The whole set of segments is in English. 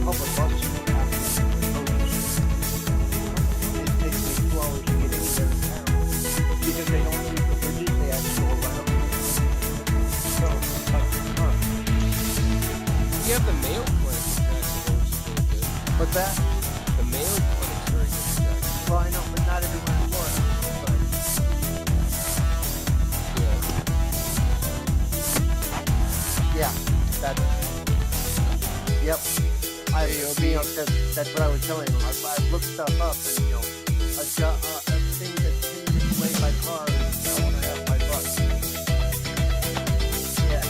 public buses don't have to. It takes me 2 hours to get anywhere in town because they don't use the bridges. They actually go around. So, You have the Mayo Clinic. but that. The Mayo Clinic's very good. Well, I know, but not everywhere in Florida. Yeah, that's. Yep. That's what I was telling him. I looked stuff up, and a thing that's 10 minutes away by car is $1.5 $5. Yeah.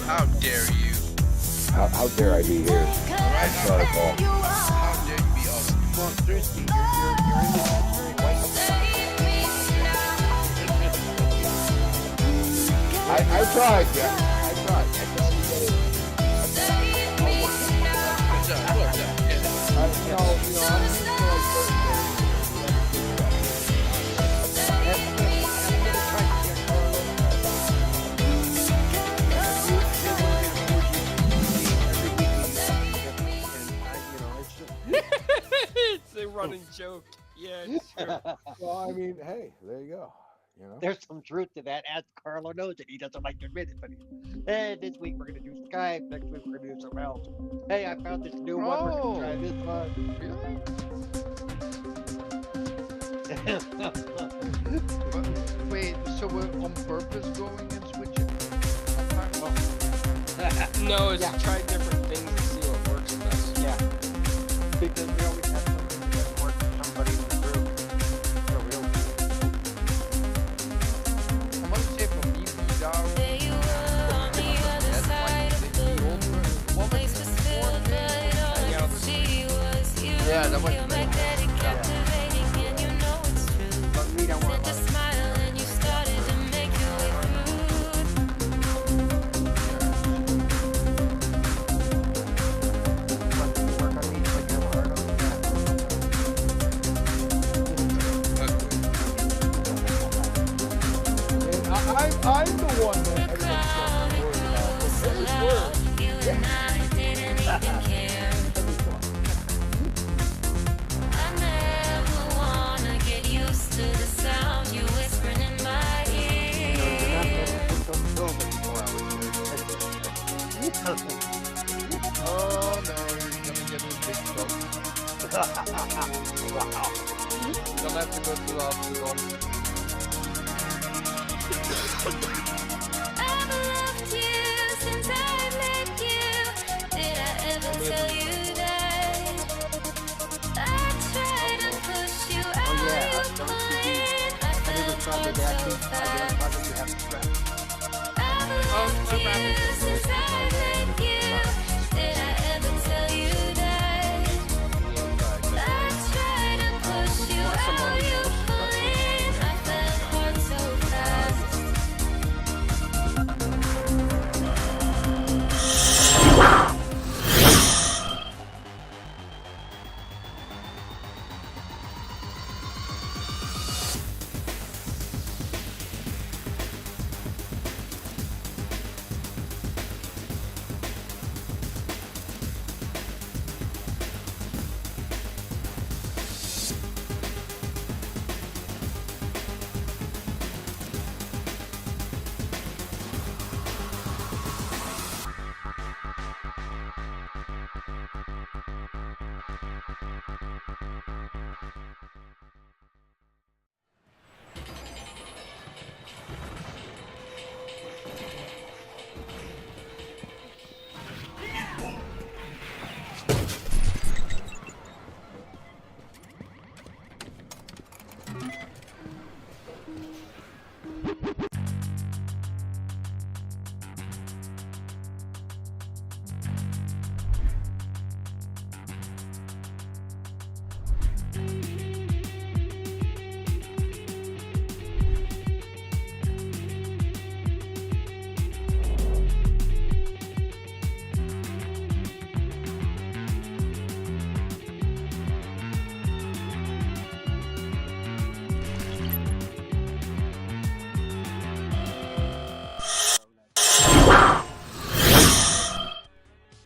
How dare you? How dare I be here? I'm sorry, Paul. How dare you be awesome? Well, seriously, you're in the white. I tried, yeah. I tried. I tried to get it. It's a running joke. Yeah, it's true. Well, I mean, hey, there you go. There's some truth to that, as Carlo knows it. He doesn't like to admit it, but this week we're going to do Skype, next week we're going to do something else. Hey, I found this new one, we're going to try this one. Really? Wait, so we're on purpose going and switching? No, it's to try different things and see what works best. Yeah. Because we always have something that doesn't work for somebody in the group. So we'll... I want to say for me, Darwin. Yeah, that was But we don't want to I'm the one that everyone's worried about. His word. Oh no, he's gonna get his big stroke. Wow. He's gonna have to go to the hospital. I've loved you since I met you. Did I ever tell you that? I tried to push you out. You couldn't. I fell apart so fast. I've loved you since I met you. Did I ever tell you that? I tried to push you out. You couldn't. I fell apart so fast.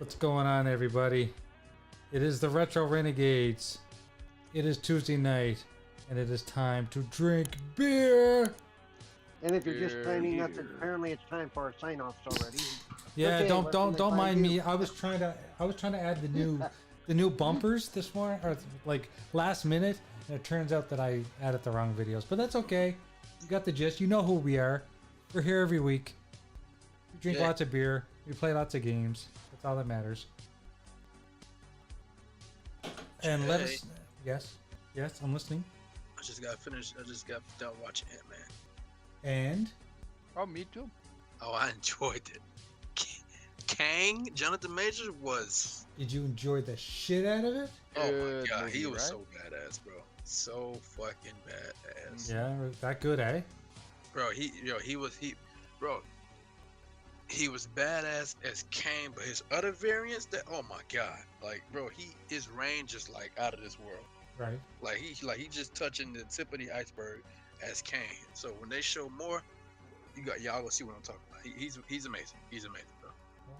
What's going on, everybody? It is the Retro Renegades. It is Tuesday night, and it is time to drink beer. And if you're just joining us, apparently it's time for our sign-offs already. Yeah, Okay, where can they don't find mind me. you? I was trying to add the new bumpers this morning, or like last minute, and it turns out that I added the wrong videos. But that's okay. You got the gist. You know who we are. We're here every week. We drink lots of beer. We play lots of games. That's all that matters. And let us. Yes, I'm listening. I just got done watching it, man. And Oh, me too. Oh, I enjoyed it. Kang, Jonathan Majors was. did you enjoy the shit out of it? Oh my Good god, movie, he was right? so badass, bro. So fucking badass. Yeah, that good, eh? Bro, he was badass as Kang, but his other variants, that oh my god, like bro, his range is like out of this world. Right. Like he just touching the tip of the iceberg as Kang. So when they show more, y'all gonna see what I'm talking about. He's amazing. He's amazing, bro.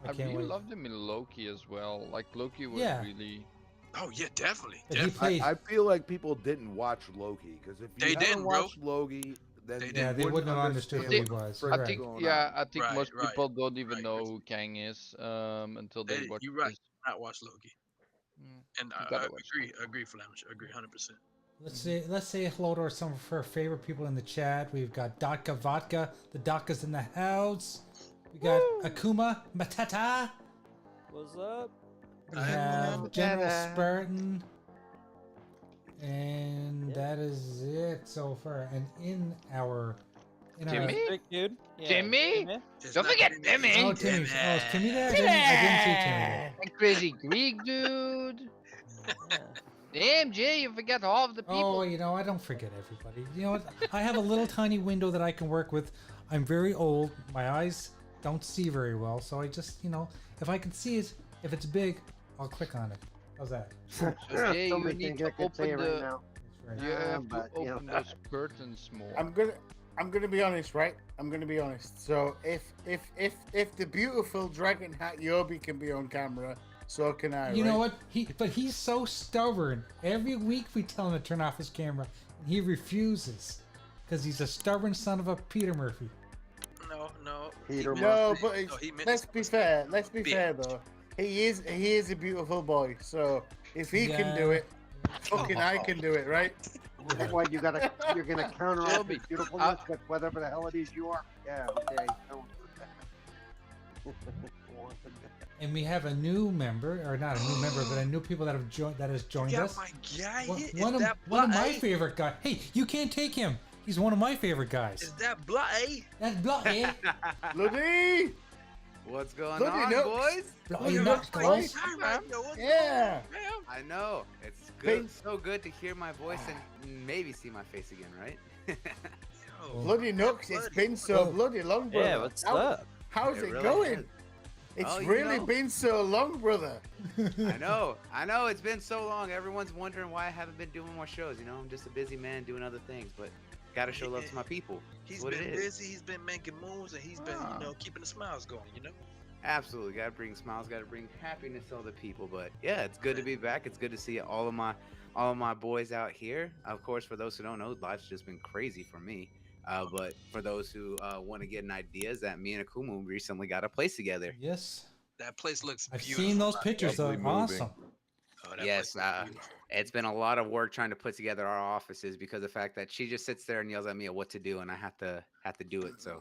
I I can't really wait. loved him in Loki as well. Like Loki was Yeah. really. Oh yeah, definitely. But he played. I feel like people didn't watch Loki because if you They haven't didn't, bro. watched Loki, then They wouldn't have understood who he was. what's I think, going yeah, on. I think Right, most right, people don't even right. know who Kang is until they watch You're right. this. Not watch Loki. Mm. And You I gotta watch agree, Flemish. Agree 100%. Let's say hello to some of our favorite people in the chat. We've got Datka Vodka. The Dotka's in the house. We got Akuma Matata. What's up? We have General Matata. Spartan. And that is it so far. And in our Jimmy? Big dude. Yeah, Jimmy? It's Don't not forget Timmy. Timmy. Oh, Timmy. Oh, is Timmy there? I didn't see Timmy there. That crazy Greek dude. Yeah. Damn, Jay, you forgot all of the people. Oh, I don't forget everybody. You know what? I have a little tiny window that I can work with. I'm very old. My eyes don't see very well. So I just, if I can see it, if it's big, I'll click on it. How's that? So, Jay, you Somebody need think to I could say open it right the. now. That's right. You have to but, you know. open those curtains more. I'm gonna be honest, right? I'm gonna be honest. So if the beautiful dragon hat Yobi can be on camera, so can I. You know right? what? But he's so stubborn. Every week we tell him to turn off his camera, and he refuses because he's a stubborn son of a Peter Murphy. No. Peter No, Murphy. but it's, he meant let's to- be fair. Let's be Bitch. fair though. He is a beautiful boy. So if he can do Yeah. it, fucking I can do it, right? That's why you're gonna counteract Yobi, his beautifulness with whatever the hell it is you are. Yeah, okay. And we have a new member, or not a new member, but a new people that has joined Yeah, us. my guy. One of my favorite guys. Hey, you can't take him. He's one of my favorite guys. Is that Bloody? That's Bloody. Bloody! What's going Bloody on, nuts. boys? Bloody Look, nuts, look, guys. Yeah. I know. It's good. So good to hear my voice and maybe see my face again, right? Bloody Nooks, it's been so Oh. bloody long, brother. Yeah, what's up? How's It it really going? is. It's Oh, you really know. been so long, brother. I know. It's been so long. Everyone's wondering why I haven't been doing more shows. I'm just a busy man doing other things, but gotta show love to my people. He's That's what been it is. busy. He's been making moves, and he's been, keeping the smiles going. Absolutely, gotta bring smiles, gotta bring happiness to other people. But yeah, it's good to be back. It's good to see all of my boys out here. Of course, for those who don't know, life's just been crazy for me. But for those who want to get an idea, is that me and Akumu recently got a place together. Yes, That place looks I've beautiful. seen those pictures. They're Definitely moving. awesome. Oh, that Yes, place looks beautiful. it's been a lot of work trying to put together our offices because of the fact that she just sits there and yells at me at what to do, and I have to do it. So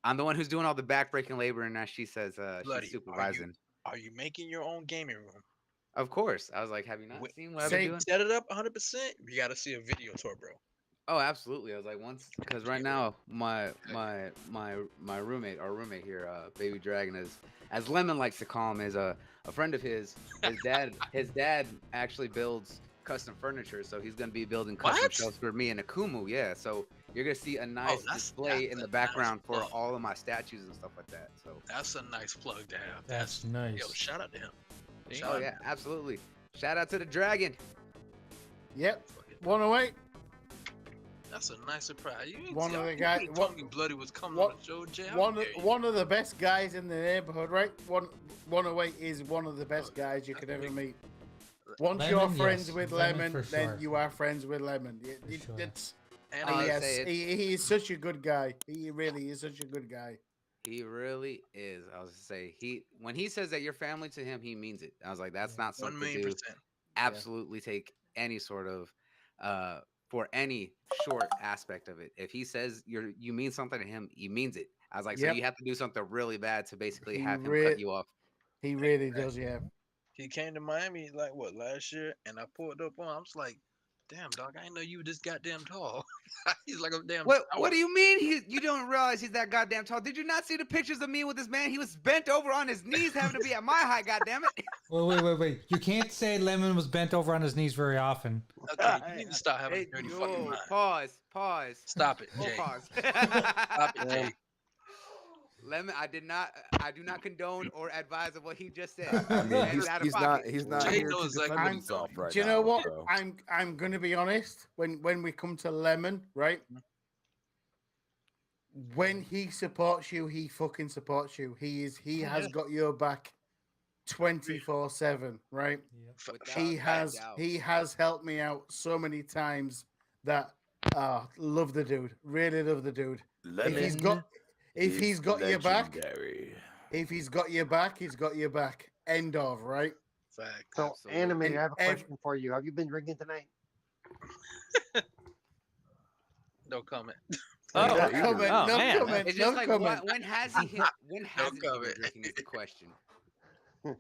I'm the one who's doing all the backbreaking labor, and as she says, Bloody, she's supervising. Are you making your own gaming room? Of course, I was like, have you not Wait, seen what I've say- been doing? Set it up 100%. You got to see a video tour, bro. Oh, absolutely. I was like, once, because right now my roommate, our roommate here, Baby Dragon, as Lemon likes to call him, is a friend of his. His dad actually builds custom furniture, so he's gonna be building custom What? shelves for me and Akumu. Yeah, so you're gonna see a nice display in the that's a background nice for plug. all of my statues and stuff like that. So. That's a nice plug to have. That's nice. Yo, shout out to him. Oh yeah, absolutely. Shout out to the dragon. Yep. 108. That's a nice surprise. You ain't One tell of the me. guys- You told what- me Bloody was coming what- on the show, Jay. How One dare you? one of the best guys in the neighborhood, right? 108 is one of the best guys you could ever meet. Once Lemon, you're friends yes. with Lemon Lemon, for then sure. you are friends with Lemon. sure. It's And I'll yes, say it. he is such a good guy. He really is such a good guy. He really is. I was to say when he says that you're family to him, he means it. I was like, that's not 1 something million to percent. absolutely take any sort of for any short aspect of it. If he says you mean something to him, he means it. I was like, so Yep. you have to do something really bad to basically He have him re- cut you off. He really does, yeah. He came to Miami like what last year, and I pulled up on. I was like, "Damn, dog, I didn't know you were this goddamn tall." He's like a damn. What tower. do you mean you don't realize he's that goddamn tall? Did you not see the pictures of me with this man? He was bent over on his knees having to be at my height, goddammit. Wait. You can't say Lemon was bent over on his knees very often. Okay, you need to stop having Hey, a dirty yo, fucking mind. pause. Stop it, Full Jay. pause. Stop it, Jay. Lemon, I do not condone or advise of what he just said. I mean, He's out of he's pocket. not Jay here to knows defend exactly- himself right Do you now. know what? so. I'm gonna be honest. When we come to Lemon, right? When he supports you, he fucking supports you. He has got your back 24/7, right? Without He a has doubt. helped me out so many times that love the dude. Really love the dude. If he's got your back, legendary. if he's got your back, he's got your back. End of, right? Fact. So, Absolutely. Anime, I And have a question for you. Have you been drinking tonight? No comment. Oh, No comment, oh, no man. comment, It's no just like comment. when has he hit? When has he been comment. drinking is the question.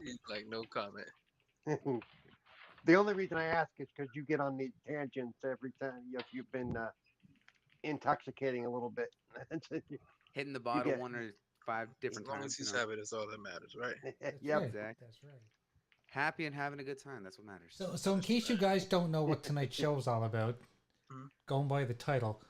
He's like no comment. The only reason I ask is because you get on these tangents every time you've been intoxicating a little bit. Hitting the bottle get- 1 or 5 As different long times. as he's you know. happy, that's all that matters, right? Yep. Right, Exactly. That's right. Happy and having a good time. That's what matters. So in case you guys don't know what tonight's show is all about, going by the title,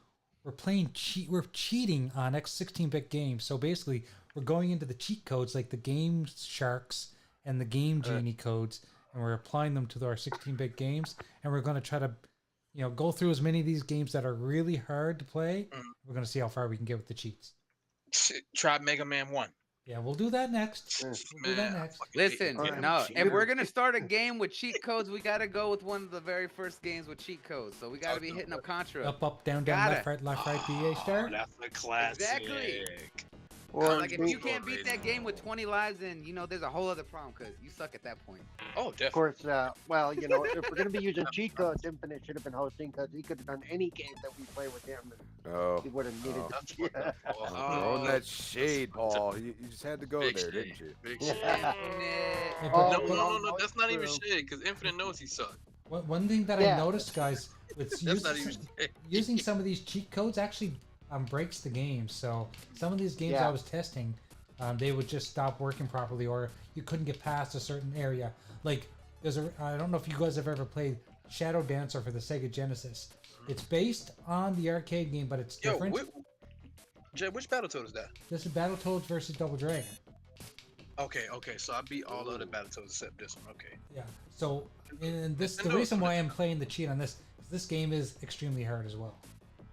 we're cheating on X16-bit games. So basically, we're going into the cheat codes like the Game Sharks and the Game Genie codes, and we're applying them to our 16-bit games, and we're going to try to, go through as many of these games that are really hard to play. We're going to see how far we can get with the cheats. Try Mega Man 1. Yeah, we'll do that next. We'll do that Man, I next. fucking hate Listen, Mega Man. no. If cheater. we're gonna start a game with cheat codes, we gotta go with one of the very first games with cheat codes. So we gotta be hitting up Contra. Up, down, Got left, right, BA start. That's a classic. Exactly. Or Like if Contra you can't beat baby. that game with 20 lives, then there's a whole other problem because you suck at that point. Oh, Of definitely. course, if we're going to be using cheat codes, Infinite should have been hosting because he could have done any game that we play with him, and Oh, he would have needed Oh. That's to. fucked up. throwing Oh, that shade, Paul. You just had to go Big there, shade. didn't you? Big shade. Yeah, Infinite. Oh, but- No. That's not even shade because Infinite knows he sucked. One thing that I Yeah. noticed, guys, with That's not even shade. using some of these cheat codes actually breaks the game. So some of these games Yeah. I was testing, they would just stop working properly, or you couldn't get past a certain area. Like I don't know if you guys have ever played Shadow Dancer for the Sega Genesis. It's based on the arcade game, but it's Yo, different. Jay, which Battletoad is that? This is Battletoads versus Double Dragon. Okay. So I beat all the other Battletoads except this one. Okay. Yeah. So, and the Nintendo- reason why I'm playing the cheat on this is this game is extremely hard as well.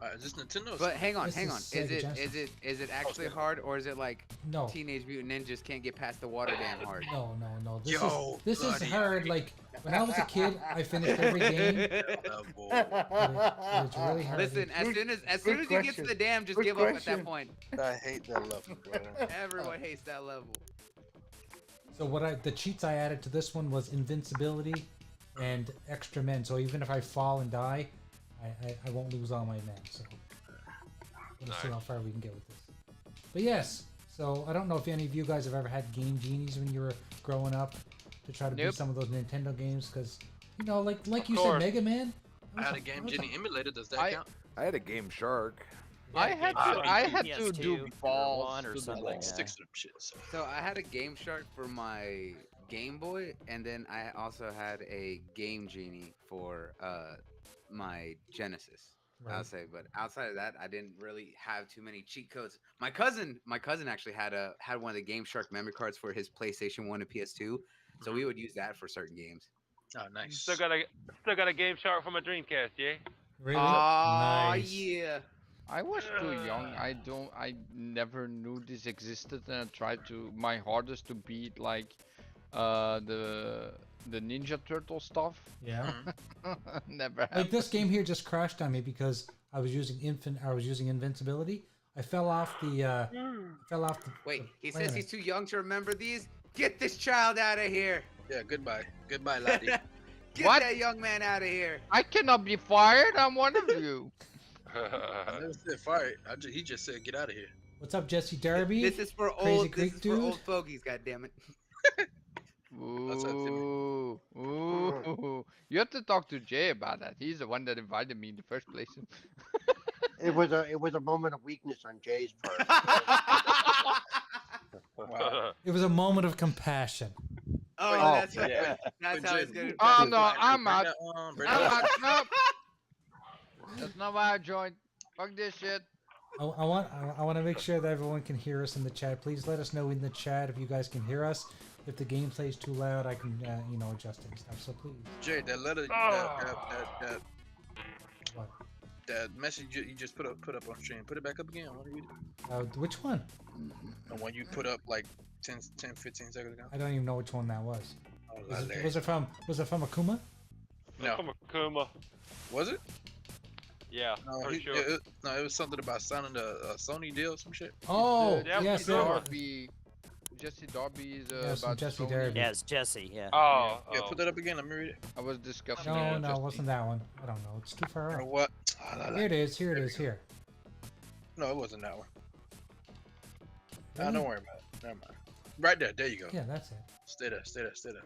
Alright, is this Nintendo? But hang on. This is Is Sega it Genesis. is it actually hard or is it like No. Teenage Mutant Ninjas can't get past the water dam hard? No. Yo, This is buddy. hard. Like when I was a kid, I finished every game. It's really hard. Listen, as Good- soon as good you get to question. the dam, just Good give up at question. that point. I hate that level, bro. Everyone hates that level. So the cheats I added to this one was invincibility and extra men. So even if I fall and die, I won't lose all my men. So we'll see how far we can get with this. But yes, so I don't know if any of you guys have ever had Game Genies when you were growing up to try to beat Nope. some of those Nintendo games, because like you course. said, Mega Man. I had a Game Genie emulator. Does that count? I had a Game Shark. I had to do PS2 balls one or to the something, wall. Like 6 of them shits. So I had a Game Shark for my Game Boy, and then I also had a Game Genie for my Genesis. I'll Right. say, but outside of that, I didn't really have too many cheat codes. My cousin actually had one of the Game Shark memory cards for his PlayStation 1 and PS2, so we would use that for certain games. Oh, nice. Still got a Game Shark from a Dreamcast, yeah? Really? Oh Nice. yeah. I was too young. I never knew this existed, and I tried my hardest to beat like the Ninja Turtle stuff. Yeah. Never Like happened. this game here just crashed on me because I was using invincibility. I fell off the Wait, the he says planet. he's too young to remember these. Get this child out of here. Yeah, goodbye. Goodbye, laddie. Get What? that young man out of here. I cannot be fired. I'm one of you. I never said fired. He just said get out of here. What's up, Jesse Derby? This is for Crazy old. Greek This is for dude. old fogies. God damn it. What's up, Timmy? Ooh, ooh. You have to talk to Jay about that. He's the one that invited me in the first place. It was a moment of weakness on Jay's part. Wow. It was a moment of compassion. Oh, Oh, that's right. yeah. That's But how Jay, it's gonna. Oh be. no, I'm Bring out. that on, bring I'm that on. out. Nope. That's not why I joined. Fuck this shit. I want to make sure that everyone can hear us in the chat. Please let us know in the chat if you guys can hear us. If the gameplay is too loud, I can adjust it and stuff. So please. Jay, that letter, What? that message you just put up on stream. Put it back up again. I want to read it. Which one? The one you put up like 10, 15 seconds ago. I don't even know which one that was. Oh, Was it from Akuma? No. From Akuma. Was it? Yeah, No, pretty sure. it was something about signing a Sony deal or some shit. Oh, Yep, yes, you it know was. Jesse Darby is Yeah, some about Jesse Sony. Darby. Yeah, it's Jesse. Yeah. Oh, Yeah, put that up again. Let me read it. I was discussing. No, with no, it Jesse. wasn't that one. I don't know. It's too far You know out. what? Here it is. Here it is. Here. No, it wasn't that one. Don't worry about it. Never mind. Right there. There you go. Yeah, that's it. Stay there.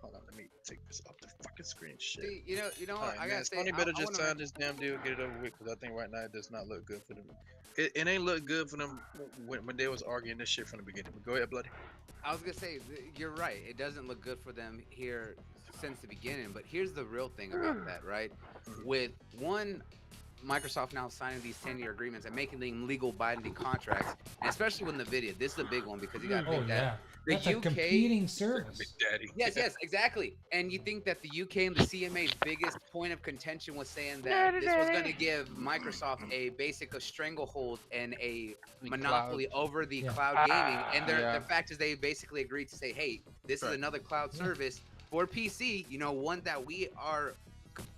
Hold on. Let me take this off the fucking screen. Shit. See, you know All what? right, I man, gotta say, Sony I better just wanna- sign this damn deal, get it over with, because I think right now it does not look good for them. It ain't look good for them when they was arguing this shit from the beginning. But go ahead, bloody. I was gonna say, you're right. It doesn't look good for them here since the beginning. But here's the real thing about that, right? With one, Microsoft now signing these 10-year agreements and making them legal binding contracts, and especially with NVIDIA. This is a big one because you got to Oh think that yeah. the That's a UK competing service. Big Daddy. Yes, exactly. And you think that the UK and the CMA's biggest point of contention was saying that this was going to give Microsoft a stranglehold and a The monopoly over the Yeah. cloud gaming. And Yeah. the fact is they basically agreed to say, hey, this Right. is another cloud Yeah. service for PC, one that we are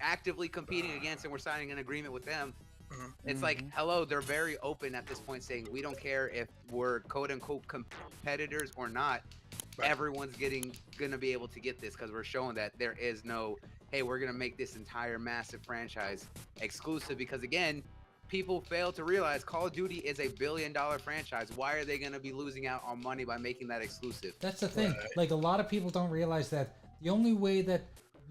actively competing against, and we're signing an agreement with them. Mhm. It's like, hello, they're very open at this point saying, we don't care if we're quote unquote competitors or not. Right. Everyone's gonna be able to get this because we're showing that there is no, hey, we're gonna make this entire massive franchise exclusive, because again, people fail to realize Call of Duty is $1 billion franchise. Why are they gonna be losing out on money by making that exclusive? That's the thing. Right. Like a lot of people don't realize that the only way that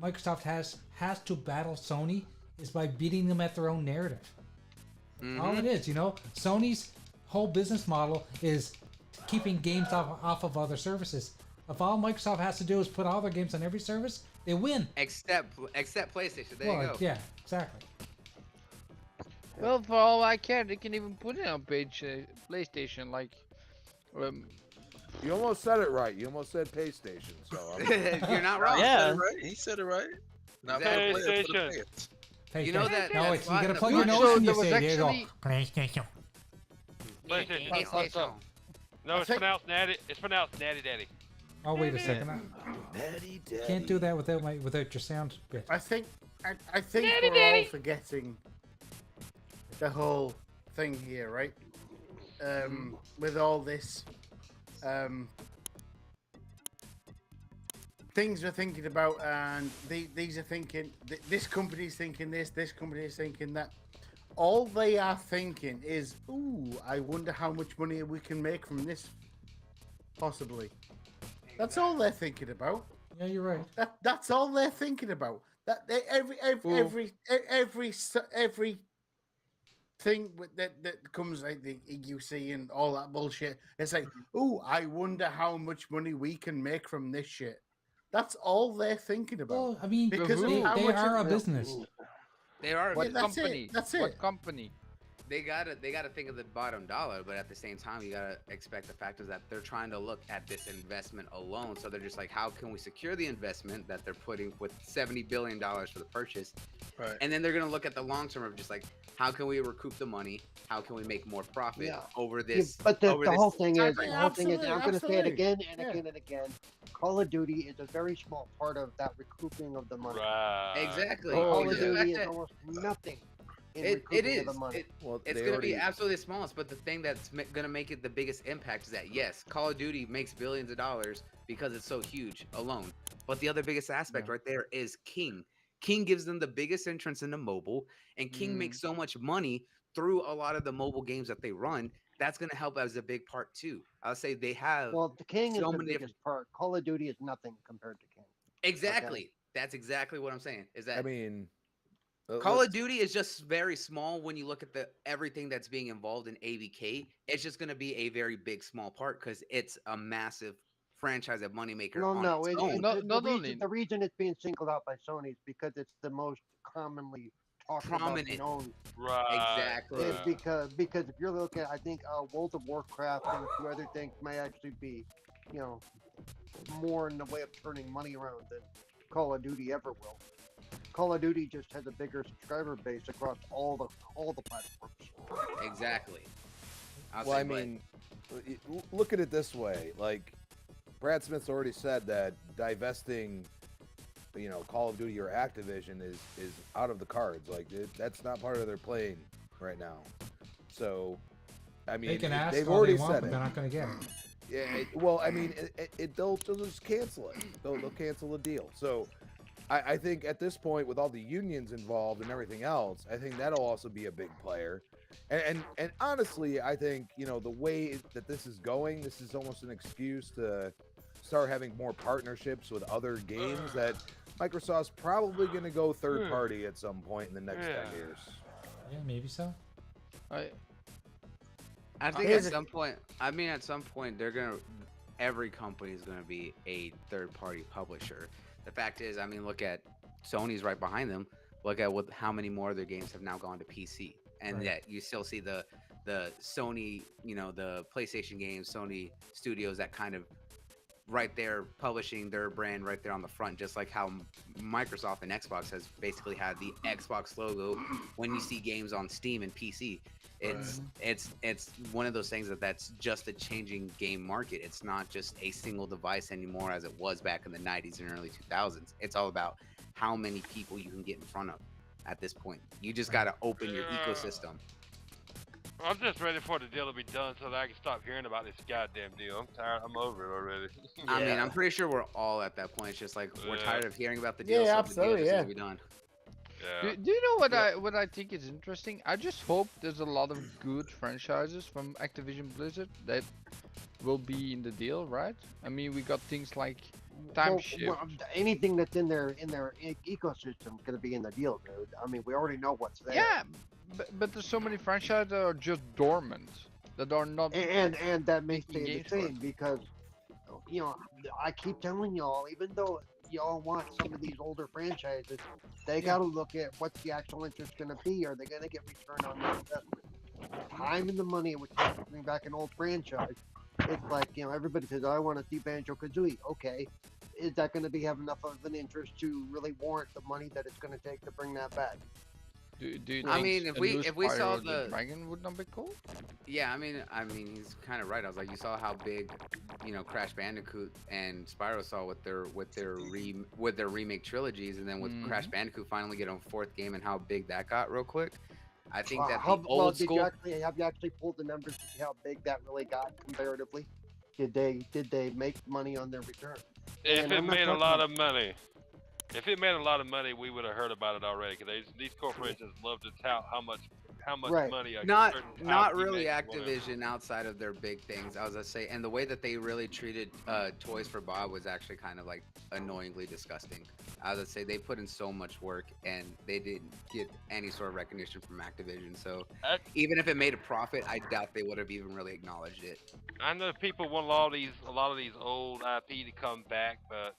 Microsoft has to battle Sony is by beating them at their own narrative. All it is, Sony's whole business model is keeping games off of other services. If all Microsoft has to do is put all their games on every service, they win. Except PlayStation. There you go. Yeah, exactly. Well, for all I care, they can even put it on PlayStation. Like, You almost said it right. You almost said PlayStation. So You're not wrong. Yeah. He said it right. Not Exactly. for the players, for the PlayStation. players. Hey, You know hey, that- No, that's it's, you why gotta the plug your Microsoft- nose and there you was say, there you go. actually- PlayStation. PlayStation. PlayStation. No, it's think- pronounced Natty. It's pronounced Natty Daddy. Oh, wait a second. Daddy, Can't do that without your sound bit. I think we're all forgetting the whole thing here, right? With all this, things we're thinking about, and these are thinking. This company's thinking this. This company is thinking that. All they are thinking is, "Ooh, I wonder how much money we can make from this." Possibly. That's all they're thinking about. Yeah, you're right. That's all they're thinking about. That every thing that comes like the EUC and all that bullshit. It's like, ooh, I wonder how much money we can make from this shit. That's all they're thinking about. Well, I mean, Because of they how much are a of- business. They are. What what that's it, company? that's What it. company? they gotta think of the bottom dollar, but at the same time, you gotta expect the fact is that they're trying to look at this investment alone. So they're just like, how can we secure the investment that they're putting with $70 billion for the purchase, Right. and then they're gonna look at the long term of just like, how can we recoup the money? How can we make more profit Yeah. over Yeah, this? but the, over the this whole thing time is, frame? the whole thing is, and I'm going to say it Absolutely, again and yeah. again and again. Call of Duty is a very small part of that recouping of the money. Right. Exactly. Oh, Call of yeah. The fact Duty is that almost nothing in it recouping is. of the money. Well, It's they going to be already- absolutely the smallest, but the thing that's going to make it the biggest impact is that, yes, Call of Duty makes billions of dollars because it's so huge alone. But the other biggest aspect right there is King. King gives them the biggest entrance into mobile, and King makes so much money through a lot of the mobile games that they run. That's going to help as a big part too. I'll say they have Well, the King is so the many different. biggest part. Call of Duty is nothing compared to King. Exactly. That's exactly what I'm saying. Is that I mean, Call of let's- Duty is just very small when you look at the everything that's being involved in ABK. It's just going to be a very big small part because it's a massive franchise of moneymaker No, on no. its own. The reason it's being singled out by Sony is because it's the most commonly talked about and Prominent. known. Right. Exactly. It's because if you're looking, I think World of Warcraft and a few other things may actually be, you know, more in the way of turning money around than Call of Duty ever will. Call of Duty just has a bigger subscriber base across all the platforms. Exactly. well, I mean, look at it this way. Like, Brad Smith's already said that divesting, Call of Duty or Activision is out of the cards. Like, that's not part of their playing right now. So, I mean, They can ask they've all already they want, said but it. they'll get it. Yeah. Well, I mean, they'll just cancel it. They'll cancel the deal. So, I think at this point, with all the unions involved and everything else, I think that'll also be a big player. And honestly, I think the way that this is going, this is almost an excuse to start having more partnerships with other games that Microsoft's probably going to go third party at some point in the next 10 years. Yeah, maybe so. I think at some point, every company is gonna be a third-party publisher. The fact is, I mean, look at Sony's right behind them. Look at how many more of their games have now gone to PC, and yet you still see the Sony, the PlayStation games, Sony Studios, that kind of right there publishing their brand right there on the front, just like how Microsoft and Xbox has basically had the Xbox logo when you see games on Steam and PC. It's one of those things that's just a changing game market. It's not just a single device anymore as it was back in the 90s and early 2000s. It's all about how many people you can get in front of at this point. You just got to open your ecosystem. I'm just ready for the deal to be done so that I can stop hearing about this goddamn deal. I'm tired. I'm over it already. I mean, I'm pretty sure we're all at that point. It's just like we're tired of hearing about the Yeah, deal. So absolutely, the deal just yeah. needs to be done. Yeah. Do you know what I think is interesting? I just hope there's a lot of good franchises from Activision Blizzard that will be in the deal, right? I mean, we got things like Time Shift. Anything that's in their ecosystem is going to be in the deal, dude. I mean, we already know what's there. Yeah, but there's so many franchises that are just dormant, that are not. And that may stay the engaged for same because, I keep telling y'all, even though y'all want some of these older franchises, they got to look at what's the actual interest going to be. Are they going to get return on their investment? Time and the money it would take to bring back an old franchise. It's like, everybody says, I want to see Banjo-Kazooie. Okay. Is that going to have enough of an interest to really warrant the money that it's going to take to bring that back? Do you I think mean, a if we loose saw Spyro the Dragon would not be cool? Yeah, I mean, he's kind of right. I was like, you saw how big, Crash Bandicoot and Spyro saw with their remake trilogies, and then with Crash Bandicoot finally getting a fourth game and how big that got real quick. I think that the old school. Have you actually pulled the numbers to see how big that really got comparatively? Did they make money on their return? If And it I'm not made a talking lot about- of money. If it made a lot of money, we would have heard about it already. Because these corporations love to tout how much Right. money. A Not certain not IP really makes, whatever. Activision outside of their big things. I was gonna say, and the way that they really treated Toys for Bob was actually kind of like annoyingly disgusting. I was gonna say they put in so much work and they didn't get any sort of recognition from Activision. So even if it made a profit, I doubt they would have even really acknowledged it. I know people want a lot of these old IP to come back, but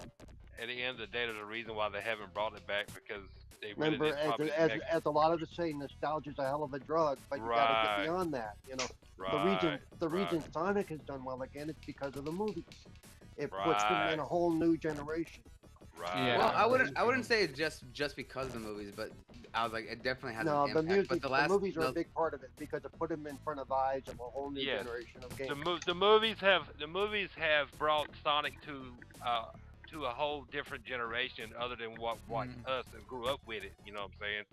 at the end of the day, there's a reason why they haven't brought it back because They really Remember, did probably as, make as a lot of us say, nostalgia's a hell of a drug, but you gotta get Right. beyond that. You know, right. the reason right. Sonic has done well again is because of the movies. It puts them Right. in a whole new generation. Right. Yeah. Well, I wouldn't say it just because of the movies, but I was like, it definitely has No, an the impact. music, But the movies are a the- big part of it because it put them in front of the eyes of a whole new Yes. generation of The, gamers. the movies have brought Sonic to a whole different generation other than what us that grew up with it. You know what I'm saying?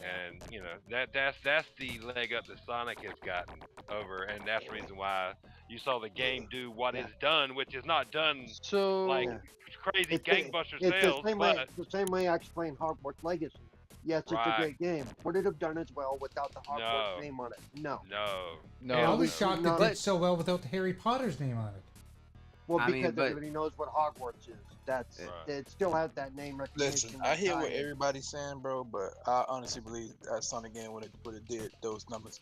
And you know that's the leg up that Sonic has gotten over, and that's the reason why you saw the game do what it's done, which is not done So like Yeah. crazy It's gangbuster the sales, same way. but It's the same way I explained Hogwarts Legacy. Yes, it's a Right. great game. Would it have done as well without the Hogwarts No. name on it? No. no. I no. was shocked it no. did so well without the Harry Potter's name on it. Well, I mean, because but- everybody knows what Hogwarts is. That's Right. it. Still has that name recognition. Listen, I hear what tied in. everybody's saying, bro, but I honestly believe that Sonic game would have did those numbers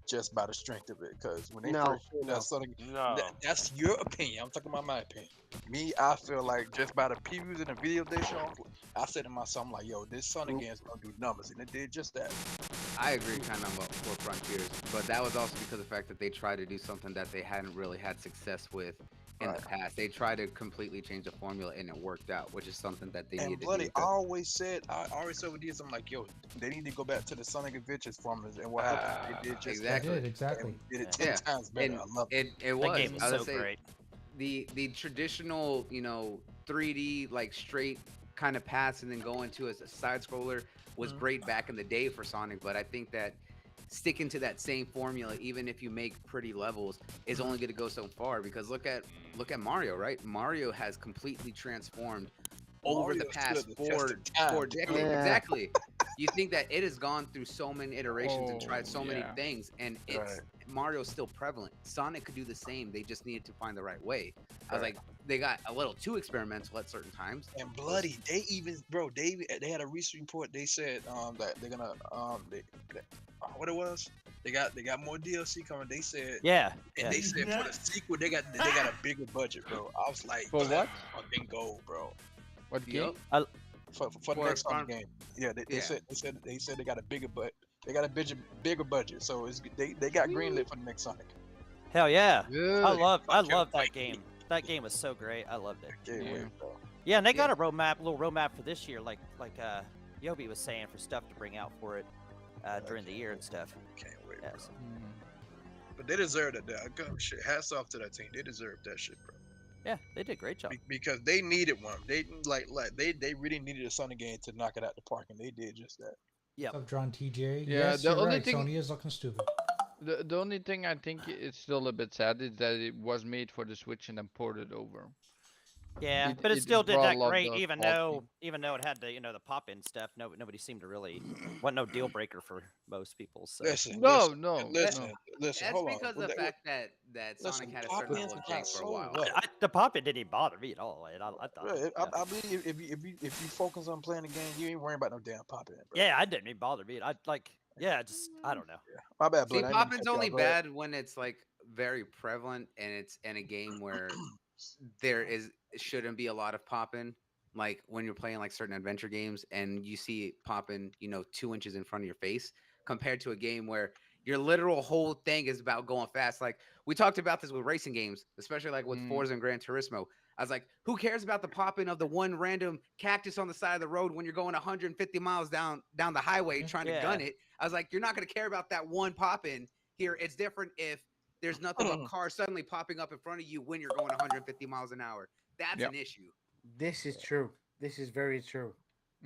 just by the strength of it. Because when they No, first showed no. that Sonic, No. that's your opinion. I'm talking about my opinion. Me, I feel like just by the previews and the video they showed, I said to myself, I'm like, yo, this Sonic game is gonna do numbers, and it did just that. I agree kind of for Frontiers, but that was also because of the fact that they tried to do something that they hadn't really had success with in the past. They tried to completely change the formula and it worked out, which is something that they And needed bloody, to do. I always said with this, I'm like, yo, they need to go back to the Sonic Adventures formulas, and what happened? They did just Exactly. They did, exactly. and did it 10 Yeah. times better. And I love it. it That was. game was I would so say great. the traditional, 3D like straight kind of paths and then go into as a side scroller was great back in the day for Sonic, but I think that sticking to that same formula, even if you make pretty levels, is only going to go so far. Because look at Mario, right? Mario has completely transformed over the Mario past stood the test of time. four decades. Yeah. Exactly. You think that it has gone through so many iterations and tried so many yeah. things, and Mario's still prevalent. Sonic could do the same. They just needed to find the right way. I was like, they got a little too experimental at certain times. And bloody, they had a recent report. They said that they're gonna what it was. They got more DLC coming. They said Yeah. and yeah. they said for the sequel they got a bigger budget, bro. I was like, For what? Fucking gold, bro. What game? Yup. For the For next Farm- game. Yeah, they Yeah. said they got a bigger they got a bigger budget. So they got greenlit for the next Sonic. Hell yeah. Good. I love Yeah. that game. That game was so great. I loved it. Can't Yeah. wait, bro. Yeah, and they got a little roadmap for this year, like Yobi was saying, for stuff to bring out for it during the year and stuff. Can't wait, Yeah, bro. so- But they deserve that. Shit, hats off to that team. They deserve that shit, bro. yeah, they did a great job. Because they needed one. They they really needed a Sonic game to knock it out the park, and they did just that. Yep. What's up, John TJ? Yeah, Yes, the you're only right. thing- Sony is looking stupid. The only thing I think is still a bit sad is that it was made for the Switch and then ported over. Yeah, It- but it it still did brought that a lot great, of even quality. though it had the the pop-in stuff. Nobody seemed to really wasn't no deal breaker for most people. So Listen, No, listen, listen. That's Hold on. because of the fact that listen, Sonic had a pop-ins certain level of got jank for a so while. what? the pop-in didn't even bother me at all. I thought. Bro, yeah. I believe if you focus on playing the game, you ain't worrying about no damn pop-in, bro. Yeah, I didn't even bother me. I I don't know. My bad, See, blood. I ain't mean to Poppin's cut you only off. Go ahead. bad when it's like very prevalent and it's in a game where shouldn't be a lot of poppin. Like when you're playing like certain adventure games and you see it popping, 2 inches in front of your face, compared to a game where your literal whole thing is about going fast. Like we talked about this with racing games, especially like with Forza and Gran Turismo. I was like, who cares about the popping of the one random cactus on the side of the road when you're going 150 miles down the highway trying to gun it? I was like, you're not going to care about that one pop-in here. It's different if there's nothing but cars suddenly popping up in front of you when you're going 150 miles an hour. That's an issue. This is true. This is very true.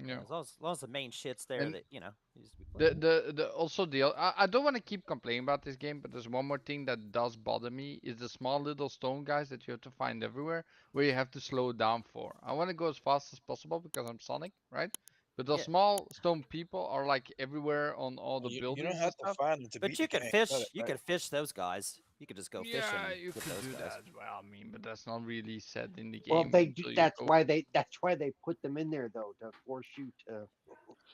Yeah. As long as the main shit's there, And that you just be playing. I don't want to keep complaining about this game, but there's one more thing that does bother me is the small little stone guys that you have to find everywhere where you have to slow down for. I want to go as fast as possible because I'm Sonic, right? But those small stone people are like everywhere on all the You buildings. don't have to find them to But beat you the can game. fish. Know that, You right? can fish those guys. You could just go fishing. Yeah, you with could those do guys. that as well. I mean, but that's not really said in the game. Well, they until you that's go- why they put them in there though, to force you to.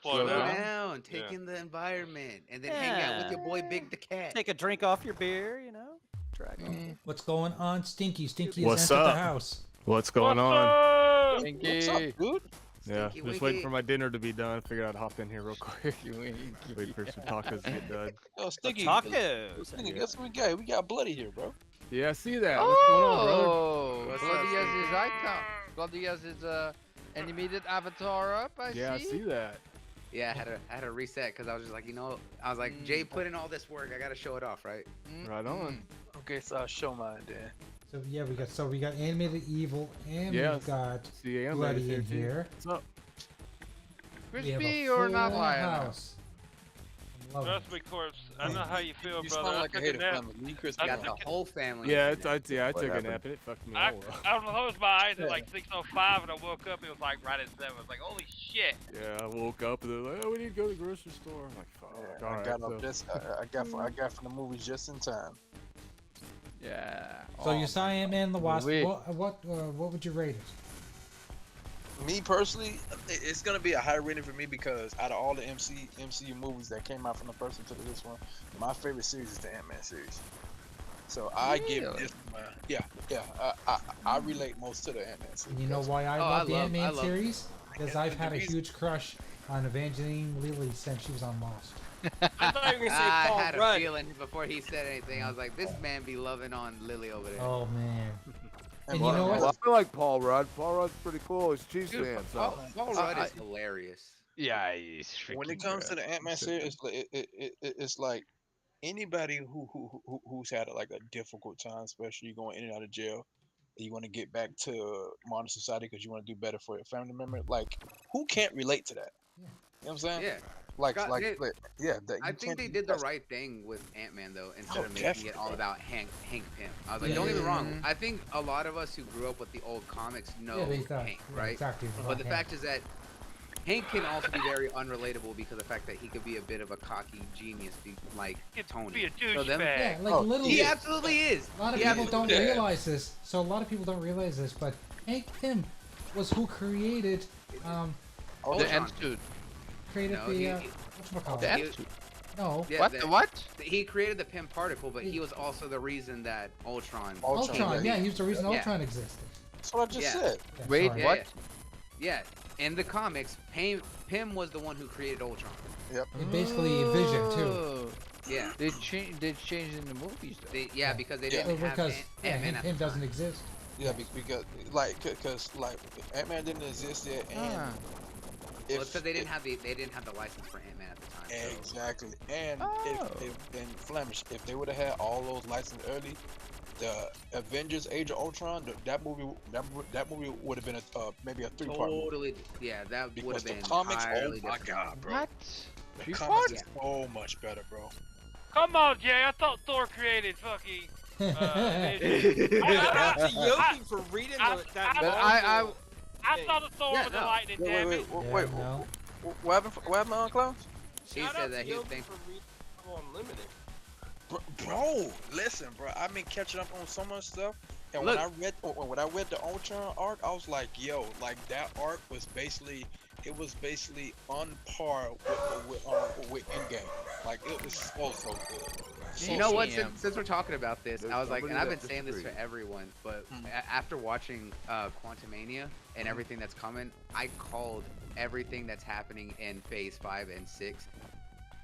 Slow Slow down. Down, take in the environment, and then hang out with your boy Big the Cat. Take a drink off your beer, Drag Mm. on. What's going on, Stinky? Stinky What's has entered up? the house. What's going What's on? up? Thank What's up, you. dude? Yeah, Stinky just waiting winky. for my dinner to be done. Figured I'd hop in here real quick. Wait for some tacos to get done. Yo, Stinky. Tacos. Stinky, guess what we got? We got Bloody here, bro. Yeah, I see that. What's going on, brother? Oh, What's Bloody up, has his icon. Bloody has his animated avatar up. I Yeah, I see that. Yeah, I had to reset because I was just like, I was like, Jay put in all this work. I gotta show it off, right? Right on. Okay, so I'll show mine then. So yeah, we got animated evil, and Yes. we've got See, and Bloody Bloody in too. here. What's up? We have a Crispy or not full lying? house. I'm loving Trust me, Corpse. I know how you feel, You brother. sound I like a took a hater, nap. family. You Chris I Got took the whole family. Yeah, in there. I What took a happened? nap and it fucked me I all up. closed my eyes at like 6:05 and I woke up. It was like right at 7. I was like, holy shit. Yeah, I woke up and they're like, oh, we need to go to the grocery store. I'm like, fuck. Yeah, all I right, got so- up this. I got from the movies just in time. Yeah. So you saw Ant-Man and the Wasp. Wait. What would you rate it? Me personally, it's gonna be a high rating for me because out of all the MCU movies that came out from the first one to this one, my favorite series is the Ant-Man series. So I give Really? this I relate most to the Ant-Man series. And you know why I Oh, love the I Ant-Man love- series? Because And- I've and had the a reason- huge crush on Evangeline Lilly since she was on Lost. I thought you were gonna say I Paul had a Rudd. feeling before he said anything. I was like, this man be loving on Lily over there. Oh man. And you Well, know Well, what? I feel like Paul Rudd. Paul Rudd's pretty cool. He's a Chiefs Dude, fan, Paul, so. Paul Rudd is hilarious. Yeah, he's freaking When it comes to good. the Ant-Man series, it's like anybody who's had like a difficult time, especially going in and out of jail, and you want to get back to modern society because you want to do better for your family member. Like, who can't relate to that? Yeah. You know what I'm saying? Yeah. Like, Scott, yeah. That I you think can't they do did the that. right thing with Ant-Man though, instead Oh, of making it definitely. all about Hank Pym. I was like, Yeah, don't get me yeah, wrong. I think a lot of us who grew up with the old comics know Yeah, they thought, Hank, yeah, right? exactly. But the Hank. fact is that Hank can also be very unrelatable because of the fact that he could be a bit of a cocky genius, like Get Tony. be a So them- douchebag. Yeah, like Oh, little. He absolutely is. A lot of He people don't absolutely is. realize this. So a lot of people don't realize this, but Hank Pym was who created Oh, The Ultron. end suit. created No, the he- whatchamacallit? The he- end suit. No, Yeah, What? the- The what? He created the Pym particle, but he was also the reason that Ultron. Ultron. Yeah, he was the reason Yeah. Ultron existed. That's what I just Yeah. said. Yeah, Wait, sorry. what? Yeah, in the comics, Pym was the one who created Ultron. And basically Vision too. Oh. Yeah. They changed in the movies though. Yeah, because they Yeah. didn't have Because yeah, Ant-Man Hank at Pym the doesn't time. exist. Yeah, because like Ant-Man didn't exist yet, and Ah. Well, it's because they didn't have the license for Ant-Man at the time. So. exactly, and Oh. if Flemish, if they would have had all those licenses early, the Avengers: Age of Ultron, that movie would have been maybe a 3-part movie. Totally. Yeah, that would Because have the been comics, oh entirely my different. god, bro, What? the Three comics parts? is so much better, bro. Come on, Jay. I thought Thor created fucking. Vision. Shout out to I- Yogi for reading I- that. But Marvel I saw the Thor Yeah, with the no. lightning, Wait, damn wait, it. wait, Yeah, wait, no. what happened on Clowns? He Shout out said to that he was Yogi thankful. for reading Marvel Unlimited. Bro, listen, bro. I've been catching up on so much stuff, and Look. when I read the Ultron arc, I was like, yo, like that arc was basically on par with Endgame. Like it was so good. You know what? Damn. Since we're talking about this, There's I was like, and I've somebody been that saying this for disagrees. everyone, but Hmm. after watching Quantumania and everything that's coming, I called everything that's happening in Phase 5 and 6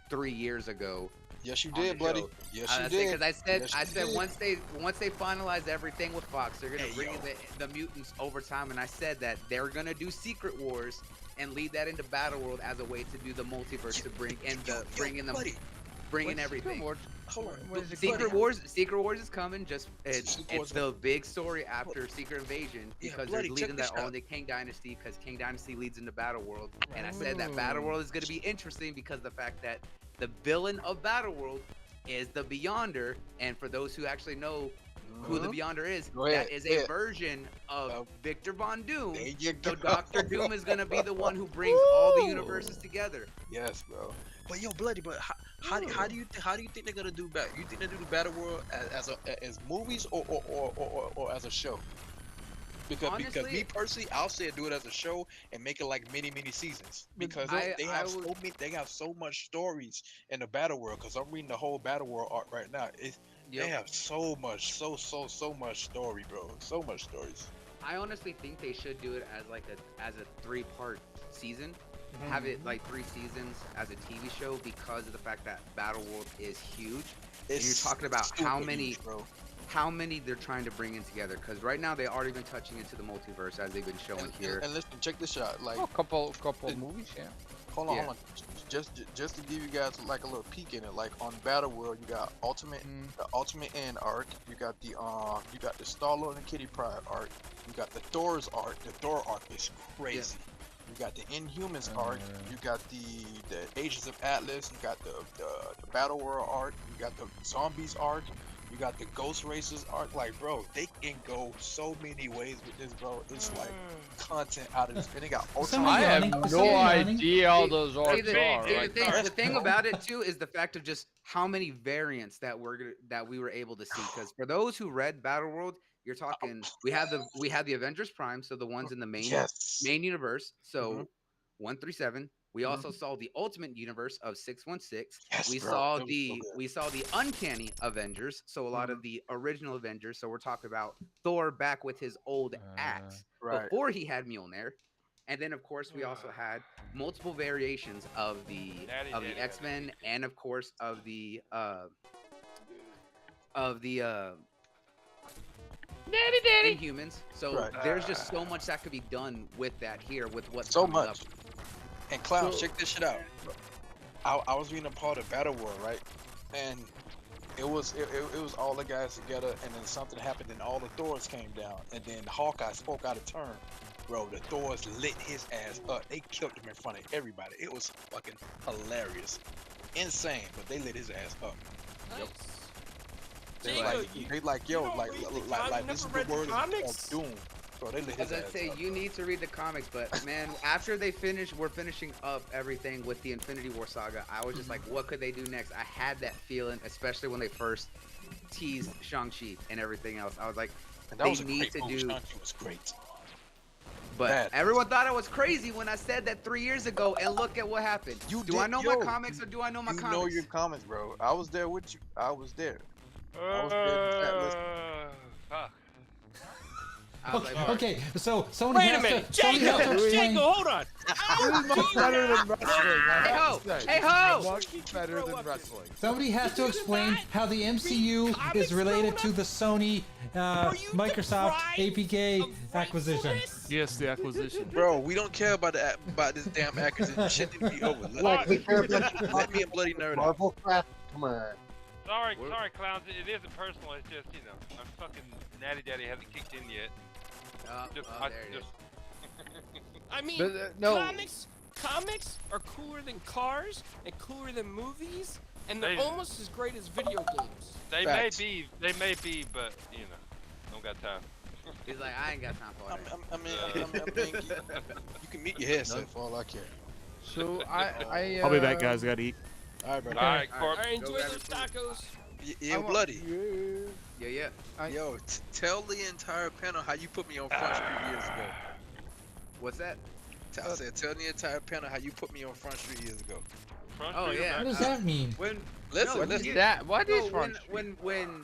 3 years ago. Yes, you on did, the buddy. show. Yes, you did. Because I said, Yes, you did. once they finalize everything with Fox, they're gonna Hey, bring yo. the mutants over time, and I said that they're gonna do Secret Wars and lead that into Battle World as a way to do the multiverse to bring in buddy. bring in What's everything. Secret Wars? Hold on. What is it Secret Buddy. Wars, Secret Wars is coming. Just it's Secret Wars the big story after Secret Invasion Yeah, because bloody, they're check leading this that all out. into King Dynasty because King Dynasty leads into Battle World, and I said that Battle World is going to be interesting because the fact that the villain of Battle World is the Beyonder, and for those who actually know who the Beyonder is, Go ahead, that is go a ahead. version of Victor Von Doom. There you So go. Doctor Doom is going to be the one who brings all the universes together. Yes, bro. But yo, bloody. But how do you think they're gonna do better? You think they do the Battle World as movies or as a show? Because Honestly- me personally, I'll say do it as a show and make it like many seasons because I they have so much stories in the Battle World. Because I'm reading the whole Battle World arc right now. They have so much story, bro. So much stories. I honestly think they should do it as like a 3-part season, have it like 3 seasons as a TV show because of the fact that Battle World is huge. And you're talking about how many they're trying to bring in together. Because right now they already been touching into the multiverse as they've been showing here. And listen, check this out. Like a couple movies, yeah. Hold on. Just to give you guys like a little peek in it. Like on Battle World, you got the Ultimate End arc. You got the Star-Lord and Kitty Pryde arc. You got the Thor's arc. The Thor arc is crazy. You got the Inhumans arc. You got the Agents of Atlas. You got the Battle World arc. You got the Zombies arc. You got the Ghost Racers arc. Like, bro, they can go so many ways with this, bro. It's like content out of this. And they got I have no idea all those arcs are. The thing about it too is the fact of just how many variants that we were able to see. Because for those who read Battle World, you're talking we had the Avengers Prime, so the ones in the main universe. So 137. We also saw the Ultimate Universe of 616. We saw the Uncanny Avengers, so a lot of the original Avengers. So we're talking about Thor back with his old axe before he had Mjolnir. And then of course we also had multiple variations of the X-Men and of course of the Inhumans. So there's just so much that could be done with that here with what's coming up. And Clowns, check this shit out. I was reading a part of Battle World, right? And it was all the guys together, and then something happened, and all the Thors came down, and then Hawkeye spoke out of turn. Bro, the Thors lit his ass up. They killed him in front of everybody. It was fucking hilarious, insane, but they lit his ass up. Nice. They like yo, like this is the word of doom. Bro, they lit his As I ass say, up. you need to read the comics, but man, after we're finishing up everything with the Infinity War saga, I was just like, what could they do next? I had that feeling, especially when they first teased Shang-Chi and everything else. I was like, they need to do. Shang-Chi was great. But everyone thought I was crazy when I said that 3 years ago, and look at what happened. Do I know my comics or do I know my comics? You know your comics, bro. I was there with you. I was there. I was there. Fuck. Okay, so Sony Wait a has minute, to, Sony has to explain. Jacob, hold on. This is much better than wrestling. Hey ho! Much better than wrestling. Somebody has to explain how the MCU is related to the Sony Microsoft APK acquisition. Yes, the acquisition. Bro, we don't care about this damn acquisition. Shit need to be over. Let me a bloody nerd. Marvel crap. Come on. Sorry, Clowns. It isn't personal. It's just, you know, I'm fucking Natty Daddy hasn't kicked in yet. I mean, no. comics are cooler than cars and cooler than movies, and they're almost as great as video games. They may be, but you know, don't got time. He's like, I ain't got time for that. I mean, you can meet your headset for all I care. So I'll be back, guys. Gotta eat. All right, brother. All right, Corp. All right, enjoy those tacos. Yeah, bloody. Yeah. Yo, tell the entire panel how you put me on Front Street years ago. What's that? I said, tell the entire panel how you put me on Front Street years ago. Oh yeah. What does that mean? Listen. What is Front Street? When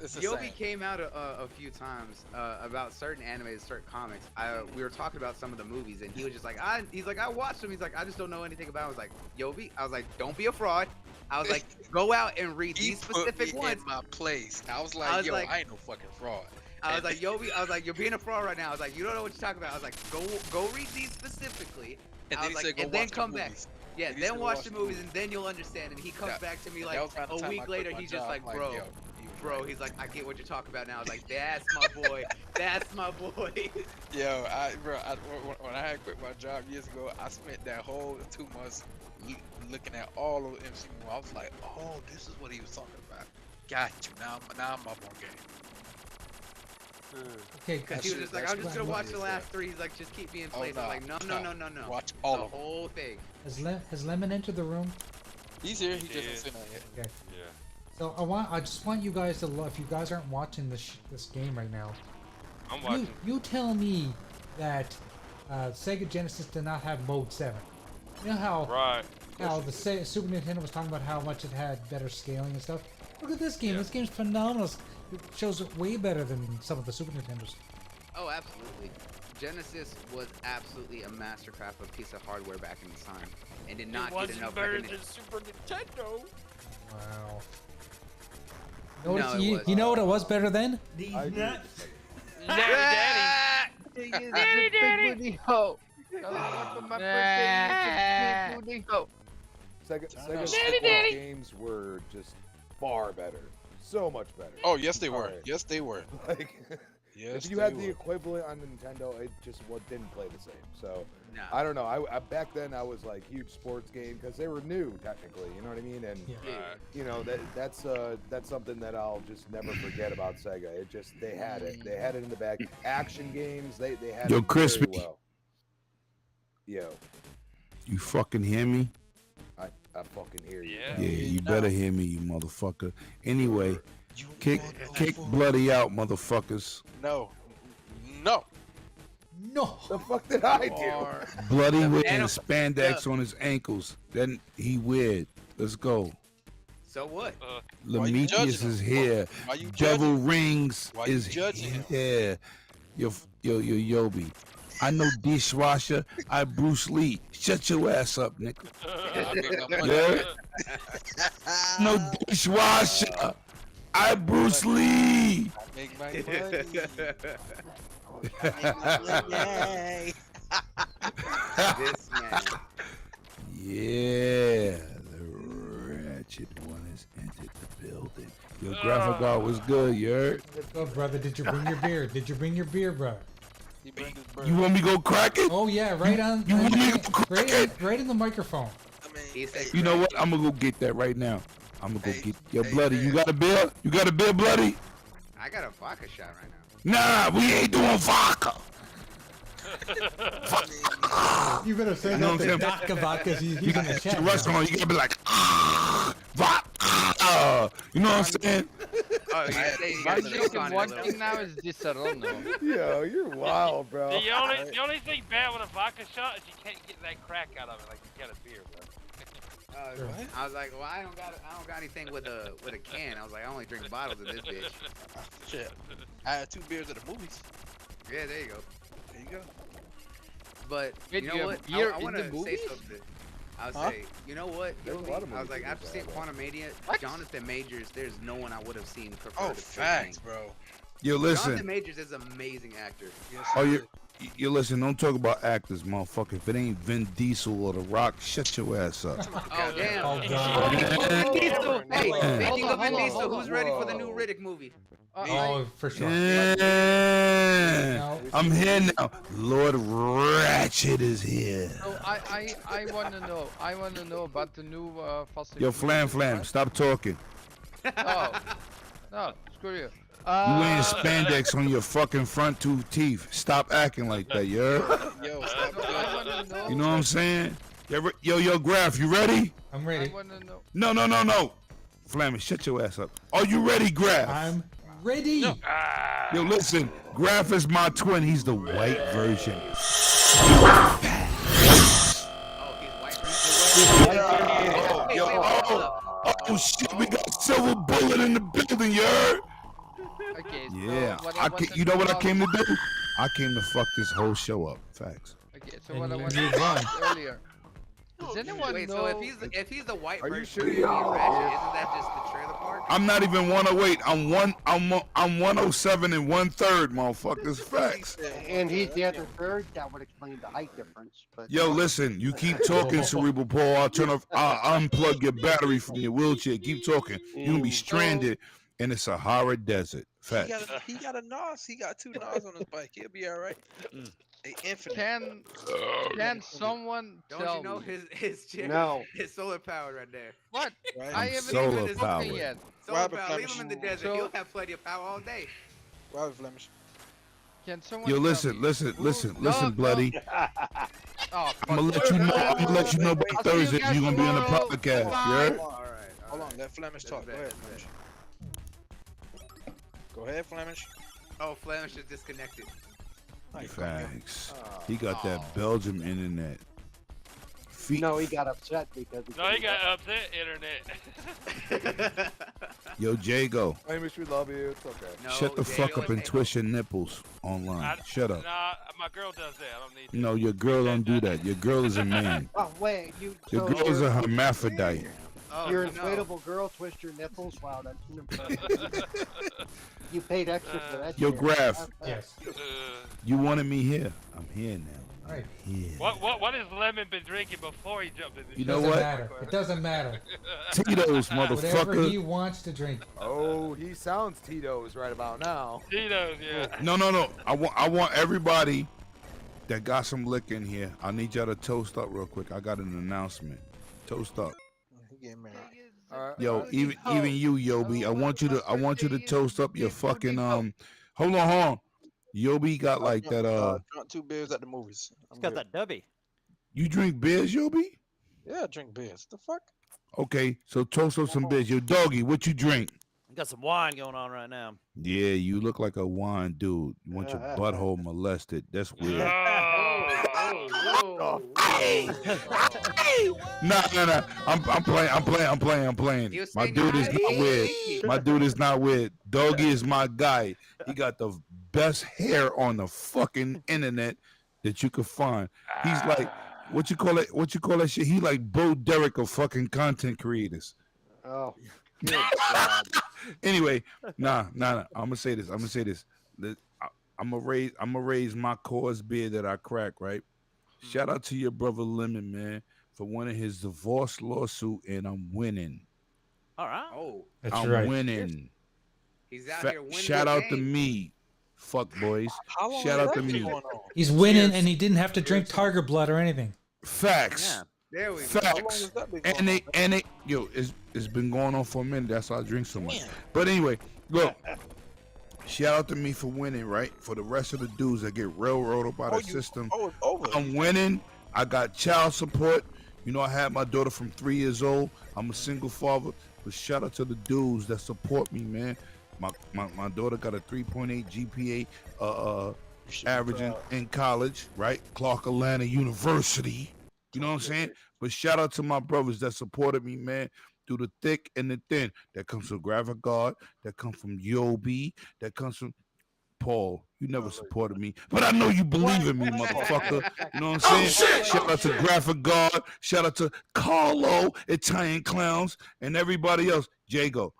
It's the Yobi same. came out a few times about certain animes, certain comics, we were talking about some of the movies, and he was just like, I watched them. He's like, I just don't know anything about it. I was like, Yobi, I was like, don't be a fraud. I was like, go out and read these specific ones. In my place. I was like, I ain't no fucking fraud. I was like, Yobi, I was like, you're being a fraud right now. I was like, you don't know what you're talking about. I was like, go read these specifically. And I was like, and then come back. Yeah, And he then said, watch the movies, and then you'll understand. And he comes back to me like a week later. He's just like, bro, he's like, I get what you're talking about now. I was like, that's my boy. That's my boy. Yo, when I had quit my job years ago, I spent that whole 2 months looking at all of the MCU. I was like, oh, this is what he was talking about. Got you. Now I'm up on game. Okay, Because he was just like, I'm just gonna watch the last 3. He's like, just keep me in place. I was like, no. Watch all the of them. whole thing. Has Lemon entered the room? He's here. He just hasn't seen that yet. Okay. Yeah. So I just want you guys to if you guys aren't watching this game right now, I'm watching. you tell me that Sega Genesis did not have Mode 7. You know how the Super Nintendo was talking about how much it had better scaling and stuff. Look at this game. Yeah. This game's phenomenal. It shows it way better than some of the Super Nintendos. Oh, absolutely. Genesis was absolutely a mastercraft of piece of hardware back in its time, and did not It get wasn't enough better recognition. than Super Nintendo. Wow. No, it was. You know what it was better than? These I agree. nuts. Daddy, daddy. Ho. Sega's Daddy, sports games were just far better. So much better. Oh yes, they were. Sorry. Yes, they were. Like, Yes, if you they had the were. equivalent on Nintendo, it just didn't play the same. So Nah. I don't know. I back then I was like huge sports game because they were new technically. You know what I mean? And you know that's something that I'll just never forget about Sega. It just they had it. They had it in the back. Action games. They had Yo, it Crispy. very well. Yo, You fucking hear me? I fucking hear you. Yeah. Yeah, you better hear me, you motherfucker. Anyway, kick Bloody out, motherfuckers. No. No. No. The fuck did I do? Bloody The wearing anim- spandex on his ankles. Then he weird. Let's go. So what? Why you Lametius judging is him? here. Why you Devil judging? Rings Why you is judging him? here. Yo, Yobi. I know dishwasher. I Bruce Lee. Shut your ass up, nigga. Yeah? No dishwasher. I Bruce Lee. Make my money. This man. Yeah, the ratchet one has entered the building. Your graphic art was good, you heard? Oh, brother, did you bring your beer? Did you bring your beer, bro? He bring his bird. You want me to go crack it? Oh yeah, right on. You want me to go crack it? Right in the microphone. He said, You know what? I'm gonna go get that right now. I'm gonna go get your Bloody. You got a beer? You got a beer, Bloody? I got a vodka shot right now. Nah, we ain't doing vodka. You better say You know that what to I'm saying? Vodka Vodka. He's You in got the to chat. the restaurant. You gotta be like, vodka. You know what I'm saying? Oh, you My got the milk chicken on it a one little. thing now is Disaronno. Yo, you're wild, bro. The only thing bad with a vodka shot is you can't get that crack out of it like you can a beer, bro. I was like, well, I don't got anything with a can. I was like, I only drink bottles of this bitch. Shit. I had 2 beers at the movies. Yeah, there you go. There you go. But Wait, you you know have what? beer I in want the to say movies? something. I was Huh? say, you know what? There's a lot of I was movies like, after seeing that. Quantumania, What? Jonathan Majors, there's no one I would have seen prefer Oh, to facts, bro. Yo, Jonathan listen. Majors is an amazing actor. Yes, Oh, he you listen. Don't talk about actors, motherfucker. If it ain't Vin Diesel or The Rock, shut your ass up. Oh, damn. Oh god. Vin Diesel. Hey, Yeah. speaking of Vin Hold on, Diesel, hold who's on. ready for the new Riddick movie? Oh, for sure. Yeah. I'm here now. Lord Ratchet is here. So I want to know about the new Fast and Yo, Furious, Flam, right? stop talking. Oh, no, screw you. You wearing spandex on your fucking front 2 teeth. Stop acting like that, you heard? Yo, stop So I want to know. You know what I'm saying? Yo, Graph, you ready? I'm I ready. want to know. No. Flammy, shut your ass up. Are you ready, Graph? I'm ready. Yo, listen. Graph is my twin. He's the white version. Oh, shit. We got Silver Bullet in the building, you heard? Okay, so Yeah. what You know what I came to do? I came to fuck this whole show up. Facts. Okay, so And what I you- wanted you to won. ask earlier. Does anyone Wait, know? so if he's the white Are you version sure of you're Ratchet, isn't that just the trailer park? I'm not even 108. I'm 107 and 1/3, motherfuckers. Facts. And he's the other third. That would explain the height difference. But Yo, listen, you keep talking, Cerebral Paul. I'll unplug your battery from your wheelchair. Keep talking. You're gonna be stranded in the Sahara Desert. Facts. He got a NOS. He got 2 NOS on his bike. He'll be all right. They infinite. Can someone Don't tell you know me his chair? No. His solar powered right there. what? Right? I haven't solar even powered. spoken yet. Solar Robert power. Leave Flemish. him in the desert. So- He'll have plenty of power all day. Robert Flemish. Can someone? Yo, tell listen, me listen, who- no, Bloody. Oh, I'm gonna let you know. I'm gonna let you know by I'll see you Thursday. guys You're gonna be on the tomorrow. podcast. Bye. You heard? All right. Hold on, let Flemish talk. Go ahead, Flemish. Go ahead, Flemish. Oh, Flemish is disconnected. Facts. He got that Belgium internet. no, he got upset because No, he got upset internet. Yo, Jago. Amish, we love you. It's okay. No, Shut the fuck Jago, up and hey, twist your nipples online. Shut up. Nah, my girl does that. I don't need to. No, your girl don't do that. Your girl is a man. Oh wait, you. Your So girl is your, a hermaphrodite. Oh, your no. inflatable girl twist your nipples. Wow, that's impressive. You paid extra for that. Yo, shit. Graf, Yes. you wanted me here. I'm here now. Right. Here. What has Lemon been drinking before he jumped in the You show? know what? Matter. It doesn't matter. Tito's, Whatever motherfucker. he wants to drink. Oh, he sounds Tito's right about now. Tito's, yeah. No. I want everybody that got some liquor in here. I need y'all to toast up real quick. I got an announcement. Toast up. He getting married. Yo, even you, Yobi, I want you to toast up your fucking hold on. Yobi got like that Drunk 2 beers at the movies. He's got that dubby. You drink beers, Yobi? Yeah, I drink beers. The fuck? Okay, so toast up some beers. Yo, doggy, what you drink? Got some wine going on right now. Yeah, you look like a wine dude. You want your butthole molested. That's weird. Nah. I'm playing. You My say dude is nah. not weird. My dude is not weird. Doggy is my guy. He got the best hair on the fucking internet that you could find. He's like, what you call it? What you call that shit? He like Bo Derek of fucking content creators. Oh. Good God. Anyway, nah. I'm gonna say this. I'm gonna raise my cause beer that I crack, right? Shout out to your brother Lemon, man, for winning his divorce lawsuit, and I'm winning. All right. Oh, That's I'm right. winning. he's out Fa- here winning. shout the out to game. me, fuck boys. How long Shout has out that to been me. going on? He's winning, Cheers. and he didn't have to drink tiger blood or anything. Facts. Yeah. There we go. How long Facts. has that been And going they, yo, it's been going on for a minute. That's why I drink so much. But anyway, look. Shout out to me for winning, right? For the rest of the dudes that get railroaded by the system. Oh, it's over. I'm winning. I got child support. You know, I had my daughter from 3 years old. I'm a single father. But shout out to the dudes that support me, man. My daughter got a 3.8 GPA average in college, right? Clark Atlanta University. You know what I'm saying? But shout out to my brothers that supported me, man, through the thick and the thin. That comes from Graphic God, that comes from Yobi, that comes from Paul. You never supported me, but I know you believe in me, motherfucker. You know what I'm saying? Shout out to Graphic God, shout out to Carlo, Italian Clowns, and everybody else. Jago,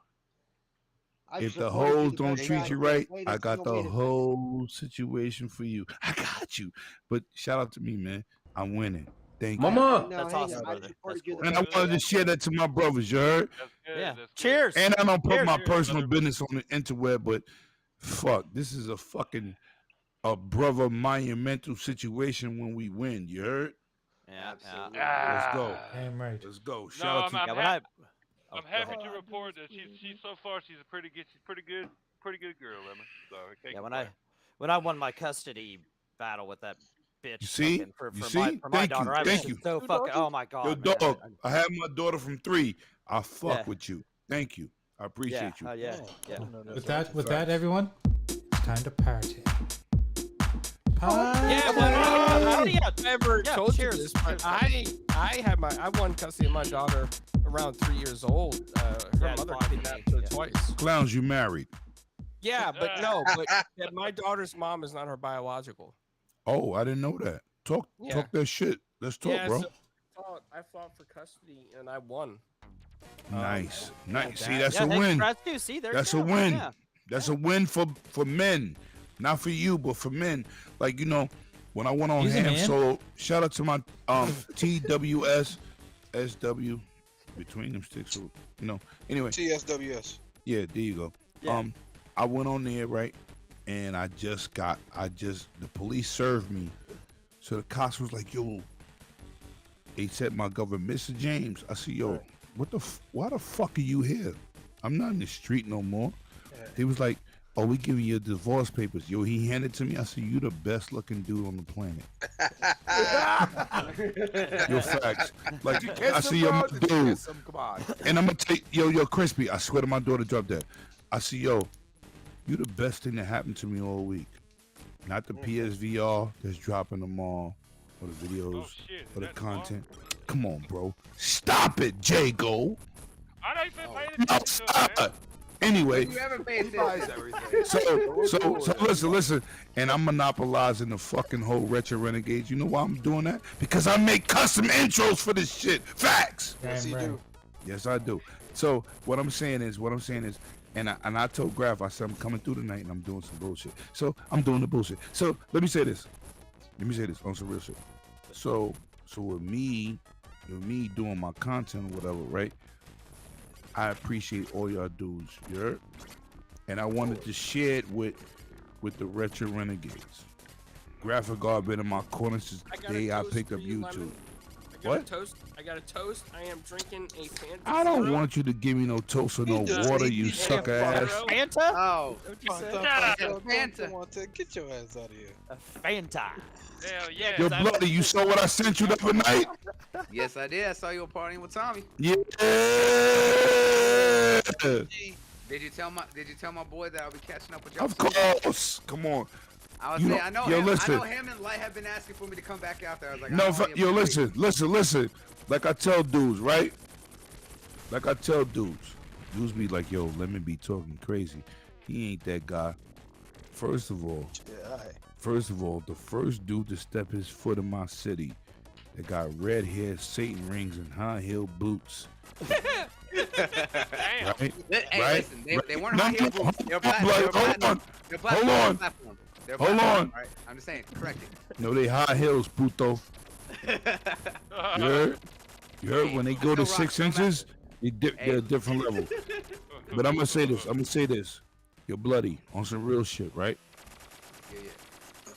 I've if the supported hoes you, don't but treat God, you right, wait I a got second, the wait a second. whole situation for you. I got you. But shout out to me, man. I'm winning. Thank you. No, That's hang awesome, on, I brother. supported That's you cool. the And I best wanted to way share that to my brothers, you heard? That's good. Yeah. That's good. Cheers. And I don't put Cheers. my Cheers, personal brother. business on the interweb, but fuck, this is a brother monumental situation when we win, you heard? Yeah. Absolutely. Let's go. Damn right. Let's go. No, Shout out to Yeah, when I, I'm go happy ahead. to report that she's so far she's a pretty good girl, Lemon. So I can't Yeah, complain. when I won my custody battle with that bitch You see? fucking for You my see? for my Thank you. daughter, I was Thank just you. so fucking. Oh my god, Yo, man. dog, I had my daughter from 3. I fuck Yeah. with you. Thank you. I appreciate you. Yeah. With that, everyone, it's time to party. Yeah, but I Yeah. never Yeah, told cheers. you this, but I won custody of my daughter around 3 years old. Her Yeah, mother it's kidnapped her yeah. twice. Clowns, you married. Yeah, but yeah, my daughter's mom is not her biological. Oh, I didn't know that. Talk that shit. Let's talk, Yeah, bro. so I fought for custody and I won. Nice. Nice. See, Yeah, that's a thanks, win. congrats, too. See, there you That's a go. win. Yeah. That's a win for men. Not for you, but for men. Like, you know, when I went on He's a ham man. solo, shout out to my TWS SW between them sticks, you know. Anyway, TSWS. yeah, there you go. Yeah. I went on there, right? And the police served me. So the cops was like, yo, they said my government, Mr. James. I said, yo, why the fuck are you here? I'm not in the street no more. They was like, oh, we giving you divorce papers. Yo, he handed it to me. I said, you the best looking dude on the planet. Yo, facts. Like, I see yo, dude. Come on. And I'm gonna take yo, Crispy. I swear to my daughter, drop that. I see, yo, you the best thing that happened to me all week. Not the PSVR that's dropping tomorrow, or the videos, or the content. Come on, bro. Stop it, Jago. I know you've been paying No, attention to it, man. stop. Anyway, You ever pay He buys attention? everything. so listen, and I'm monopolizing the fucking whole Retro Renegades. You know why I'm doing that? Because I make custom intros for this shit. Facts. Yes, you do. Yes, I do. So what I'm saying is, and I told Graf, I said I'm coming through tonight and I'm doing some bullshit. So I'm doing the bullshit. So let me say this on some real shit. So with me doing my content or whatever, right? I appreciate all y'all dudes, you heard? And I wanted to share it with the Retro Renegades. Graphic Guard been in my corner since the day I picked up YouTube. What? I got a toast. I am drinking a Fanta. I don't want you to give me no toast or no water, you sucker ass. Fanta? Oh, Fanta. Get your ass out of here. A Fanta. Hell yeah. Yo, bloody, you saw what I sent you the other night? Yes, I did. I saw you partying with Tommy. Yeah. Did you tell my boy that I'll be catching up with y'all? Of course. Come on. I was You saying, know- I know yo, him. listen. I know him and Light have been asking for me to come back out there. I was like, I No, know him. yo, listen. Like I tell dudes, right? Like I tell dudes. Dudes be like, yo, let me be talking crazy. He ain't that guy. First of all, the first dude to step his foot in my city that got red hair, Satan rings, and high-heel boots. Damn. Right? Hey, Right? listen, they weren't No, high heel no, boots. They're hold black. on, They're hold black. on. They're black. Hold They're on. platform. They're Hold platform, on. Right? I'm just saying, correct it. No, they high heels, puto. You heard? You heard? When they go to 6 inches, they're a different level. But I'm gonna say this. You're bloody on some real shit, right? Yeah.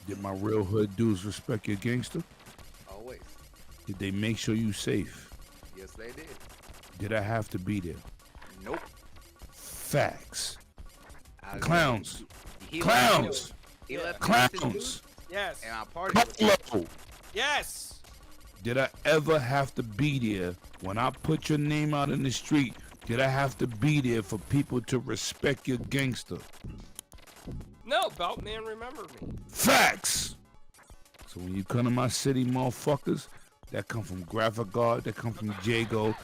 Did my real hood dudes respect your gangster? Always. Did they make sure you safe? Yes, they did. Did I have to be there? Nope. Facts. I- Clowns. He Clowns. He left Clowns. Yes. And I partied with him. Buffalo. Yes. Did I ever have to be there when I put your name out in the street? Did I have to be there for people to respect your gangster? No, Beltman, remember me. Facts. So when you come to my city, motherfuckers, that come from Graphic Guard, that come from Jago.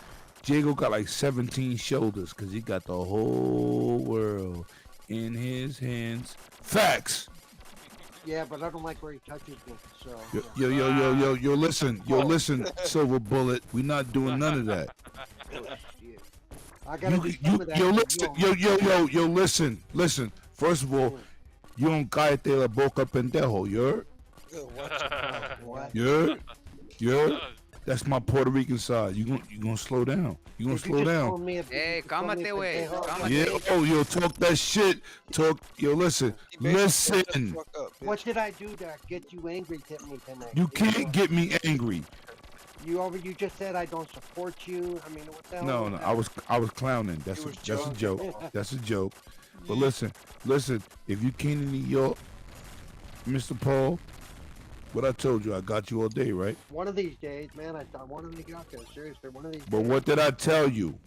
Jago got like 17 shoulders because he got the whole world in his hands. Facts. Yeah, but I don't like where he touches me. So. Yo, listen, Silver Bullet. We not doing none of that. I gotta do some of that. Yo, listen. First of all, you don't cállate la boca pendejo, you heard? What? You heard? That's my Puerto Rican side. You gonna slow down. You gonna slow down. Hey, cálmate, wey. Yeah, yo, talk that shit. Listen. What did I do to get you angry at me tonight? You can't get me angry. You just said I don't support you. I mean, what the hell? No, I was clowning. That's a joke. That's a joke. But listen. If you came to New York, Mr. Paul, what I told you, I got you all day, right? One of these days, man, I want to get out there. Seriously, one of these. But what did I tell you?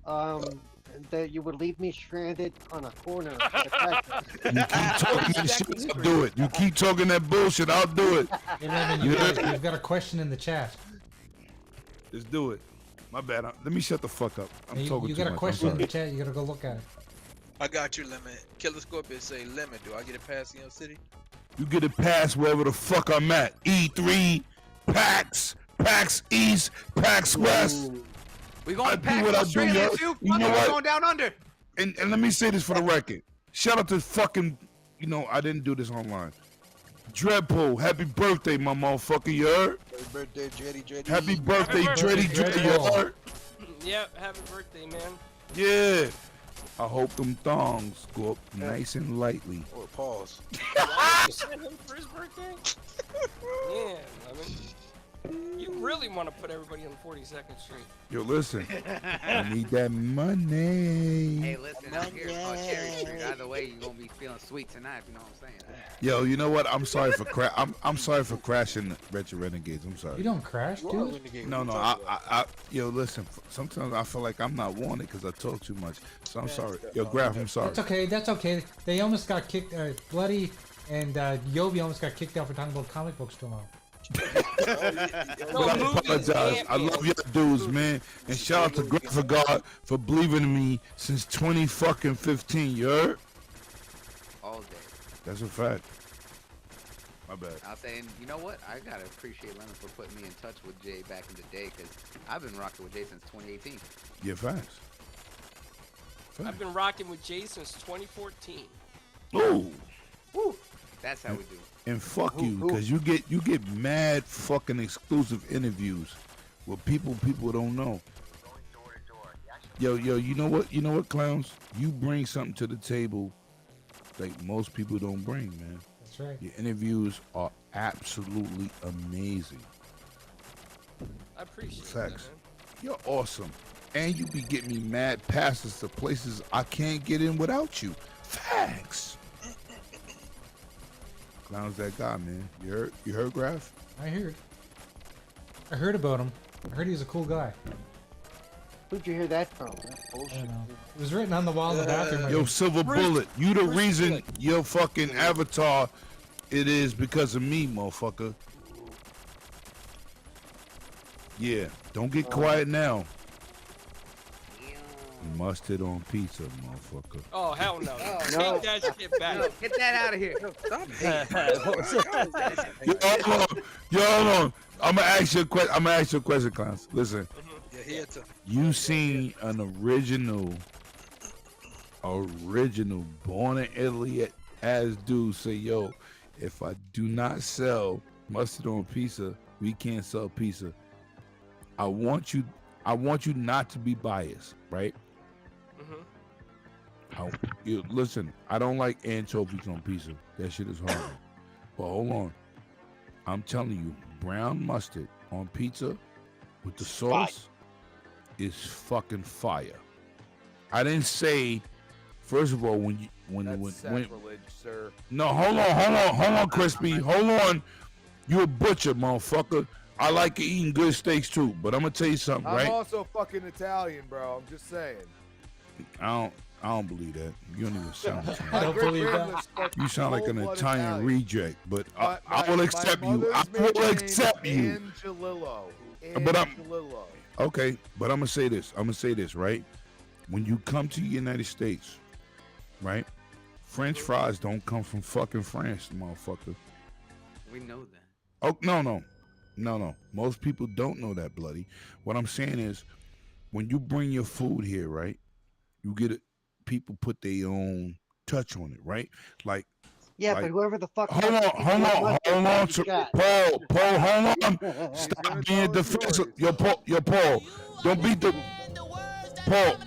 That you would leave me stranded on a corner. You keep talking that shit, I'll do it. You keep talking that bullshit, I'll do it. You've got a question in the chat. Let's do it. My bad. Let me shut the fuck up. I'm talking You too got a much. question I'm in the sorry. chat. You gotta go look at it. I got you, Lemon. Killer Scorpion say, Lemon, do I get a pass in your city? You get it past wherever the fuck I'm at. E3, PAX East, PAX West. We going to do PAX what I do, Australia yo. too? You know We're what? going down under. And let me say this for the record. Shout out to fucking, I didn't do this online. Dreadpool, happy birthday, my motherfucker, you heard? Happy birthday, Dreddy. Happy birthday, Dreddy, Dreadpool. you heard? Yep, happy birthday, man. Yeah. I hope them thongs go up nice and lightly. Oh, pause. You sent him for his birthday? Man, you really want to put everybody on 42nd Street. Yo, listen. I need that money. Hey, listen, I'm here on Cherry Street. Either way, you're going to be feeling sweet tonight, if you know what I'm saying. Yo, you know what? I'm sorry for I'm sorry for crashing Retro Renegades. I'm sorry. You don't crash, dude. No, yo, listen. Sometimes I feel like I'm not wanted because I talk too much. So I'm sorry. Yo, Graf, I'm sorry. That's okay. They almost got kicked. Bloody and Yobi almost got kicked out for talking about comic books too long. But I apologize. I love y'all dudes, man. And shout out to Graphic God for believing in me since 2015. You heard? All day. That's a fact. My bad. I'll say, and you know what? I gotta appreciate Lemon for putting me in touch with Jay back in the day, because I've been rocking with Jay since 2018. Yeah, facts. I've been rocking with Jay since 2014. Ooh. Woo. That's how we do. And fuck you, because you get mad fucking exclusive interviews with people don't know. Yo, you know what, clowns? You bring something to the table like most people don't bring, man. That's right. Your interviews are absolutely amazing. I appreciate Facts. that, man. You're awesome. And you be getting me mad passes to places I can't get in without you. Facts. Clown's that guy, man. You heard, Graf? I heard about him. I heard he's a cool guy. Who'd you hear that from? I don't know. It was written on the wall in the bathroom. Yo, Silver Bullet, you the reason your fucking avatar it is because of me, motherfucker. Yeah, don't get quiet now. Mustard on pizza, motherfucker. Oh, hell no. No. Take that shit back. No, get that out of here. Yo, hold on. I'm gonna ask you a question, Clowns. Listen. Yeah, he had to. You seen an original born in Italy as dude say, yo, if I do not sell mustard on pizza, we can't sell pizza. I want you not to be biased, right? Listen, I don't like anchovies on pizza. That shit is horrible. But hold on. I'm telling you, brown mustard on pizza with the sauce is fucking fire. I didn't say, first of all, when Sacrilege, sir. no, hold on, Crispy, hold on. You a butcher, motherfucker. I like eating good steaks too, but I'm gonna tell you something, I'm right? also fucking Italian, bro. I'm just saying. I don't believe that. You don't even sound Italian. I don't believe that. You sound like an Italian reject, but I will My accept you. I mother's will maiden accept name, you. Angelillo. But Angelillo. Okay, but I'm gonna say this, right? When you come to the United States, right? French fries don't come from fucking France, motherfucker. We know that. Oh, no. Most people don't know that, bloody. What I'm saying is, when you bring your food here, right? You get it. People put their own touch on it, right? Like, Yeah, but whoever the fuck. hold on, Paul, hold on. Stop being defensive. Yo, Paul, don't be the Paul.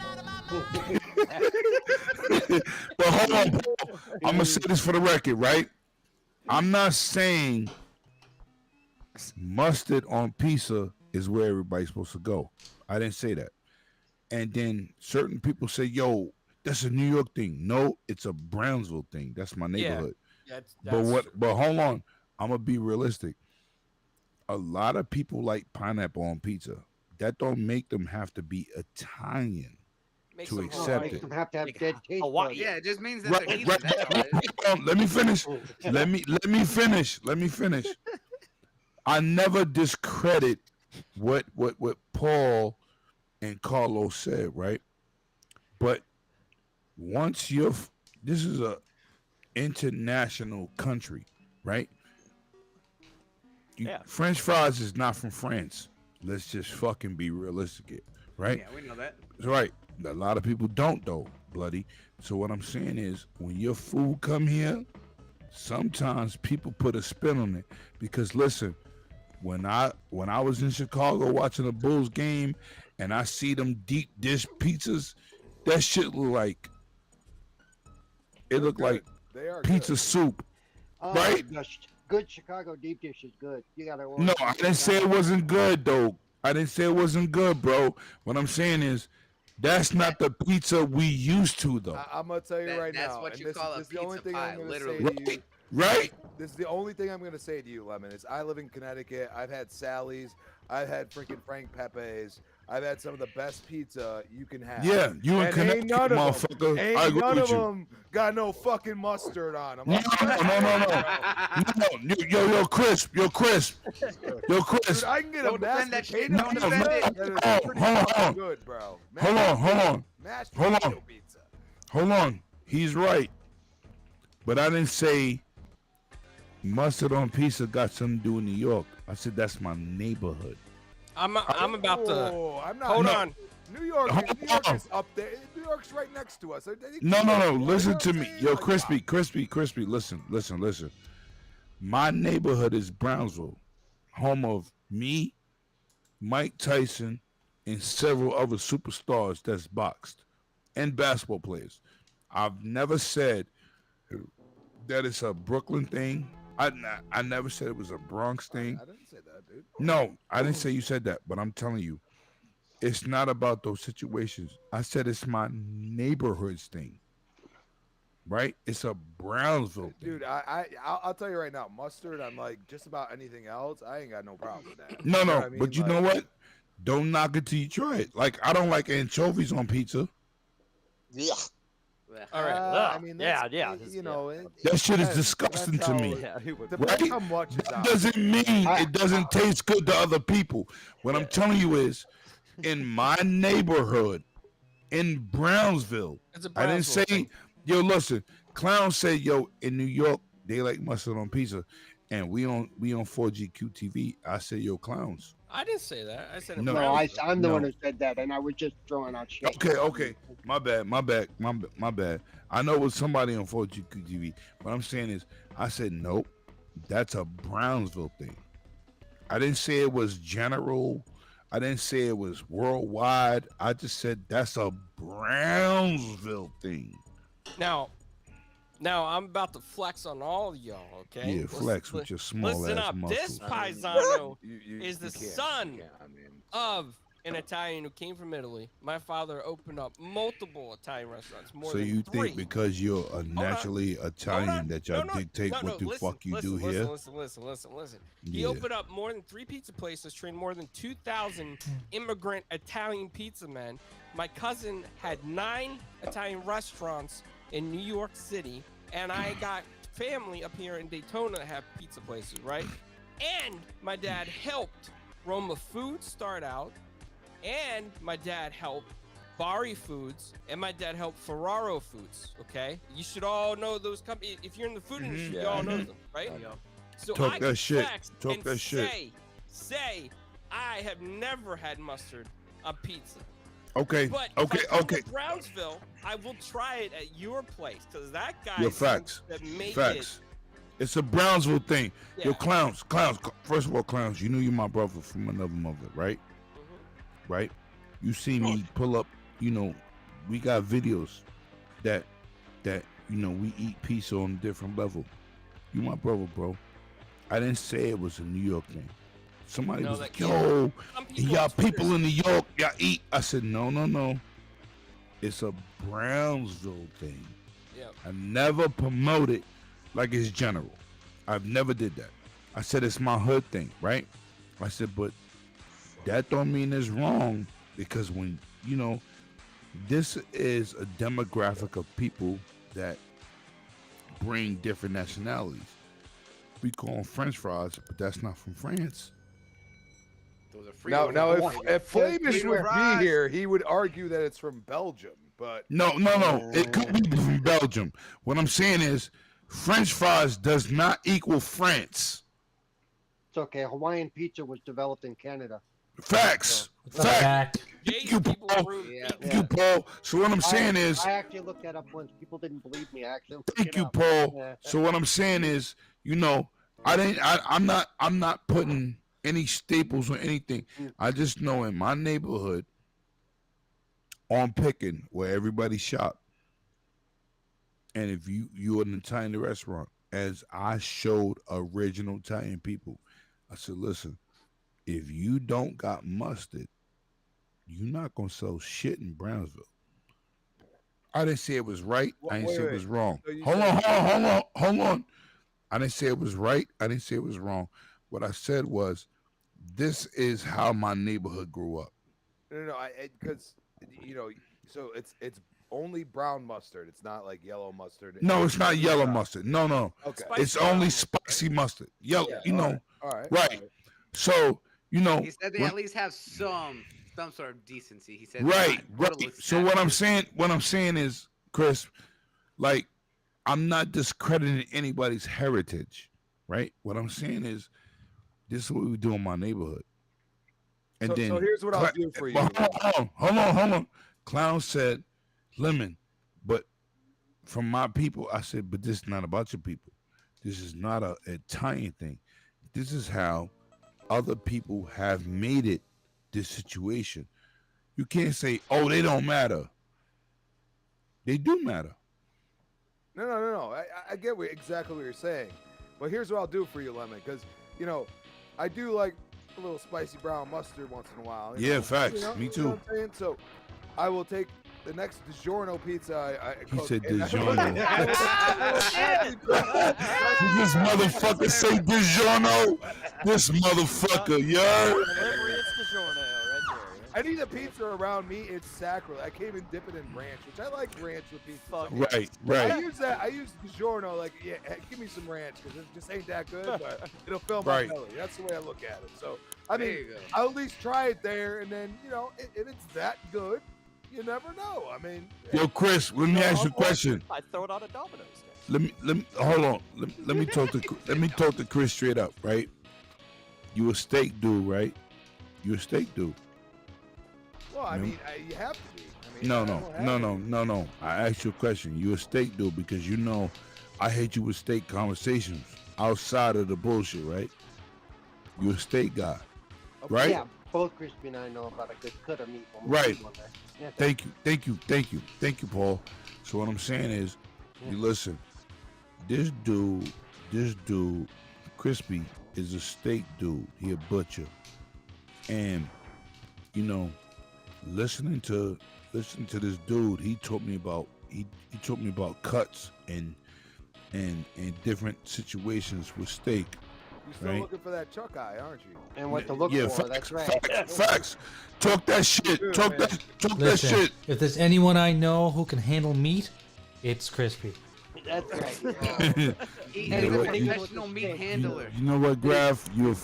But hold on, Paul. I'm gonna say this for the record, right? I'm not saying mustard on pizza is where everybody's supposed to go. I didn't say that. And then certain people say, yo, that's a New York thing. No, it's a Brownsville thing. That's my neighborhood. That's But hold on. I'm gonna be realistic. A lot of people like pineapple on pizza. That don't make them have to be Italian to accept it. Them have to have dead taste. Yeah, it just means that they're heathen. That's all it is. Let me finish. Let me finish. I never discredit what Paul and Carlos said, right? But once this is a international country, right? French fries is not from France. Let's just fucking be realistic here, right? Yeah, we know that. Right. A lot of people don't though, bloody. So what I'm saying is, when your food come here, sometimes people put a spin on it. Because listen, when I was in Chicago watching a Bulls game and I see them deep dish pizzas, that shit look like pizza soup, right? Good Chicago deep dish is good. You gotta order. No, I didn't say it wasn't good though. I didn't say it wasn't good, bro. What I'm saying is, that's not the pizza we used to though. I'm gonna tell you right now. That's what you call a this is the only pizza thing pie, I'm gonna literally. say to you. right? This is the only thing I'm going to say to you, Lemon, is I live in Connecticut. I've had Sally's. I've had freaking Frank Pepe's. I've had some of the best pizza you can have. Yeah, you in and Connecticut, ain't none of motherfucker. them, I ain't agree none with of you. them got no fucking mustard on them. No, yo, crisp, yo, crisp. Dude, I can get a Don't defend mashed that shit. potato Don't pizza defend it. that is pretty hold fucking on. good, bro. Hold on. Mashed Hold potato on. pizza. Hold on. He's right. But I didn't say mustard on pizza got something to do with New York. I said that's my neighborhood. I'm about to. Oh, I'm not. Hold no. on. New York is up there. New York's right next to us. No. Listen to me. Yo, crispy. Listen. My neighborhood is Brownsville, home of me, Mike Tyson, and several other superstars that's boxed and basketball players. I've never said that it's a Brooklyn thing. I never said it was a Bronx thing. I didn't say that, dude. No, I didn't say you said that, but I'm telling you, it's not about those situations. I said it's my neighborhood's thing. Right? It's a Brownsville thing. Dude, I'll tell you right now, mustard on like just about anything else, I ain't got no problem with that. No, You know what I mean? but you know what? Don't knock it till you try it. Like, I don't like anchovies on pizza. Yeah. All right. I mean, that's, you know, That shit is depends. disgusting That's to how- me. Depends Right? how much is That out. doesn't mean it doesn't taste good to other people. What I'm telling you is, in my neighborhood, in Brownsville, It's a I didn't Brownsville say, thing. yo, listen, Clown said, yo, in New York, they like mustard on pizza, and we on 4GQ TV. I said, yo, clowns. I didn't say that. I said it. No. No, I'm the No. one who said that, and I was just throwing out shit. Okay. My bad. I know it was somebody on 4GQ TV. What I'm saying is, I said, nope, that's a Brownsville thing. I didn't say it was general. I didn't say it was worldwide. I just said that's a Brownsville thing. Now I'm about to flex on all of y'all, okay? Yeah, flex with your small Listen ass up. muscles. This paisano is the you can't. son You can't, I mean, of an Italian who came from Italy. My father opened up multiple Italian restaurants, more So than you 3. think because you're a naturally Italian that y'all dictate what the fuck you do here? Listen. He Yeah. opened up more than 3 pizza places, trained more than 2,000 immigrant Italian pizza men. My cousin had 9 Italian restaurants in New York City, and I got family up here in Daytona that have pizza places, right? And my dad helped Roma Foods start out, and my dad helped Bari Foods, and my dad helped Ferraro Foods. Okay, you should all know those companies. If you're in the food industry, you all know them, right? So Talk I that can shit. flex Talk and that shit. Say I have never had mustard on pizza. Okay. But Okay. if I come Okay. to Brownsville, I will try it at your place because that guy Your facts. that made Facts. It's a Brownsville thing. Yo, Yeah. clowns. First of all, clowns, you know you're my brother from another mother, right? Right? You see me pull up, we got videos that we eat pizza on a different level. You my brother, bro. I didn't say it was a New York thing. Somebody was like, yo, y'all people in New York, y'all eat. I said, no. It's a Brownsville thing. Yeah. I never promote it like it's general. I've never did that. I said it's my hood thing, right? I said, but that don't mean it's wrong because when, this is a demographic of people that bring different nationalities. We call them French fries, but that's not from France. Those are free. Now, if Flamish would be here, he would argue that it's from Belgium, but No. It could be from Belgium. What I'm saying is, French fries does not equal France. It's okay. Hawaiian pizza was developed in Canada. Facts. Fact. Thank you, Paul. Thank you, Paul. So what I'm saying is, I actually looked that up once. People didn't believe me. I actually looked thank it you, up. Paul. Yeah. So what I'm saying is, I'm not putting any staples or anything. I just know in my neighborhood, on Pickin, where everybody shop, and if you're an Italian restaurant, as I showed original Italian people, I said, listen, if you don't got mustard, you're not gonna sell shit in Brownsville. I didn't say it was right. I didn't say it was wrong. So you Hold said- on. I didn't say it was right. I didn't say it was wrong. What I said was, this is how my neighborhood grew up. No, because so it's only brown mustard. It's not like yellow mustard. No, it's not yellow mustard. No. Okay. It's only spicy mustard. Yellow, Yeah, all right. right. So, He said they at least have some sort of decency. He said right. totally So what I'm saying is, Chris, like, I'm not discrediting anybody's heritage, right? What I'm saying is, this is what we do in my neighborhood. And so, then so here's what I'll do for you. Hold on. Clown said, Lemon, but from my people, I said, but this is not about your people. This is not a Italian thing. This is how other people have made it this situation. You can't say, oh, they don't matter. They do matter. No. I get exactly what you're saying. But here's what I'll do for you, Lemon, because, I do like a little spicy brown mustard once in a while. Yeah, facts. Me too. You know what I'm saying? So I will take the next DiGiorno pizza I He cook, said and I will- DiGiorno. I This motherfucker say DiGiorno. This motherfucker, yeah. I need a pizza around me. It's sacrilege. I can't even dip it in ranch, which I like ranch with pizza. Right. I use that. I use DiGiorno. Like, yeah, give me some ranch because it just ain't that good, but it'll fill my Right. belly. That's the way I look at it. So, I There mean, you go. I'll at least try it there, and then if it's that good, you never know. I mean, Yo, Chris, let me ask you a question. I throw it on a Domino's. Let me hold on. Let me talk to Chris straight up, right? You a steak dude, right? You a steak dude. well, I No. mean, you have to be. I mean, No. I don't have it. I asked you a question. You a steak dude because I hate you with steak conversations outside of the bullshit, right? You a steak guy, right? Yeah, both Crispy and I know about a good cut of meat. when we Right. see one there. Yeah, Thank you, Paul. So what I'm saying is, you listen, this dude, Crispy, is a steak dude. He a butcher. And, listening to this dude, he taught me about cuts and different situations with steak. You're still right? looking for that chuck eye, aren't you? And what to look Yeah, for, facts, that's right. facts. Talk that shit. Talk that Listen, shit. if there's anyone I know who can handle meat, it's Crispy. That's right. He's You a know what, you- professional meat handler. You know what, Graf? You're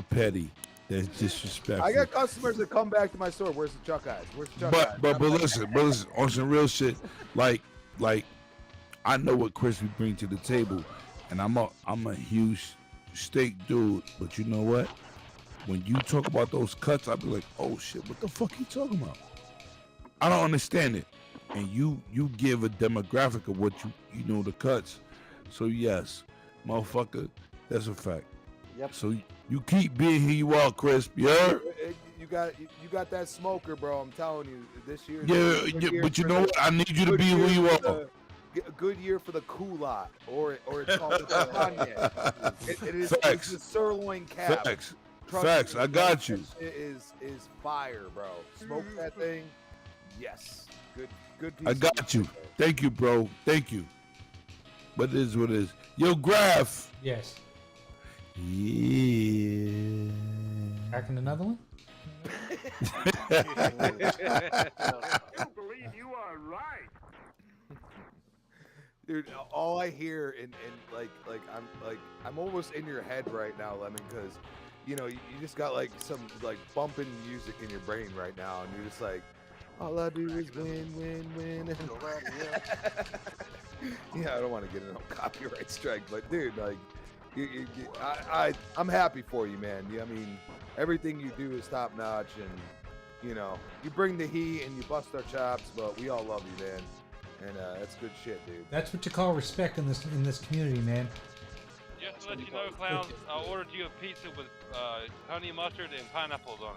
petty. That's disrespectful. I got customers that come back to my store. Where's the chuck eyes? Where's the chuck eyes? But listen, on some real shit, like I know what Crispy brings to the table, and I'm a huge steak dude. But you know what? When you talk about those cuts, I'll be like, oh shit, what the fuck you talking about? I don't understand it. And you give a demographic of what you know the cuts. So yes, motherfucker, that's a fact. Yep. So you keep being who you are, Chris. Yeah. You got that smoker, bro. I'm telling you, this year. Yeah, but you know what? I need you to be who you are. A good year for the culotte, or it's called the Cognac. It is it's the sirloin cap. Facts. Trust Facts. me, I got you. It is fire, bro. Smoke that thing. Yes. Good piece I of got meat you. right there. Thank you, bro. Thank you. But it is what it is. Yo, Graf. Yes. Yeah. Cracking another one? You believe you are right. Dude, all I hear and I'm almost in your head right now, Lemon, because you just got like some like bumping music in your brain right now, and you're just like, all I do is win, win, win. And yeah, I don't want to get a copyright strike, but dude, like, I'm happy for you, man. I mean, everything you do is top notch, and you bring the heat and you bust our chops, but we all love you, man. And that's good shit, dude. That's what you call respect in this community, man. Just to let you know, clowns, I ordered you a pizza with honey mustard and pineapples on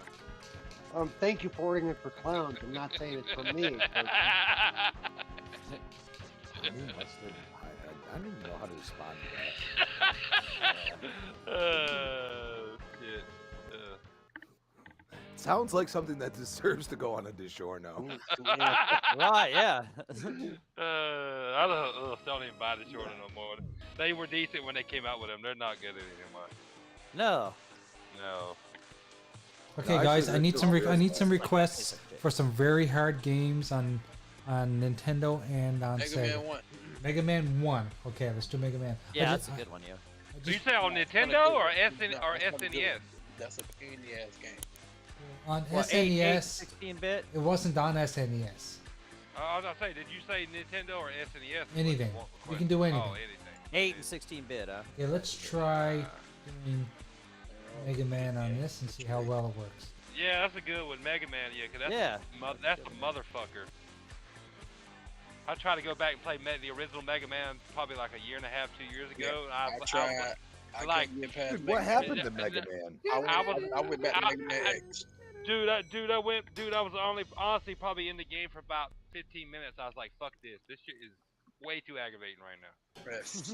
it. Thank you for ordering it for clowns and not saying it's for me. 'cause, Honey mustard. I don't even know how to respond to that. Shit. Sounds like something that deserves to go on a DiGiorno. Right, yeah. I don't even buy the shorter no more. They were decent when they came out with them. They're not good anymore. No. No. Okay, No, guys, actually, I need they're some still I need good. some requests for some very hard games on Nintendo and on Mega Sega. Man 1. Mega Man 1. Okay, let's do Mega Man. Yeah, that's a good one, yeah. Do you say on Nintendo or SNES? That's a pain in the ass game. On What, SNES, 16-bit? it wasn't on SNES. I was gonna say, did you say Nintendo or SNES? Anything. You can do anything. Oh, anything. 8 and 16-bit, huh? Okay, let's try doing Mega Man on this and see how well it works. Yeah, that's a good one, Mega Man. Yeah, 'cause that's a motherfucker. I tried to go back and play the original Mega Man probably like a year and a half, 2 years ago. I tried. I like, couldn't get past Dude, Mega what Man. happened to Mega Man? I went back to Mega Man X. Dude, I was honestly probably in the game for about 15 minutes. I was like, fuck this. This shit is way too aggravating right now. Yes.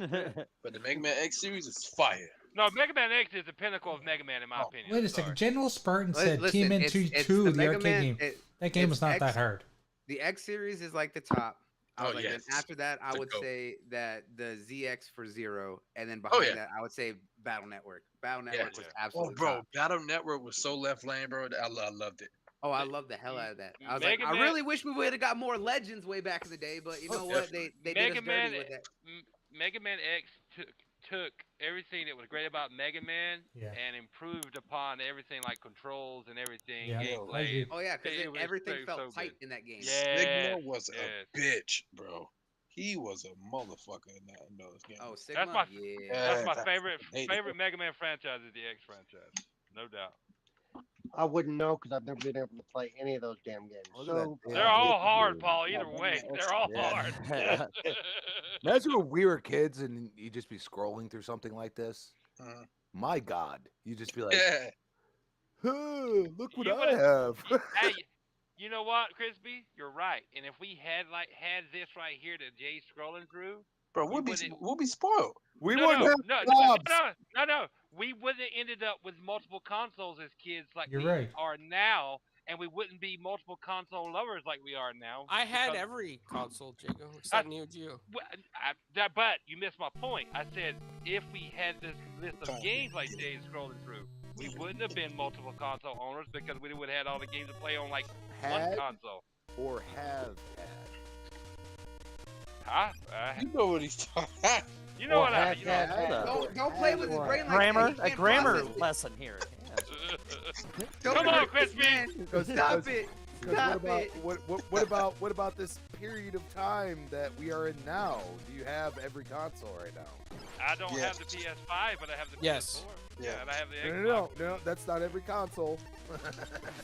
But the Mega Man X series is fire. No, Mega Man X is the pinnacle of Mega Man in my opinion. Wait a second. General Spartan said Listen, Team it's N2, the the Mega arcade Man- game. That game was not X- that hard. The X series is like the top. Oh, Then yes. after that, I The would GOAT. say that the ZX for Zero, and then Oh, behind yeah. that, I would say Battle Network. Battle Yeah. Network was Oh, absolutely bro, top. Battle Network was so left lane, bro. I loved it. Oh, I love the hell out of that. I was Mega like, Man- I really wish we would have got more Legends way back in the day, but you know what? They did us Mega Man, dirty with that. Mega Man X took everything that was great about Mega Man and improved upon everything like controls and everything. Yeah, I gameplay. agree. Oh yeah, because It was everything felt so tight good. in that game. Yeah. Sigma was yes. a bitch, bro. He was a motherfucker in those games. Oh, Sigma. That's my I favorite hated it. Mega Man franchise is the X franchise, no doubt. I wouldn't know because I've never been able to play any of those damn games. Look at that So damn They're all game, hard, dude. Paul. Either way, they're all hard. Imagine when we were kids and you'd just be scrolling through something like this. Uh-huh. My God, you'd just be like, Yeah. "Huh, look what You I would've- have." Hey, you know what, Crispy? You're right. And if we had this right here that Jay's scrolling through, Bro, we'll be spoiled. We no, wouldn't no, have no, jobs. no. We wouldn't have ended up with multiple consoles as kids like You're we right. are now, and we wouldn't be multiple console lovers like we are now. I had because- every console, Jago, except Neo Geo. But you missed my point. I said if we had this list of games like Jay's scrolling through, we wouldn't have been multiple console owners because we would have had all the games to play on like one Had console. or have had. Huh? You know what he's talking. You know Or what I had, you know, had. Don't play with his Or brain like Grammar, that. a He can't grammar process it. lesson here. Don't Come on, hurt this Crispy. man. Because- Stop because- it. Because Stop what it. about what about this period of time that we are in now? Do you have every console right now? I don't have the Yes. PS5, but I have the Yes. PS4. Yeah. And I have the No, Xbox. that's not every console.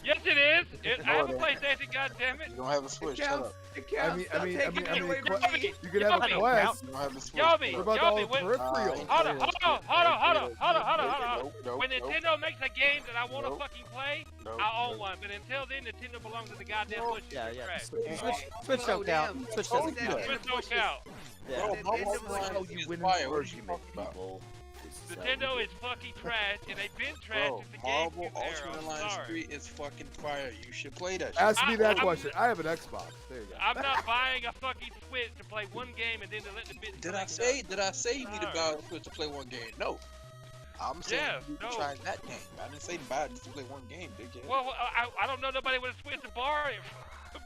Yes, it is. I have a No, it PlayStation. God damn it. You don't have a Switch. Shut counts. up. It counts. I mean, Stop taking it away from Yobi, me. You could have a Yobi, Quest. You don't have a Switch. Yobi, What about Yobi, all the when- peripherals? Hold on. Nope, When nope, Nintendo makes a game that I want to Nope. fucking play, nope, I own nope. one. But until then, Nintendo belongs to the goddamn Switch. Yeah, It's yeah. trash. Switch don't count. Switch doesn't Damn. count. Switch don't count. Yeah. Bro, Nintendo Marvel is Online how you is win an fire. What you argument, talking about? people. Nintendo is fucking trash, and they've been trash Bro, since the Marvel GameCube era. Ultimate I'm Alliance sorry. 3 is fucking fire. You should play that shit. Ask me that I'm- question. I have an Xbox. There you go. I'm not buying a fucking Switch to play one game and then to let the bitch. Did I say you need to buy a Switch to play one game? No. I'm saying Yeah, you need no. to try that game. I didn't say to buy it just to play one game, dickhead. Well, I don't know nobody with a Switch to borrow it.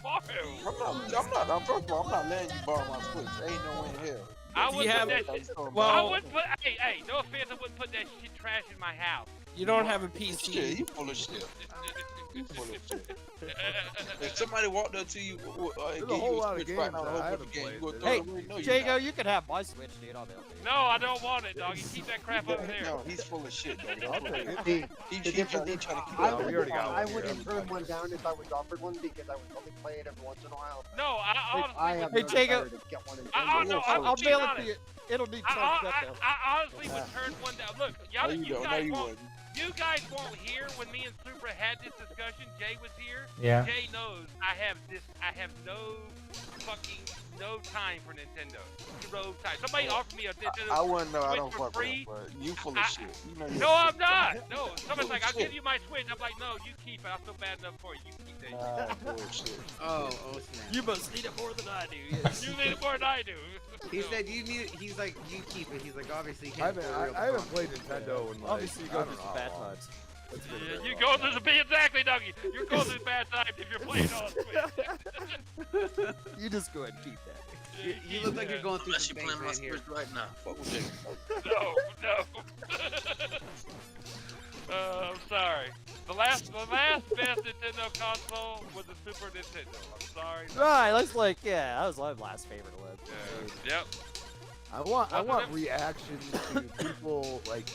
Borrow. First of all, I'm not letting you borrow my Switch. There ain't no way in hell. I Do wouldn't you put have- that shit. I Well, wouldn't put. Hey, no offense, I wouldn't put that shit trash in my house. you don't have a Shit, PC. you full of shit. You full of shit. If somebody walked up to you, There's gave a whole you lot of Switch games right now, that a whole I bunch of haven't games, you played. gonna throw Hey, it away? No, you Jago, not. you can have my Switch, dude. I'll be okay. No, I don't want it, dog. You keep that crap over there. No, he's full of shit, dog. See, He the trying difference to keep I it. we already got one. I We wouldn't already turn got one down if I was offered one because I would only play it every once in a while. No, I I honestly have Hey, no Jago. desire to get one. I'll mail it to you. It'll be charged up I though. honestly would turn one down. Look, No, y'all, you you don't. No, guys you won't. wouldn't. You guys won't hear when me and Super had this discussion. Jay was here. Yeah. Jay knows I have no time for Nintendo. Zero time. Somebody offered me a Nintendo I wouldn't know. I Switch don't for fuck with free. him, but you full of shit. You know No, I'm not. No, somebody's like, I'll give you my Switch. I'm like, no, you keep it. I feel bad enough for you. You keep that. bullshit. Oh, snap. You must need it more than I do. You need it more than I do. He said you need it. He's like, you keep it. He's like, obviously, he I can't haven't, afford I real haven't played Nintendo in like. Obviously, you I go don't through know some how bad long. times. It's been a Yeah, very you long go time. through the exactly, Dougie. You're going through bad times if you're playing on Switch. You just go ahead and keep that. You look like you're going through Unless some you things playing my right here. Switch right now. Fuck with it. No. I'm sorry. The last best Nintendo console was the Super Nintendo. I'm sorry. Right, that's like, yeah, that was my last favorite one. Yep. I want reactions to people like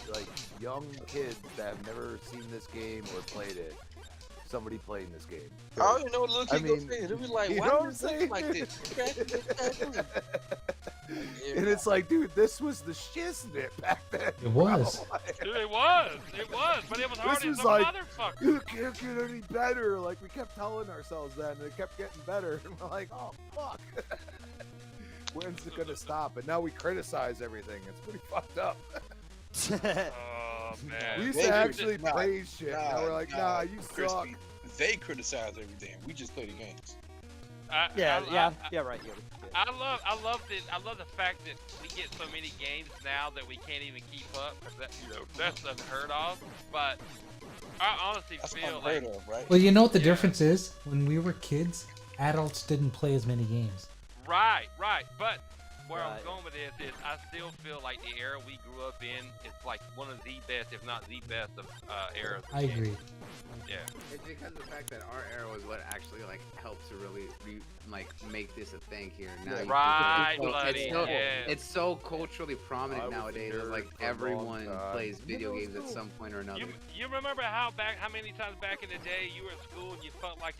young kids that have never seen this game or played it. Somebody playing this game. I don't even know what little kid I gonna mean, say. They'll be like, you why know do what you I'm think saying? like this? And it's like, dude, this was the shiznit back then. It was. Dude, it was, but it was hard This as was a like, motherfucker. it can't get any better. Like, we kept telling ourselves that, and it kept getting better. And we're like, oh, fuck. When's it gonna stop? And now we criticize everything. It's pretty fucked up. Oh man. We used They to actually nah, praise shit. Now we're like, nah, you Crispy. suck. They criticize everything. We just play the games. Yeah, right. Yeah. I love the fact that we get so many games now that we can't even keep up. 'Cause that, that's unheard of. But I honestly That's feel unheard like of, right? Well, you know what the difference is? When we were kids, adults didn't play as many games. right. But where Right. I'm going with this is I still feel like the era we grew up in is like one of the best, if not the best, of eras. of I gaming. agree. Yeah. It's because of the fact that our era was what actually like helped to really make this a thing here. Now you- Right, it's so- buddy, It's so, yeah. it's so culturally I prominent was a nowadays. It's nerd like for a long everyone time. plays You video know, it's games at cool. some point or another. You remember how many times back in the day you were at school and you felt like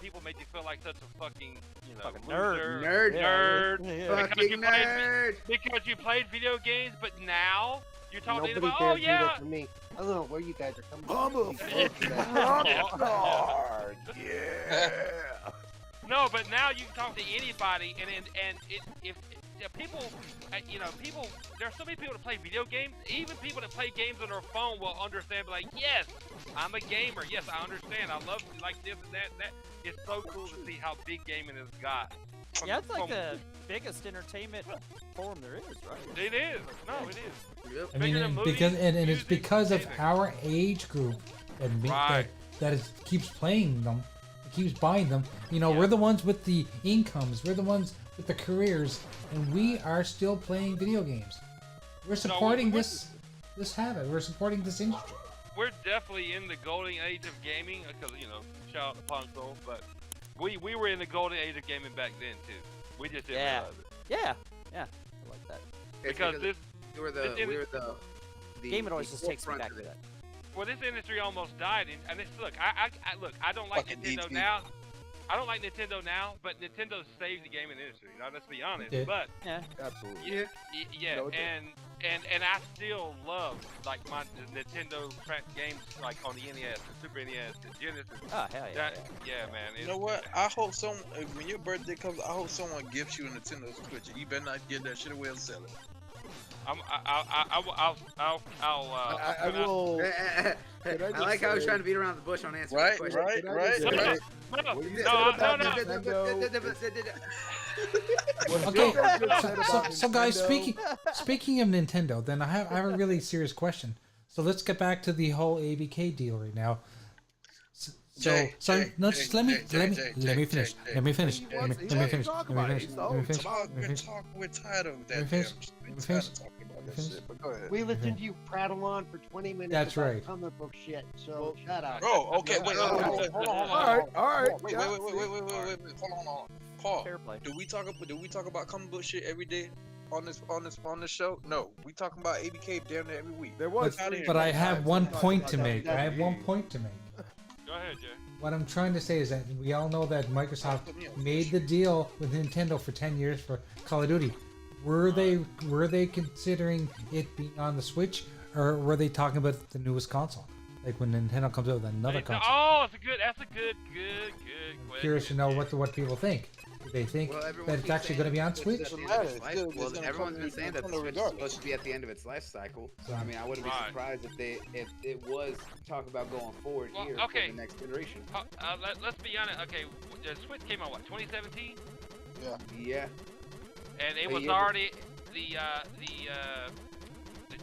people made you feel like such a fucking Fucking loser, nerd. nerd, Yeah. because you Fucking played nerd! because you played video games. But now you're talking Nobody about, dares oh do yeah, that to me. I don't know where you guys are coming I'm from. a fucking rock star. Yeah. no, but now you can talk to anybody, and if people, people, there are so many people that play video games. Even people that play games on their phone will understand. Be like, yes, I'm a gamer. Yes, I understand. I love like this and that. That it's so cool to see how big gaming has got. Yeah, it's like the biggest entertainment form there is, right? It is. No, it is. I mean, Bigger than and movies, because and it's music, because of anything. our age group Right. that keeps playing them, keeps buying them. You know, we're the ones with the incomes, we're the ones with the careers, and we are still playing video games. We're supporting this habit. We're supporting this industry. We're definitely in the golden age of gaming because shout out to Ponzo, but we were in the golden age of gaming back then too. We just didn't Yeah. realize it. Yeah, I like that. It's Because this we were the Game always just takes me forefront back of to it. that. Well, this industry almost died, and this look. I don't like Fucking Nintendo DT. now. I don't like Nintendo now, but Nintendo saved the gaming industry. Now, let's be honest. did. But Yeah. Absolutely. yeah, No, it did. and I still love like my Nintendo games like on the NES, the Super NES, the Genesis. Oh, hell yeah. Yeah, man. You know what? I hope when your birthday comes, I hope someone gives you a Nintendo Switch. You better not give that shit away and sell it. I I'll will. I Can I just like how he's say- trying to beat around the bush on answering Right, the question. right, Can I right. just say, right. No, what you no, said no, about no. Nintendo, what Okay, you guys just said so, about so guys, Nintendo- speaking of Nintendo, then I have a really serious question. So let's get back to the whole ABK deal right now. Jay, No, Jay, just let me Jay, finish. Jay, Let me Jay, finish. Jay. Let me finish. He Let me wants to finish. talk Let me about it. finish. He's Let me finish. Come on, Let me finish. we're tired of that. Let me finish. We're Let me tired finish. of talking about Let me that finish. shit. But go ahead. We listened to you prattle on for 20 minutes That's about right. comic book shit, so shut up. Oh, okay. Wait, hold on. All right. Wait. yeah. Hold on. Paul, Fair play. do we talk about comic book shit every day on this show? No, we talking about ABK damn near every week. There was, But I have one point to make. I have one point to make. Go ahead, Jay. What I'm trying to say is that we all know that Microsoft made the deal with Nintendo for 10 years for Call of Duty. Were they considering it being on the Switch, or were they talking about the newest console? Like when Nintendo comes out with another console. Oh, that's a good question. Curious to know what people think. Do they think Well, that everyone it's keeps actually saying going to be on the Switch Switch? is at the Doesn't end of its matter. life. It's Well, gonna everyone's come been to saying that the Nintendo Switch is regardless. supposed to be at the end of its life cycle. So I mean, I wouldn't be Right. surprised if it was talk about going forward Well, here okay. for the next iteration. Let's be honest. Okay, the Switch came out what 2017, Yeah. Yeah. and it A was year already the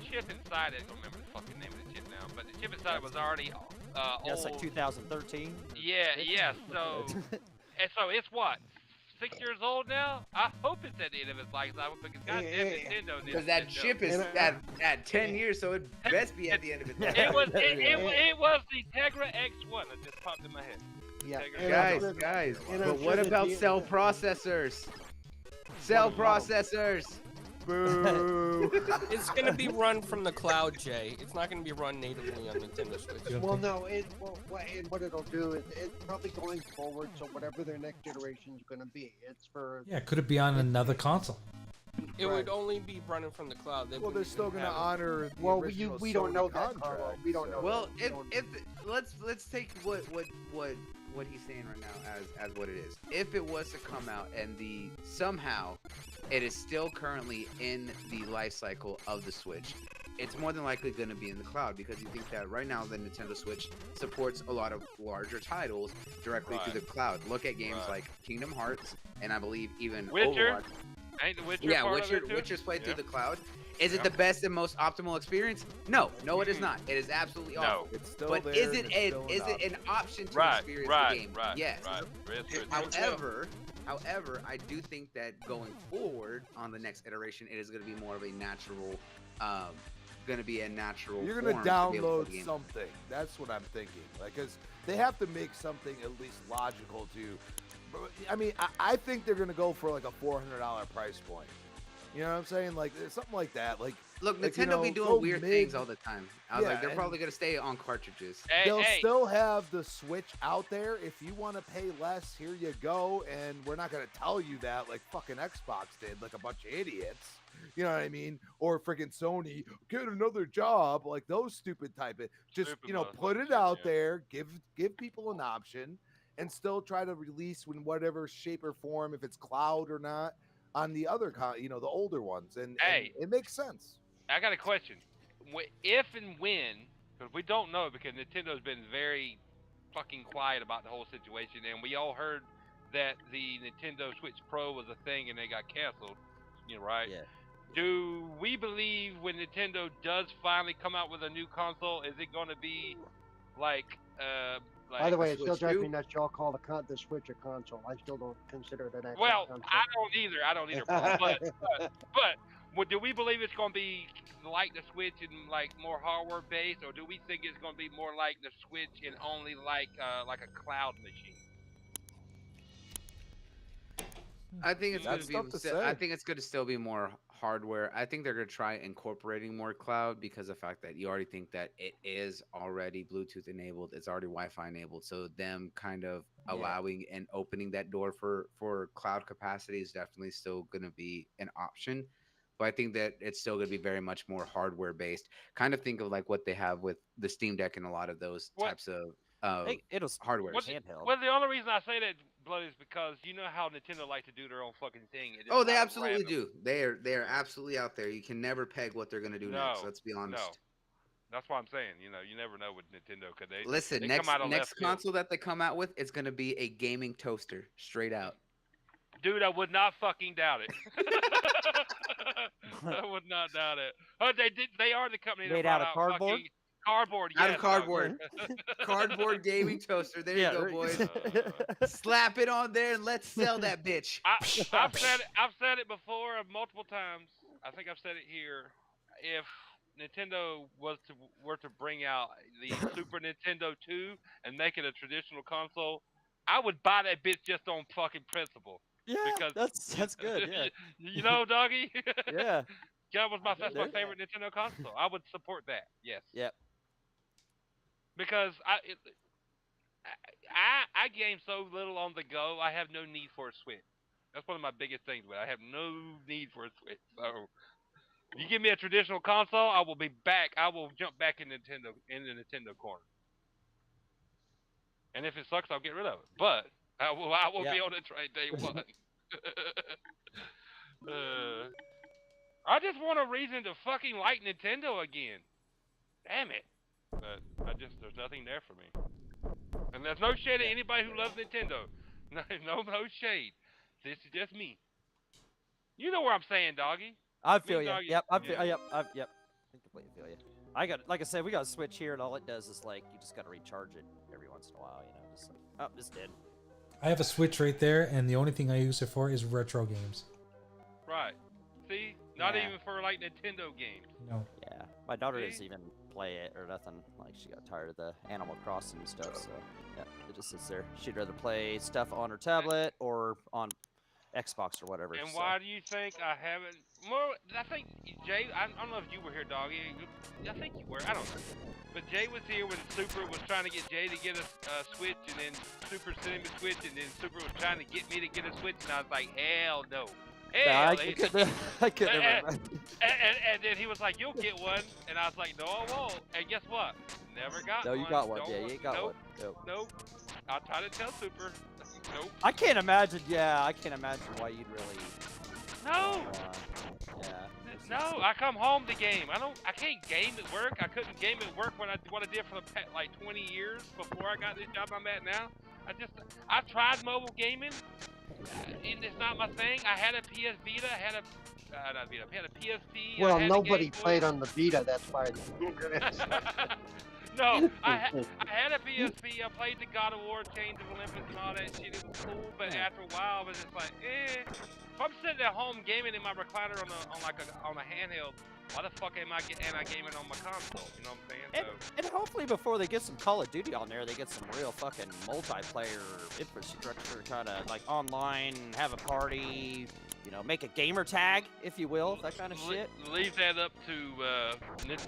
chip inside it. I don't remember the fucking name of the chip now, but the chip inside was already Yeah, it's like old. 2013. Yeah. So and so it's what 6 years old now. I hope it's at the end of its life cycle because goddamn Nintendo. Because that chip is at 10 years, so it best be at the end of its life. It was the Tegra X1 that just popped in my head. Yeah. Guys, and I'm but sure what that about the- cell processors? Cell processors. Boo. It's gonna be run from the cloud, Jay. It's not gonna be run natively on Nintendo Switch. Well, no, and what it'll do is it's probably going forward. So whatever their next iteration is going to be, it's for. Yeah, could it be on another console? It would only be running from the cloud. They Well, they're wouldn't still even going to have it. honor the Well, original we don't Sony know that, contract. Carlo. We don't know. Well, that. if let's take what he's saying right now as what it is. If it was to come out and somehow it is still currently in the life cycle of the Switch, it's more than likely going to be in the cloud because you think that right now the Nintendo Switch supports a lot of larger titles directly through the cloud. Look at games like Kingdom Hearts and I believe even Witcher. Overwatch. Ain't the Witcher Yeah, part of it too? Witcher's played through Yeah. the cloud. Is it the best and most optimal experience? No, it is not. It is absolutely awful. It's still But there is and it it's still an option to Right, experience right, the game? right, Yes. right. However, I do think that going forward on the next iteration, it is going to be more of a natural, going to be a natural. You're going to form be able to play the download game. something. That's what I'm thinking. Like, because they have to make something at least logical to. I mean, I think they're going to go for like a $400 price point. You know what I'm saying? Like something like that. Like, Look, like, Nintendo be go doing weird mid- things all the time. I was Yeah, like, they're and- probably going to stay on cartridges. They'll still have the Switch out there. If you want to pay less, here you go. And we're not going to tell you that like fucking Xbox did, like a bunch of idiots. You know what I mean? Or freaking Sony, get another job. Like those stupid type of just, put it out there, give people an option, and still try to release in whatever shape or form, if it's cloud or not, on the other the older ones. And it makes sense. I got a question. If and when, because we don't know because Nintendo's been very fucking quiet about the whole situation, and we all heard that the Nintendo Switch Pro was a thing and they got canceled. Right? Yeah. Do we believe when Nintendo does finally come out with a new console, is it going to be like? By the way, it still Switch drives 2? me nuts. Y'all call the Switch a console. I still don't consider it an actual Well, console. I don't either, bro. But do we believe it's going to be like the Switch and like more hardware based, or do we think it's going to be more like the Switch and only like a cloud machine? I think it's going That's to tough to be. I say. think it's going to still be more hardware. I think they're going to try incorporating more cloud because of the fact that you already think that it is already Bluetooth enabled. It's already Wi-Fi enabled. So them kind of allowing and opening that door for cloud capacity is definitely still going to be an option. But I think that it's still going to be very much more hardware based. Kind of think of like what they have with the Steam Deck and a lot of those types of hardware. Well, the only reason I say that, Blood, is because you know how Nintendo like to do their own fucking thing. It is Oh, they not absolutely random. do. They are absolutely out there. You can never peg what they're going to do next. Let's be honest. No. That's what I'm saying. You never know with Nintendo because they Listen, they next come out of next left field. console that they come out with, it's going to be a gaming toaster, straight out. Dude, I would not fucking doubt it. I would not doubt it. Oh, they did. They are the company that Made brought out of out cardboard? fucking cardboard. Out yes, of cardboard. dog. Cardboard gaming toaster. There Yeah, you go, boys. Slap it on there and let's sell that bitch. I've said it before multiple times. I think I've said it here. If Nintendo were to bring out the Super Nintendo 2 and make it a traditional console, I would buy that bitch just on fucking principle. Yeah, because that's good. Yeah. You know, doggy. Yeah. That's my favorite Nintendo console. I would support that. Yes. Yep. Because I game so little on the go. I have no need for a Switch. That's one of my biggest things. With it. I have no need for a Switch. So You give me a traditional console, I will be back. I will jump back in the Nintendo corner. And if it sucks, I'll get rid of it. But I will be on it right day one. I just want a reason to fucking like Nintendo again. Damn it. But there's nothing there for me. And there's no shade at anybody who loves Nintendo. No shade. This is just me. You know where I'm saying, doggy. I feel you. Doggy. Yep. I completely feel you. Like I said, we got a Switch here, and all it does is like you just got to recharge it every once in a while. You know, just like, oh, it's dead. I have a Switch right there, and the only thing I use it for is retro games. Right. See, not even for like Nintendo games. No. Yeah, my daughter doesn't even play it or nothing. Like she got tired of the Animal Crossing and stuff. So yeah, it just sits there. She'd rather play stuff on her tablet or on Xbox or whatever. And why do you think I haven't? Well, I think Jay. I don't know if you were here, doggy. I think you were. I don't know. But Jay was here when Super was trying to get Jay to get a Switch, and then Super sent him a Switch, and then Super was trying to get me to get a Switch, and I was like, hell no. I couldn't and then he was like, "You'll get one," and I was like, "No, I won't." And guess what? Never got one. No, you got one. Don't Yeah, you got one. Nope. I'll try to tell Super. Nope. I can't imagine. Yeah, I can't imagine why you'd really. No. Yeah. No, I come home to game. I can't game at work. I couldn't game at work what I did for the like 20 years before I got this job I'm at now. I tried mobile gaming. It's not my thing. I had a PS Vita. I had a PSP. Well, nobody played on the Vita. That's why. No, I had a PSP. I played the God of War, Chains of Olympus, and all that shit. It was cool, but after a while, I was just like, eh. If I'm sitting at home gaming in my recliner on a handheld, why the fuck am I gaming on my console? You know what I'm saying? And hopefully before they get some Call of Duty on there, they get some real fucking multiplayer infrastructure, kind of like online, have a party, you know, make a gamer tag, if you will, that kind of shit. Leave that up to,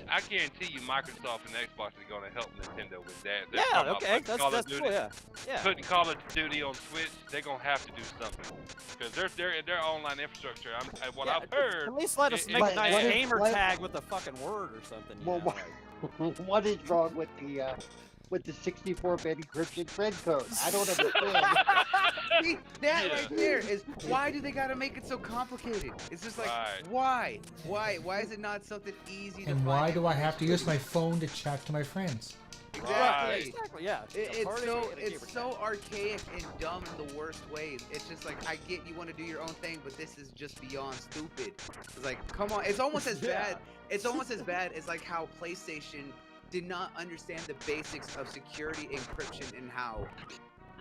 I guarantee you Microsoft and Xbox are going to help Nintendo with that. Yeah, okay, that's cool, yeah. Putting Call of Duty on Switch, they're going to have to do something. Because their online infrastructure, I've heard. At least let us make a nice gamer tag with a fucking word or something. You know, what is wrong with the 64-bit encryption friend code? I don't understand. See, that right there is why do they gotta make it so complicated? It's just like why is it not something easy to And find? why do I have to use my phone to chat to my friends? Exactly. Yeah. It's so archaic and dumb in the worst ways. It's just like, I get you want to do your own thing, but this is just beyond stupid. It's like, come on. It's almost as bad. It's almost as bad as like how PlayStation did not understand the basics of security encryption and how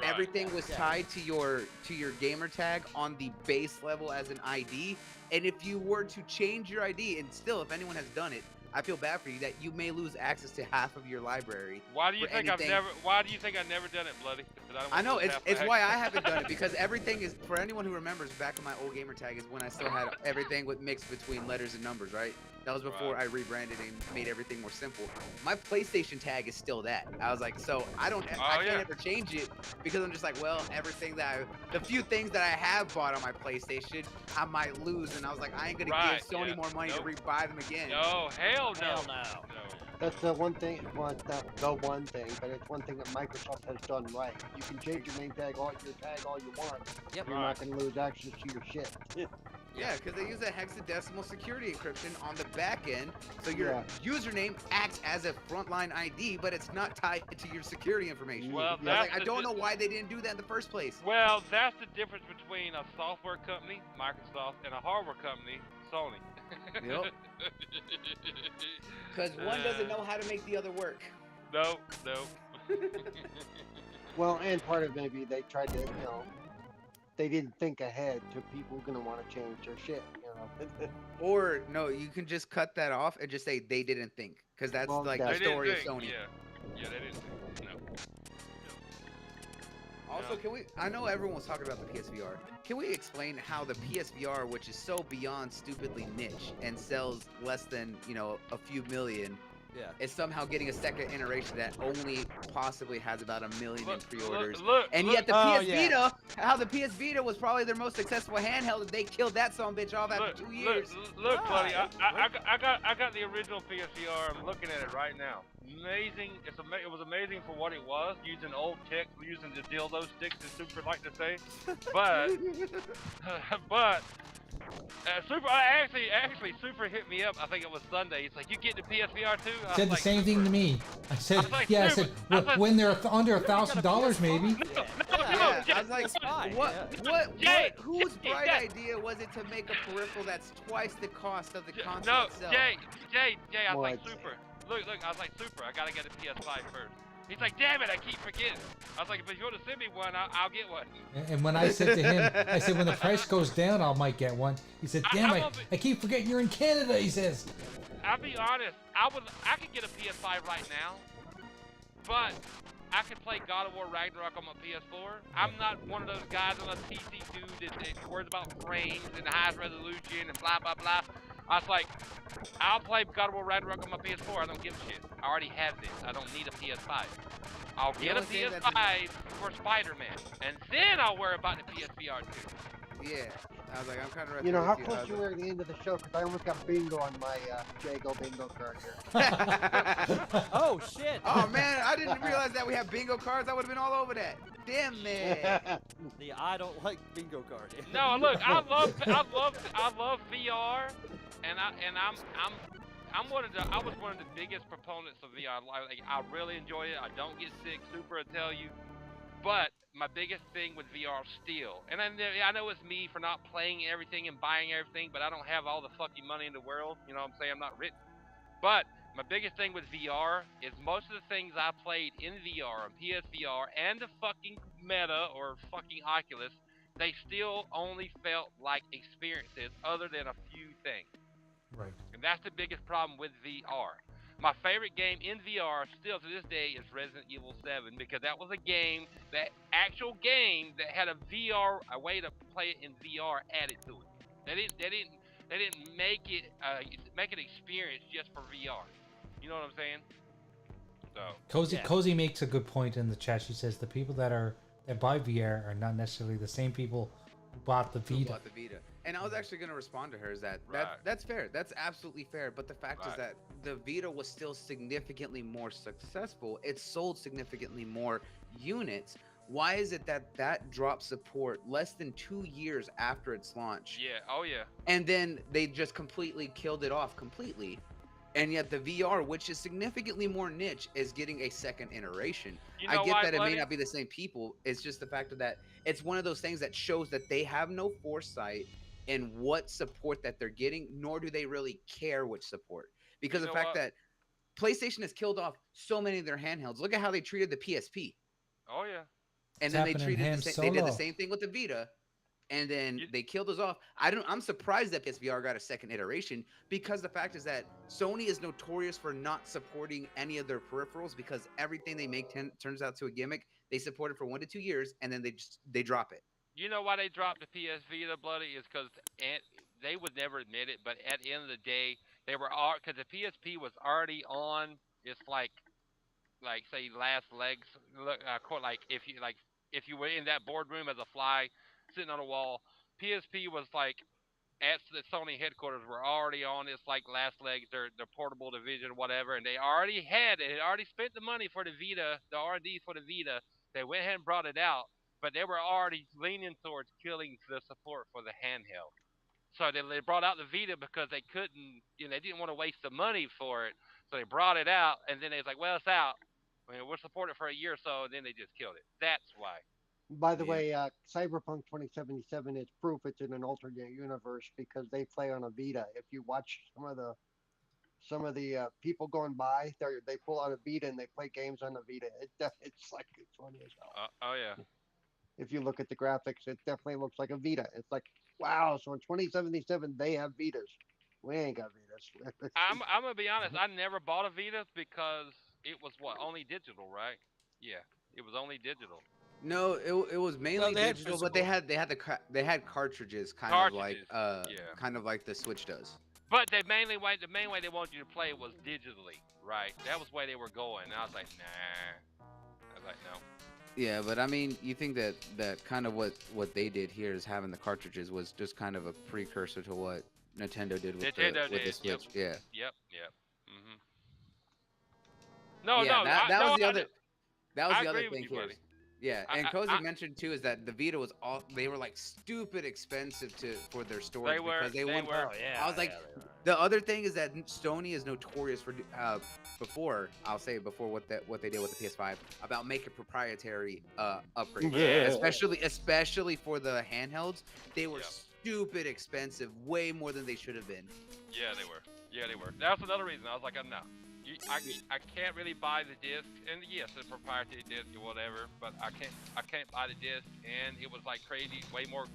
everything was tied to your gamer tag on the base level as an ID. And if you were to change your ID, and still, if anyone has done it, I feel bad for you that you may lose access to half of your library. Why do you think I've never done it, Bloody? I know it's why I haven't done it, because everything is, for anyone who remembers back in my old gamer tag, is when I still had everything with mixed between letters and numbers, right? That was before I rebranded and made everything more simple. My PlayStation tag is still that. I was like, so I can't ever change it, because I'm just like, well, the few things that I have bought on my PlayStation, I might lose, and I was like, I ain't gonna give Sony more money to rebuy them again. No, hell no. That's the one thing. Well, it's not the one thing, but it's one thing that Microsoft has done right. You can change your name tag, all you want. Yep. You're not gonna lose access to your shit. Yeah, because they use a hexadecimal security encryption on the back end, so your username acts as a frontline ID, but it's not tied to your security information. Well, I don't know why they didn't do that in the first place. Well, that's the difference between a software company, Microsoft, and a hardware company, Sony. Yep. Because one doesn't know how to make the other work. No. Well, and part of maybe they tried to, they didn't think ahead to people gonna want to change their shit, Or no, you can just cut that off and just say they didn't think, because that's like the story of Sony. Yeah, they didn't think. No. Also, I know everyone was talking about the PSVR. Can we explain how the PSVR, which is so beyond stupidly niche and sells less than, a few million, is somehow getting a second iteration that only possibly has about 1 million in pre-orders. look, And look. yet the Oh, PS yeah. Vita, how the PS Vita was probably their most successful handheld, and they killed that son of a bitch off after 2 years. Look, buddy, Ah, I got the original PSVR. I'm looking at it right now. Amazing. It was amazing for what it was, using old tech, using the dildo sticks, as Super like to say. But Super, actually, Super hit me up. I think it was Sunday. He's like, "You get the PSVR too?" I Said was the like, same thing to me. I said, like, yeah. I Super. said, I said, when they're under $1,000, maybe. Yeah, I was like, whose bright Jay. idea was it to make a peripheral that's twice the cost of the console No, itself? Jay, I was like, What? Super. Look, I was like, Super. I gotta get a PS5 first. He's like, damn it, I keep forgetting. I was like, if you want to send me one, I'll get one. And when I said to him, I said, when the price goes down, I might get one. He said, damn, I keep forgetting you're in Canada, he says. I'll be honest, I could get a PS5 right now, but I could play God of War Ragnarok on my PS4. I'm not one of those guys on a PC dude that worries about frames and high resolution and blah, blah, blah. I was like, I'll play God of War Ragnarok on my PS4. I don't give a shit. I already have this. I don't need a PS5. I'll get a PS5 for Spider-Man, and then I'll worry about the PSVR 2. Yeah, I was like, I'm kind of. You know how close you were at the end of the show? Because I almost got bingo on my Jago bingo card here. Oh shit! Oh man, I didn't realize that we have bingo cards. I would have been all over that. Damn man. The I don't like bingo card. No, look, I love VR, and I was one of the biggest proponents of VR. Like, I really enjoy it. I don't get sick. Super, I tell you. But my biggest thing with VR still, and I know it's me for not playing everything and buying everything, but I don't have all the fucking money in the world. You know what I'm saying? I'm not rich. But my biggest thing with VR is most of the things I played in VR and PSVR and the fucking Meta or fucking Oculus, they still only felt like experiences other than a few things. Right. And that's the biggest problem with VR. My favorite game in VR still to this day is Resident Evil 7 because that was a game, that actual game that had a way to play it in VR added to it. They didn't make it an experience just for VR. You know what I'm saying? So Cozy makes a good point in the chat. She says the people that buy VR are not necessarily the same people who bought the Vita. And I was actually going to respond to her is that's fair. That's absolutely fair. But the fact is that the Vita was still significantly more successful. It sold significantly more units. Why is it that dropped support less than 2 years after its launch? Yeah. Oh yeah. And then they just completely killed it off completely. And yet the VR, which is significantly more niche, is getting a second iteration. I get that it may not be the same people. It's just the fact that it's one of those things that shows that they have no foresight in what support that they're getting, nor do they really care which support. Because the fact that PlayStation has killed off so many of their handhelds. Look at how they treated the PSP. Oh yeah. And then they did the same thing with the Vita. And then they killed us off. I'm surprised that PSVR got a second iteration because the fact is that Sony is notorious for not supporting any of their peripherals because everything they make turns out to a gimmick. They support it for 1 to 2 years and then they drop it. You know why they dropped the PS Vita, bloody? Is because they would never admit it, but at the end of the day, they were all because the PSP was already on. It's like say last legs. Look, like if you were in that boardroom as a fly sitting on a wall, PSP was like at the Sony headquarters were already on its like last legs, their portable division, whatever, and they already had it. They already spent the money for the Vita, the R&D for the Vita. They went ahead and brought it out. But they were already leaning towards killing the support for the handheld. So they brought out the Vita because they couldn't, they didn't want to waste the money for it. So they brought it out, and then they was like, well, it's out. We'll support it for a year or so, and then they just killed it. That's why. By the way, Cyberpunk 2077 is proof it's in an alternate universe because they play on a Vita. If you watch some of the people going by, they pull out a Vita and they play games on the Vita. It's funny as hell. Oh yeah. If you look at the graphics, it definitely looks like a Vita. It's like, wow, so in 2077, they have Vitas. We ain't got Vitas. I'm going to be honest. I never bought a Vita because it was only digital, right? Yeah, it was only digital. No, it was mainly digital, but they had cartridges, kind of like the Switch does. But the main way they wanted you to play was digitally, right? That was where they were going. And I was like, nah. I was like, no. Yeah, but I mean, you think that kind of what they did here is having the cartridges was just kind of a precursor to what Nintendo did with the Switch. Yep. Yeah. Yep. Mhm. No, Yeah, no. that was the other I agree with thing you, here. buddy. Yeah, and I- Cozy mentioned too is that the Vita was they were like stupid expensive for their storage because they wouldn't. were. I was like, the other thing is that Sony is notorious for before what they did with the PS5 about making proprietary upgrades, especially for the handhelds. They were stupid expensive, way more than they should have been. Yeah, they were. Yeah, they were. That's another reason. I was like, no. I can't really buy the disc, and yes, it's a proprietary disc or whatever, but I can't buy the disc, and it was like crazy, way more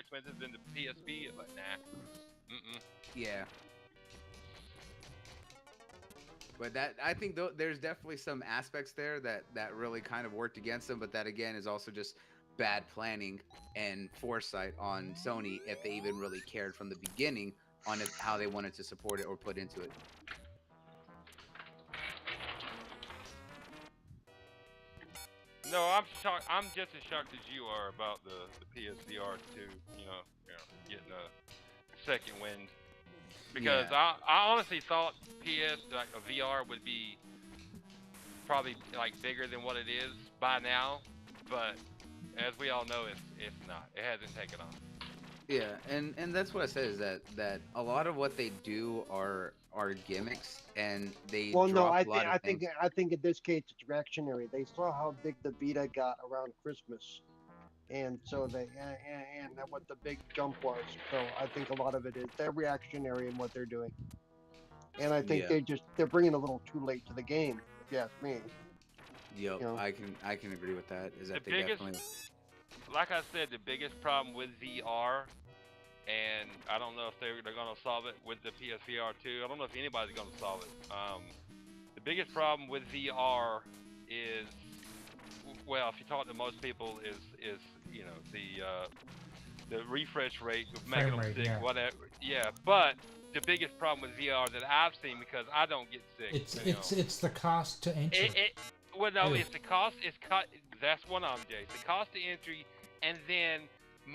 expensive than the PSP. It's like, nah. Yeah. But I think there's definitely some aspects there that really kind of worked against them, but that again is also just bad planning and foresight on Sony if they even really cared from the beginning on how they wanted to support it or put into it. No, I'm shocked. I'm just as shocked as you are about the PSVR 2. Getting a second wind. Because I honestly thought a VR would be probably like bigger than what it is by now, but as we all know, it's not. It hasn't taken off. Yeah, and that's what I said is that a lot of what they do are gimmicks, and they I think in this case it's reactionary. They saw how big the Vita got around Christmas, and so and what the big jump was. So I think a lot of it is they're reactionary in what they're doing, and I think they're bringing a little too late to the game. If you ask me. Yep, I can agree with that. Is that definitely. Like I said, the biggest problem with VR, and I don't know if they're going to solve it with the PSVR 2. I don't know if anybody's going to solve it. The biggest problem with VR is, well, if you talk to most people, is the refresh rate of making them sick, whatever. Yeah, but the biggest problem with VR that I've seen, because I don't get sick. It's the cost to entry. It's the cost. That's one of them, Jay. The cost to entry, and then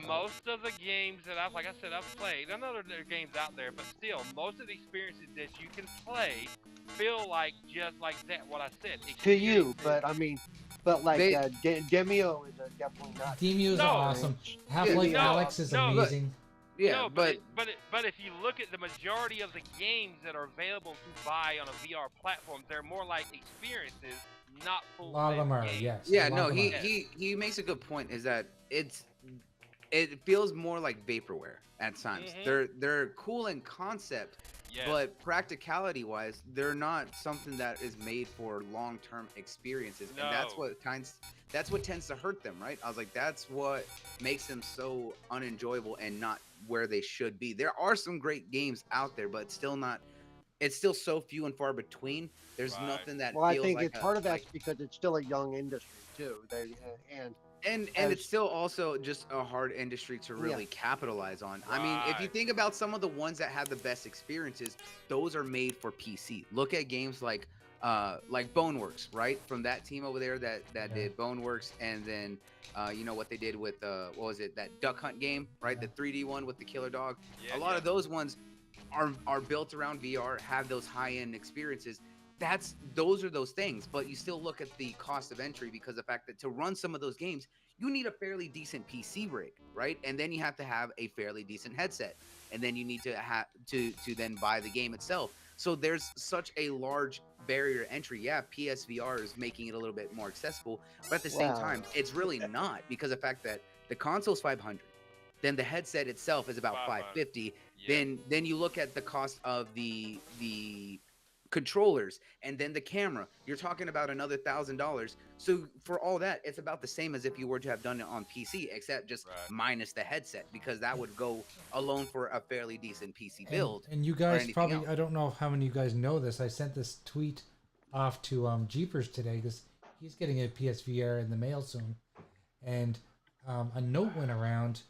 most of the games that I've played. I know there are games out there, but still, most of the experiences that you can play feel like just like that. What I said. To you, but I mean, Demio is definitely not. Demio is awesome. Half-Life Alex is amazing. But if you look at the majority of the games that are available to buy on a VR platform, they're more like experiences, not full. A lot of them are, yes. Yeah, no, he makes a good point. Is that it feels more like vaporware at times. They're cool in concept, but practicality wise, they're not something that is made for long-term experiences, and that's what tends to hurt them, right? I was like, that's what makes them so unenjoyable and not where they should be. There are some great games out there, but still not. It's still so few and far between. There's nothing that. Well, I think it's part of that's because it's still a young industry too. And it's still also just a hard industry to really capitalize on. I mean, if you think about some of the ones that have the best experiences, those are made for PC. Look at games like Boneworks, right? From that team over there that did Boneworks, and then what they did with that Duck Hunt game, right? The 3D one with the killer dog. A lot of those ones are built around VR, have those high-end experiences. Those are those things, but you still look at the cost of entry because the fact that to run some of those games, you need a fairly decent PC rig, right? And then you have to have a fairly decent headset, and then you need to have to then buy the game itself. So there's such a large barrier to entry. Yeah, PSVR is making it a little bit more accessible, but at the same time, it's really not, because of the fact that the console's $500, then the headset itself is about $550. Then you look at the cost of the controllers and then the camera, you're talking about another $1,000. So for all that, it's about the same as if you were to have done it on PC, except just minus the headset, because that would go alone for a fairly decent PC build. And you guys probably, I don't know how many of you guys know this, I sent this tweet off to Jeepers today because he's getting a PSVR in the mail soon, and a note went around.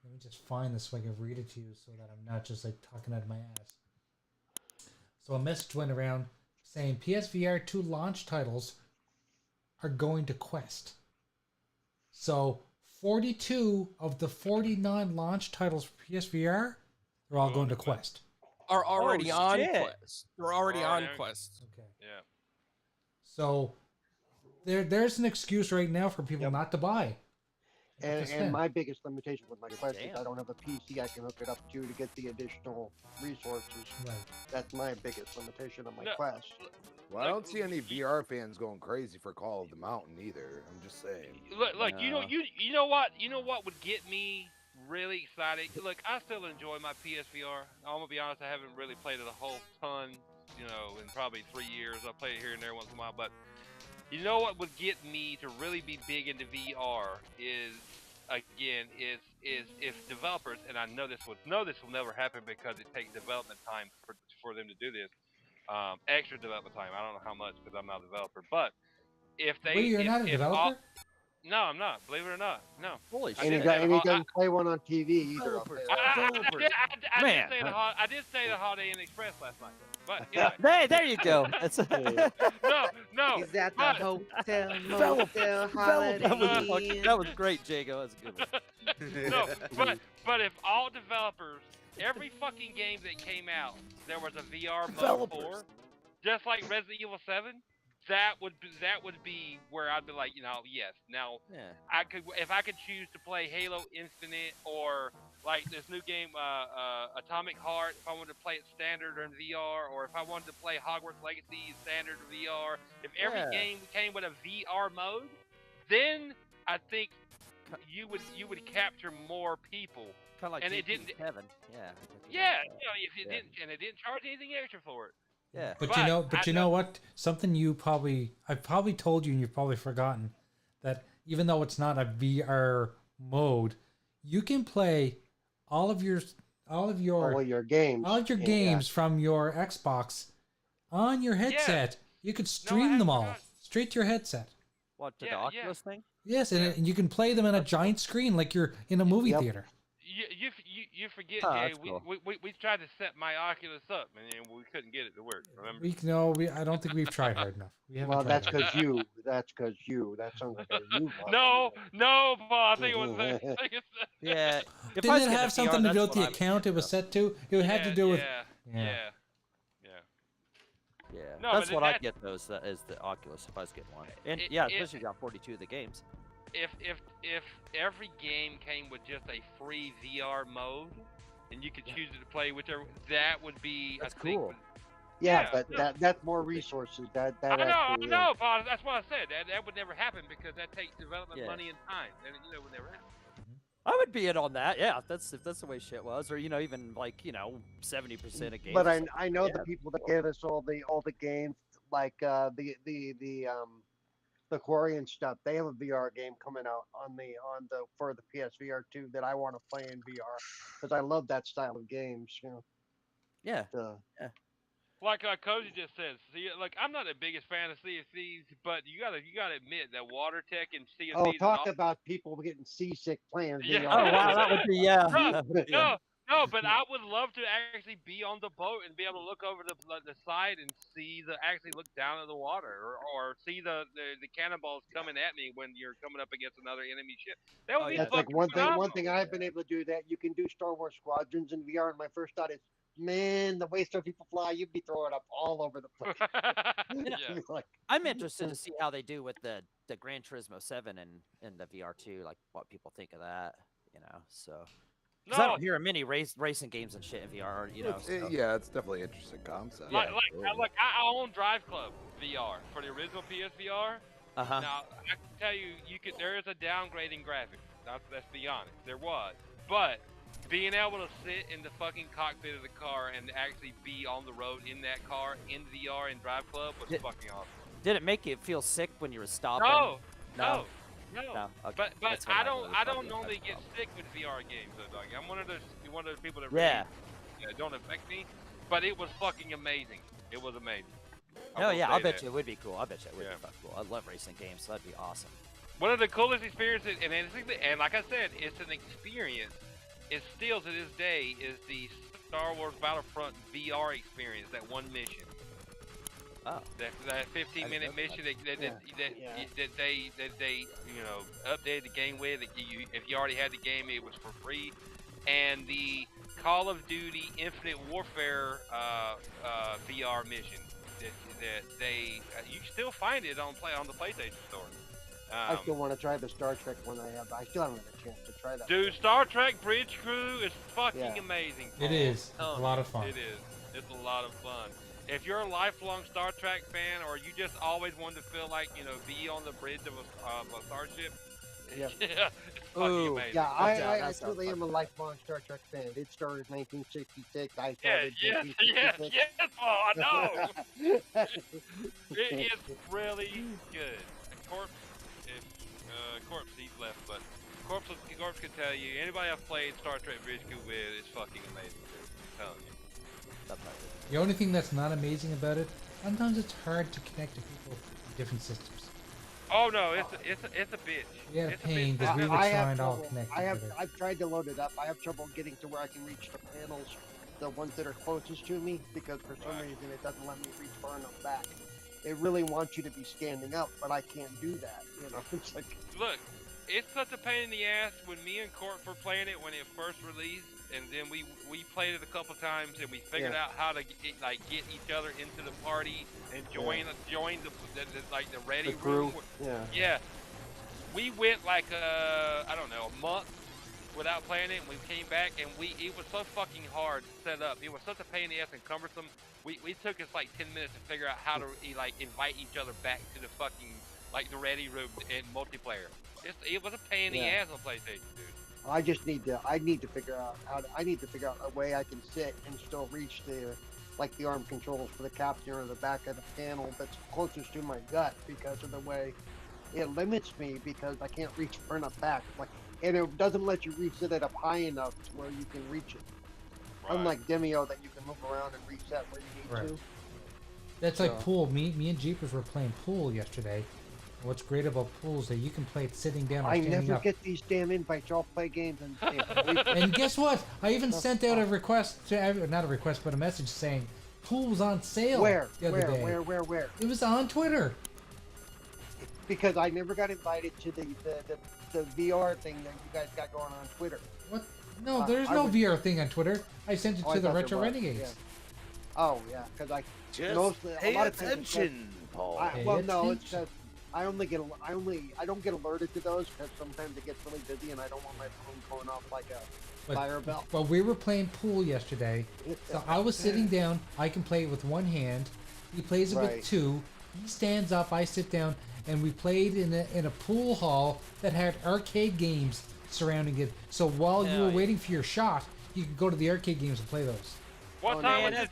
Let me just find this so I can read it to you so that I'm not just like talking out of my ass. So a message went around saying PSVR 2 launch titles are going to Quest. So 42 of the 49 launch titles for PSVR are all going to Quest. Are already on shit. Quest. They're already on Quest. Okay. Yeah. So there's an excuse right now for people not to buy. And my biggest limitation with my Quest is Damn. I don't have a PC I can hook it up to get the additional resources. Right. That's my biggest limitation on my No. Quest. Well, I don't see any VR fans going crazy for Call of the Mountain either. I'm just saying. Look, you know what would get me really excited. Look, I still enjoy my PSVR. I'm gonna be honest, I haven't really played it a whole ton, in probably 3 years. I play it here and there once in a while, but you know what would get me to really be big into VR is if developers, and I know this will never happen because it takes development time for them to do this. Extra development time. I don't know how much because I'm not a developer, but if they, Wait, you're not a developer? No, I'm not. Believe it or not, no. Holy And he, shit. he doesn't play one on TV either. I did say the Holiday Inn Express last night, but anyway. Hey, there you go. That's no. He's at the but- hotel, Develop- motel, holiday that was great, Jago. That's a good one. No, but if all developers, every fucking game that came out, there was a VR mode for, just like Resident Evil 7, that would be where I'd be like, yes. Now, if I could choose to play Halo Infinite or like this new game, Atomic Heart, if I wanted to play it standard or in VR, or if I wanted to play Hogwarts Legacy standard VR, if every game came with a VR mode, then I think you would capture more people. Kind of like and it GT didn't. Heaven. Yeah, if it didn't, and it didn't charge anything extra for it. Yeah. But you know what? Something I've probably told you and you've probably forgotten that even though it's not a VR mode, you can play all of your games from your Xbox on your headset. You could stream them all straight to your headset. What, to the Oculus thing? Yes, and you can play them in a giant screen like you're in a movie theater. You forget, Oh, Jay. that's cool. We tried to set my Oculus up, and we couldn't get it to work. Remember? I don't think we've tried hard enough. We haven't Well, tried that's hard because you. That's because you. That sounds like a you. No, Paul. I think it was. Yeah. Didn't it have something to do with the account it was set to? It had to do with. Yeah. No, that's but what I'd get those is the Oculus if I was getting one. And especially you got 42 of the games. If every game came with just a free VR mode, and you could choose to play whichever, that would be. That's I think, cool. Yeah, but that's more resources. I know, Paul. That's what I said. That would never happen because that takes development money and time. And it would never happen. I would be in on that. Yeah, if that's the way shit was, or even like 70% of games. But I know the people that gave us all the games like the Quarian stuff. They have a VR game coming out for the PSVR 2 that I want to play in VR because I love that style of games. Yeah. Like Cozy just says, see, like I'm not the biggest fan of Sea of Thieves, but you gotta admit that WaterTech and Sea of Thieves. Talk about people getting seasick playing VR. Oh wow, that would be No, but I would love to actually be on the boat and be able to look over the side and actually look down at the water, or see the cannonballs coming at me when you're coming up against another enemy ship. That would be That's fucking like phenomenal. one thing I've been able to do that you can do Star Wars Squadrons in VR, and my first thought is, man, the way Star People fly, you'd be throwing up all over the place. Like, I'm interested to see how they do with the Gran Turismo 7 and the VR 2, like what people think of that, so. Because I don't hear many racing games and shit in VR, so. Yeah, it's definitely an interesting concept. Like I own Drive Club VR for the original PSVR. Uh-huh. Now I can tell you, there is a downgrading graphic. Let's be honest, there was, but being able to sit in the fucking cockpit of the car and actually be on the road in that car in VR in Drive Club was fucking awesome. Did it make you feel sick when you were stopping? No. Okay. But That's what I don't thought normally that's get the sick with VR games though, dog. I'm one of those people that Yeah. really don't affect me. But it was fucking amazing. It was amazing. No, yeah, I'll bet that. you it would be cool. I bet you it would be fucking cool. I love racing games, so that'd be awesome. One of the coolest experiences, and like I said, it's an experience. It still to this day is the Star Wars Battlefront VR experience. That one mission. Oh. That 15-minute mission that they updated the game with. If you already had the game, it was for free. And the Call of Duty Infinite Warfare VR mission that they you can still find it on the PlayStation Store. I still want to try the Star Trek one I have. I still haven't had a chance to try that. Dude, Star Trek Bridge Crew is fucking amazing. It is. It's a lot of fun. It is. It's a lot of fun. If you're a lifelong Star Trek fan, or you just always wanted to feel like, be on the bridge of a starship, yeah, it's fucking amazing. Yeah, I truly am a lifelong Star Trek fan. It started in 1966. I started in 1966. Yes, Paul, I know. It is really good. Corpse, Corpse, he's left, but Corpse can tell you, anybody I've played Star Trek Bridge Crew with is fucking amazing, dude. I'm telling you. The only thing that's not amazing about it, sometimes it's hard to connect to people in different systems. Oh no, it's a bitch. Yeah, it's pain because we were trying to all connect together. I've tried to load it up. I have trouble getting to where I can reach the panels, the ones that are closest to me, because for some reason it doesn't let me reach far enough back. It really wants you to be standing up, but I can't do that. It's like. Look, it's such a pain in the ass when me and Court were playing it when it first released, and then we played it a couple times, and we figured out how to get each other into the party and join the ready room. Yeah. We went like a month without playing it, and we came back, and it was so fucking hard to set up. It was such a pain in the ass and cumbersome. We took us like 10 minutes to figure out how to invite each other back to the fucking the ready room in multiplayer. It was a pain in the ass on PlayStation, dude. I need to figure out a way I can sit and still reach the arm controls for the captain or the back of the panel that's closest to my gut, because of the way it limits me, because I can't reach far enough back. And it doesn't let you reach it up high enough to where you can reach it. Right. Unlike Demio, that you can move around and reset where you need to. That's like pool. Me and Jeepers were playing pool yesterday. What's great about pool is that you can play it sitting down or I standing never up. get these damn invites. Y'all play games and And guess what? I even sent out a request, not a request, but a message saying pool was on sale the other day. Where? It was on Twitter. Because I never got invited to the VR thing that you guys got going on Twitter. What? No, there's no VR thing on Twitter. I sent it to the Retro Renegades. Yeah. Oh yeah, because I pay attention, Paul. It's just I don't get alerted to those because sometimes it gets really busy and I don't want my phone going off like a fire bell. But we were playing pool yesterday, so I was sitting down. I can play it with one hand. He plays it with two. He stands up. I sit down, and we played in a pool hall that had arcade games surrounding it. So while you were waiting for your shot, you could go to the arcade games and play those. What time was this?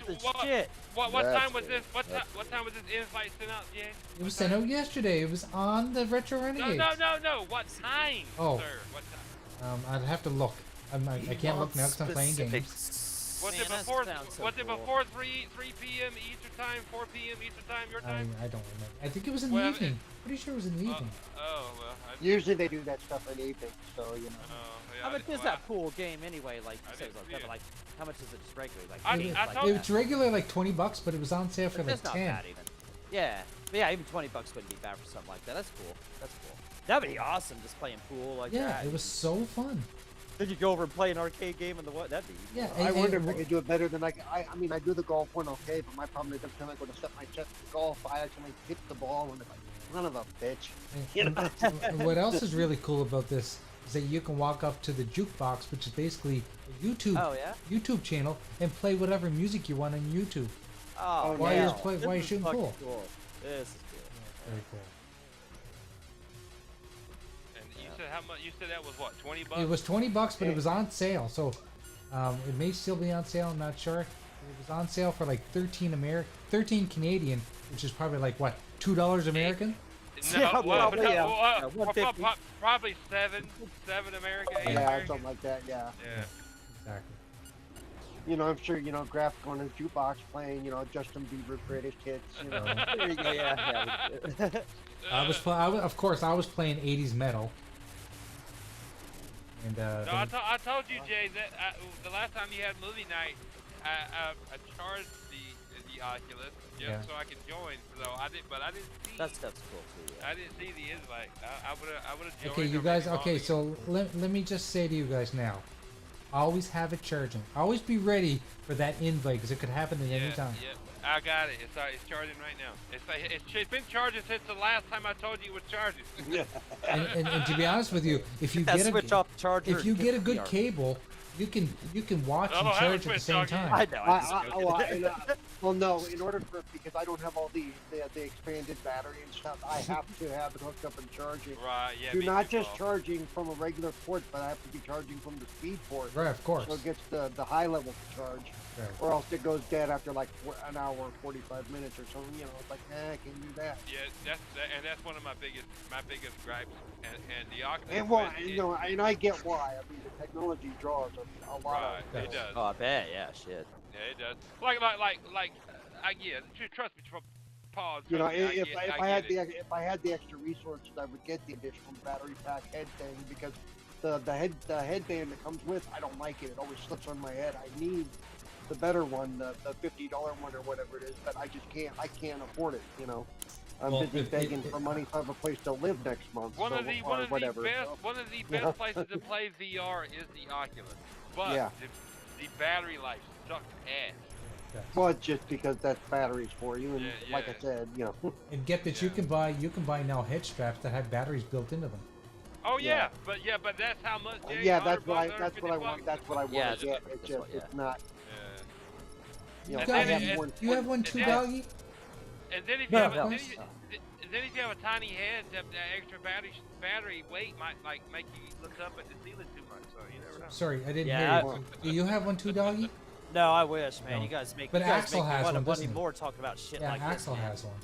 What time was this? What time was this invite sent out, Jay? It was sent out yesterday. It was on the Retro Renegades. No. What time, sir? What time? I'd have to look. I can't look now because I'm playing games. Was it before 3 p.m. Eastern time, 4 p.m. Eastern time, your time? I don't remember. I think it was in the evening. Pretty sure it was in the evening. Usually they do that stuff in the evening, so you know. How much is that pool game anyway? Like, how much is it just regular? It's regular like $20, but it was on sale for like 10. Not bad even. Yeah, but yeah, even $20 wouldn't be bad for something like that. That's cool. That'd be awesome, just playing pool like that. Yeah, it was so fun. Then you go over and play an arcade game in the what? That'd be. Yeah, I wonder if I could do it better than I mean, I do the golf one okay, but my problem is every time I go to set my chest for golf, I actually hit the ball and it's like, son of a bitch. And what else is really cool about this is that you can walk up to the jukebox, which is basically a YouTube channel, and play whatever music you want on YouTube. Oh, while you're shooting pool. Cool. This is cool. Yeah, very cool. And you said how much? You said that was what? $20? It was $20, but it was on sale. So it may still be on sale. I'm not sure. It was on sale for like 13 Canadian, which is probably like what, $2 American? No, probably seven American. Yeah, something like that. Yeah. Exactly. You know, I'm sure, Graf going to the jukebox playing, Justin Bieber's greatest hits, There you go, yeah. I was playing 80s metal. And I told you, Jay, that the last time you had movie night, I charged the Oculus just Yeah. so I could join. So I didn't see. That's cool too. Yeah. I didn't see the invite. I would have joined. Okay, you guys. Okay, so let me just say to you guys now. Always have it charging. Always be ready for that invite because it could happen at any time. Yeah, I got it. It's charging right now. It's been charging since the last time I told you it was charging. And to be honest with you, if you get switch off the charger if you and get a get good VR. cable, you can watch I and don't have a charge at the Twitch same doggy. time. I know. Well, no. In order for because I don't have all the expanded battery and stuff, I have to have it hooked up and charging. Right. Yeah. You're me not too, just Paul. charging from a regular port, but I have to be charging from the speed port. Right, of course. So it gets the high level charge, Right. or else it goes dead after like an hour or 45 minutes or something. You know, it's like, I can't do that. Yeah, that's one of my biggest gripes. And the Oculus. And well, Quest you know, and I get why. I mean, the technology draws a lot Right, of. it does. Oh, I bet. Yeah, shit. Yeah, it does. Like, I get it. Trust me, Paul. You know, trust me, if I I had get it. if I had the extra resources, I would get the additional battery pack head thing because the headband that comes with, I don't like it. It always slips on my head. I need the better one, the $50 one or whatever it is, but I just can't. I can't afford it. You know, I'm Well, busy begging for money to have a place to live next month. One so, of the or whatever. one of the best places to play VR is the Oculus, but Yeah. the battery life sucks ass. Well, it's just because that's batteries for you, and like I yeah. said, you know. And get that you can buy now head straps that have batteries built into them. Oh yeah, but that's how much. Jay, Yeah, 100 that's what bucks, I want. 150 That's what I want Yeah, to get. that's It's just what- yeah. it's not. You know, And I then have one. Do you have one too, then- doggy? And then if No, you have no. then if you have a tiny head, that extra battery weight might like make you look up at the ceiling too much. So you never know. Sorry, I didn't Yeah, hear you. Do you have one too, doggy? No, I wish, man. No. You guys make. But you guys Axel make me has wanna one, doesn't he? more talking about shit Yeah, like Axel this. man. has one.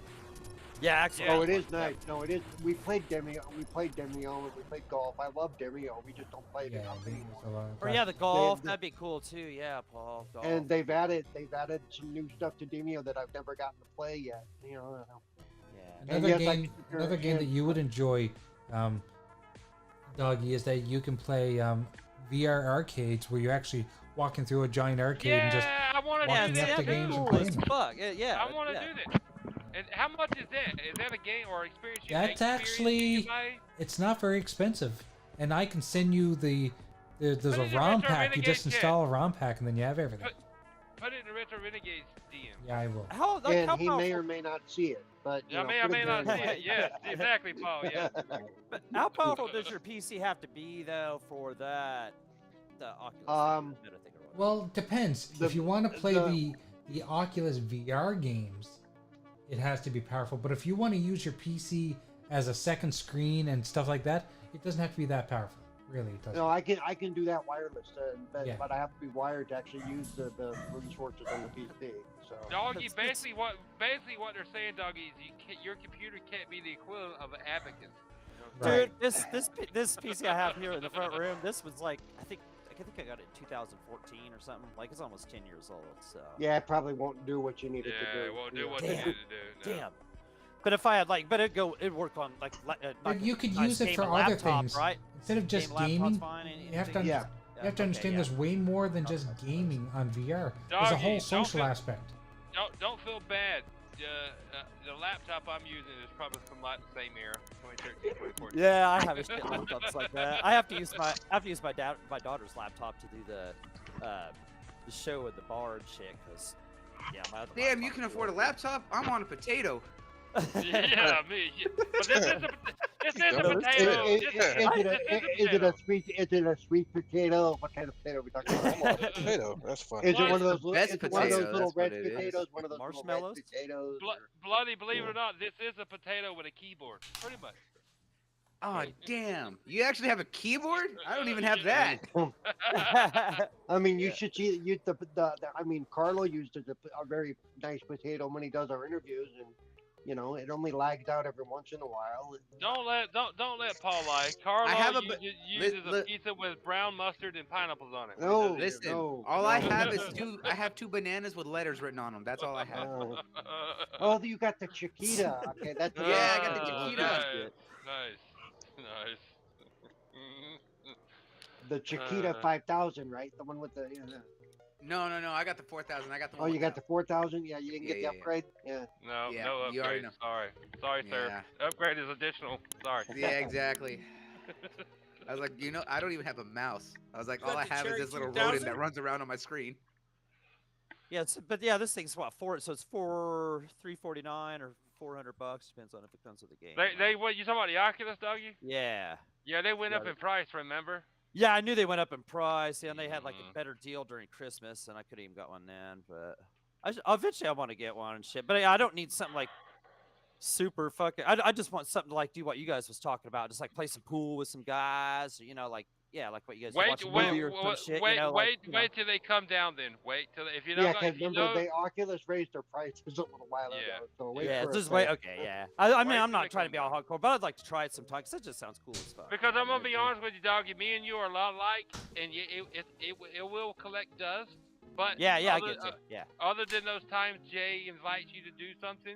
Yeah, Axel. Oh, has it one, is nice. No, it is. We played Demio. We played Demio, and we played golf. I love Demio. We just don't play it enough anymore. Or yeah, the golf. They- That'd be cool too. Yeah, Paul. Golf. And they've added some new stuff to Demio that I've never gotten to play yet. You know. Yeah. And Another yes, I game, can another game that you would enjoy, doggy, is that you can play VR arcades where you're actually walking through a giant arcade and just I want to walking do up that. the games and cool playing as them. fuck. Yeah. I want to yeah. do that. And how much is that? Is that a game or experience? That's actually, it's not very expensive, and I can send you there's Put a it in ROM Retro pack. You just Renegades install a ROM pack, and then you have everything. Put it in the Retro Renegades DM. Yeah, I will. How And he may or may not see it, but you I know, may put it not there see anyway. it. Yes, exactly, Paul. Yeah. But how powerful does your PC have to be though for that? The Oculus. Um, I think it was. Well, it depends. If you want to play the Oculus VR games, it has to be powerful. But if you want to use your PC as a second screen and stuff like that, it doesn't have to be that powerful. Really, it doesn't. No, I can do that wireless, but, Yeah. but I have to be wired to actually use the resources on the PC. So. Doggy, basically what they're saying, Doggy, is your computer can't be the equivalent of an abacus. Dude, this PC I have here in the front room, this was like I think I got it in 2014 or something. Like it's almost 10 years old. So Yeah, it probably won't do what you need it to do. Yeah, it won't do what Yeah. you need to do. No. damn. But if I had it'd work on like But you could nice use it gaming for other laptop, things. right? Instead of just Game laptop's gaming, fine, you have to, Yeah. you have to understand there's way more than just gaming on VR. There's a Doggy, whole don't social feel- aspect. Don't feel bad. The laptop I'm using is probably from like the same era, 2013, 2014. Yeah, I have a shit laptops like that. I have to use my daughter's laptop to do the show with the bar and shit. Cause yeah, my other Damn, you laptop's can afford a cool. laptop? I'm on a potato. Yeah, me. But this is a So, potato. Is it a sweet potato? What kind of potato are we talking about? Potato. That's funny. Is it one of those? Best Is it one of those potato, little that's what red it is. potatoes? One of those Marshmallows? little red potatoes? Bloody, believe it or not, this is a potato with a keyboard. Pretty much. Oh, damn. You actually have a keyboard? I don't even have that. I mean, you should see I mean, Carlo used a very nice potato when he does our interviews, and you know, it only lags out every once in a while. Don't let Paul lie. Carlo I have a uses a pizza with brown mustard and pineapples on it. No, Listen, no, all I no. have is I have two bananas with letters written on them. That's all I have. Oh, you got the Chiquita. Okay, that's Yeah, I got the Oh, Chiquita. Nice. the Chiquita 5000, right? The one with the. Yeah. No, I got the 4,000. I got the Oh, one. you got the 4,000? Yeah, you didn't Yeah, get the yeah, upgrade? Yeah. No, Yeah, no you already upgrade. know. Sorry, sir. Upgrade is additional. Sorry. Yeah, exactly. I was like, I don't even have a mouse. I was like, You all got I the have is Cherry this little 2000? rodent that runs around on my screen. Yeah, but yeah, this thing's what so it's $349 or $400, depends on if it comes with the game. What you talking about, the Oculus, doggy? Yeah. Yeah, they went up in price. Remember? Yeah, I knew they went up in price, and they had like a better deal during Christmas, and I could have even got one then. But eventually I want to get one and shit. But I don't need something like super fucking. I just want something to like do what you guys was talking about, just like play some pool with some guys, like like what you guys watch a movie or some shit. Wait till they come down. Then wait till if you know. Yeah, because remember, the Oculus raised their prices a little while ago. So wait for just it wait. to- Okay, yeah. I mean, I'm not trying to be all hardcore, but I'd like to try it sometime because that just sounds cool as fuck. Because I'm gonna be honest with you, doggy. Me and you are a lot alike, and it will collect dust. But Yeah, I get you. Yeah. Other than those times Jay invites you to do something,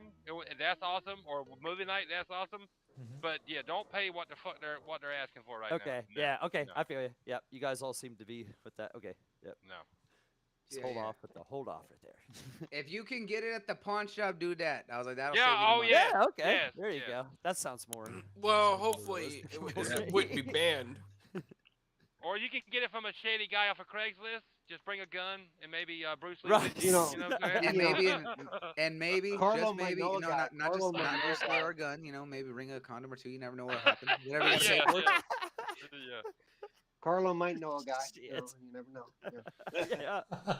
that's awesome. Or movie night, that's awesome. But yeah, don't pay what the fuck they're asking for right now. Okay. No, Yeah. Okay. no. I feel you. Yep. You guys all seem to be with that. Okay. Yep. No. Just Yeah, hold off right there. If you can get it at the pawn shop, do that. I was like, that'll Yeah, save you the money. Yeah. Okay. Yes, there you yes. go. That sounds more. Well, hopefully it wouldn't be banned. Or you can get it from a shady guy off of Craigslist. Just bring a gun and maybe Bruce Lee. Right. with you know what I'm And saying? maybe, Carlo just might maybe, know a guy. not Carlo just might know a stay guy. or a gun. Maybe bring a condom or two. You never know what happens. Whatever you gotta say Yeah, for it. yeah. Carlo might know a guy. Shit. You never know. Yeah. Yeah.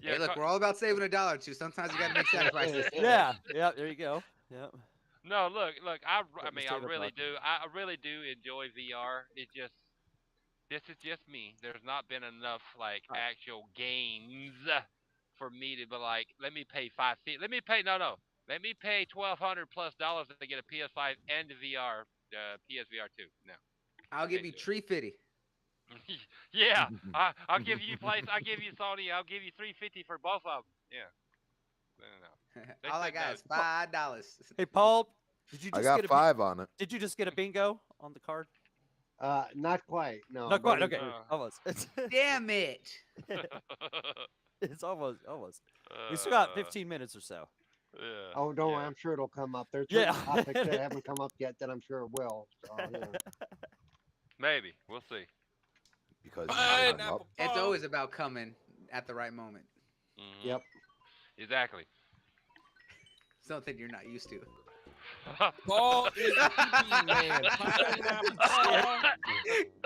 Yeah, Hey, look, we're all about saving $1 or two. Sometimes you gotta make sacrifices. Yeah. Yeah. There you go. Yep. No, look. I mean, I save it, really bud. do. I really do enjoy VR. This is just me. There's not been enough like actual games for me to be like, let me pay $550. Let me pay Let me pay $1,200+ to get a PS5 and the VR, PSVR 2. No. I'll give you $350. Yeah, I'll give you I'll give you Sony. I'll give you $350 for both of them. Yeah. No. All I got is $5. Hey, Paul. Did you I just got get a 5 on it. Did you just get a bingo on the card? Not quite. No. Not quite. but Okay. Almost. Damn it. It's almost. We still got 15 minutes or so. Yeah. Oh, don't worry. I'm sure it'll come up. There's Yeah. certain topics that haven't come up yet that I'm sure it will. So, yeah. Maybe we'll see. Because It's always about coming at the right moment. Yep. Exactly. Something you're not used to. Paul is the PP man. Paul.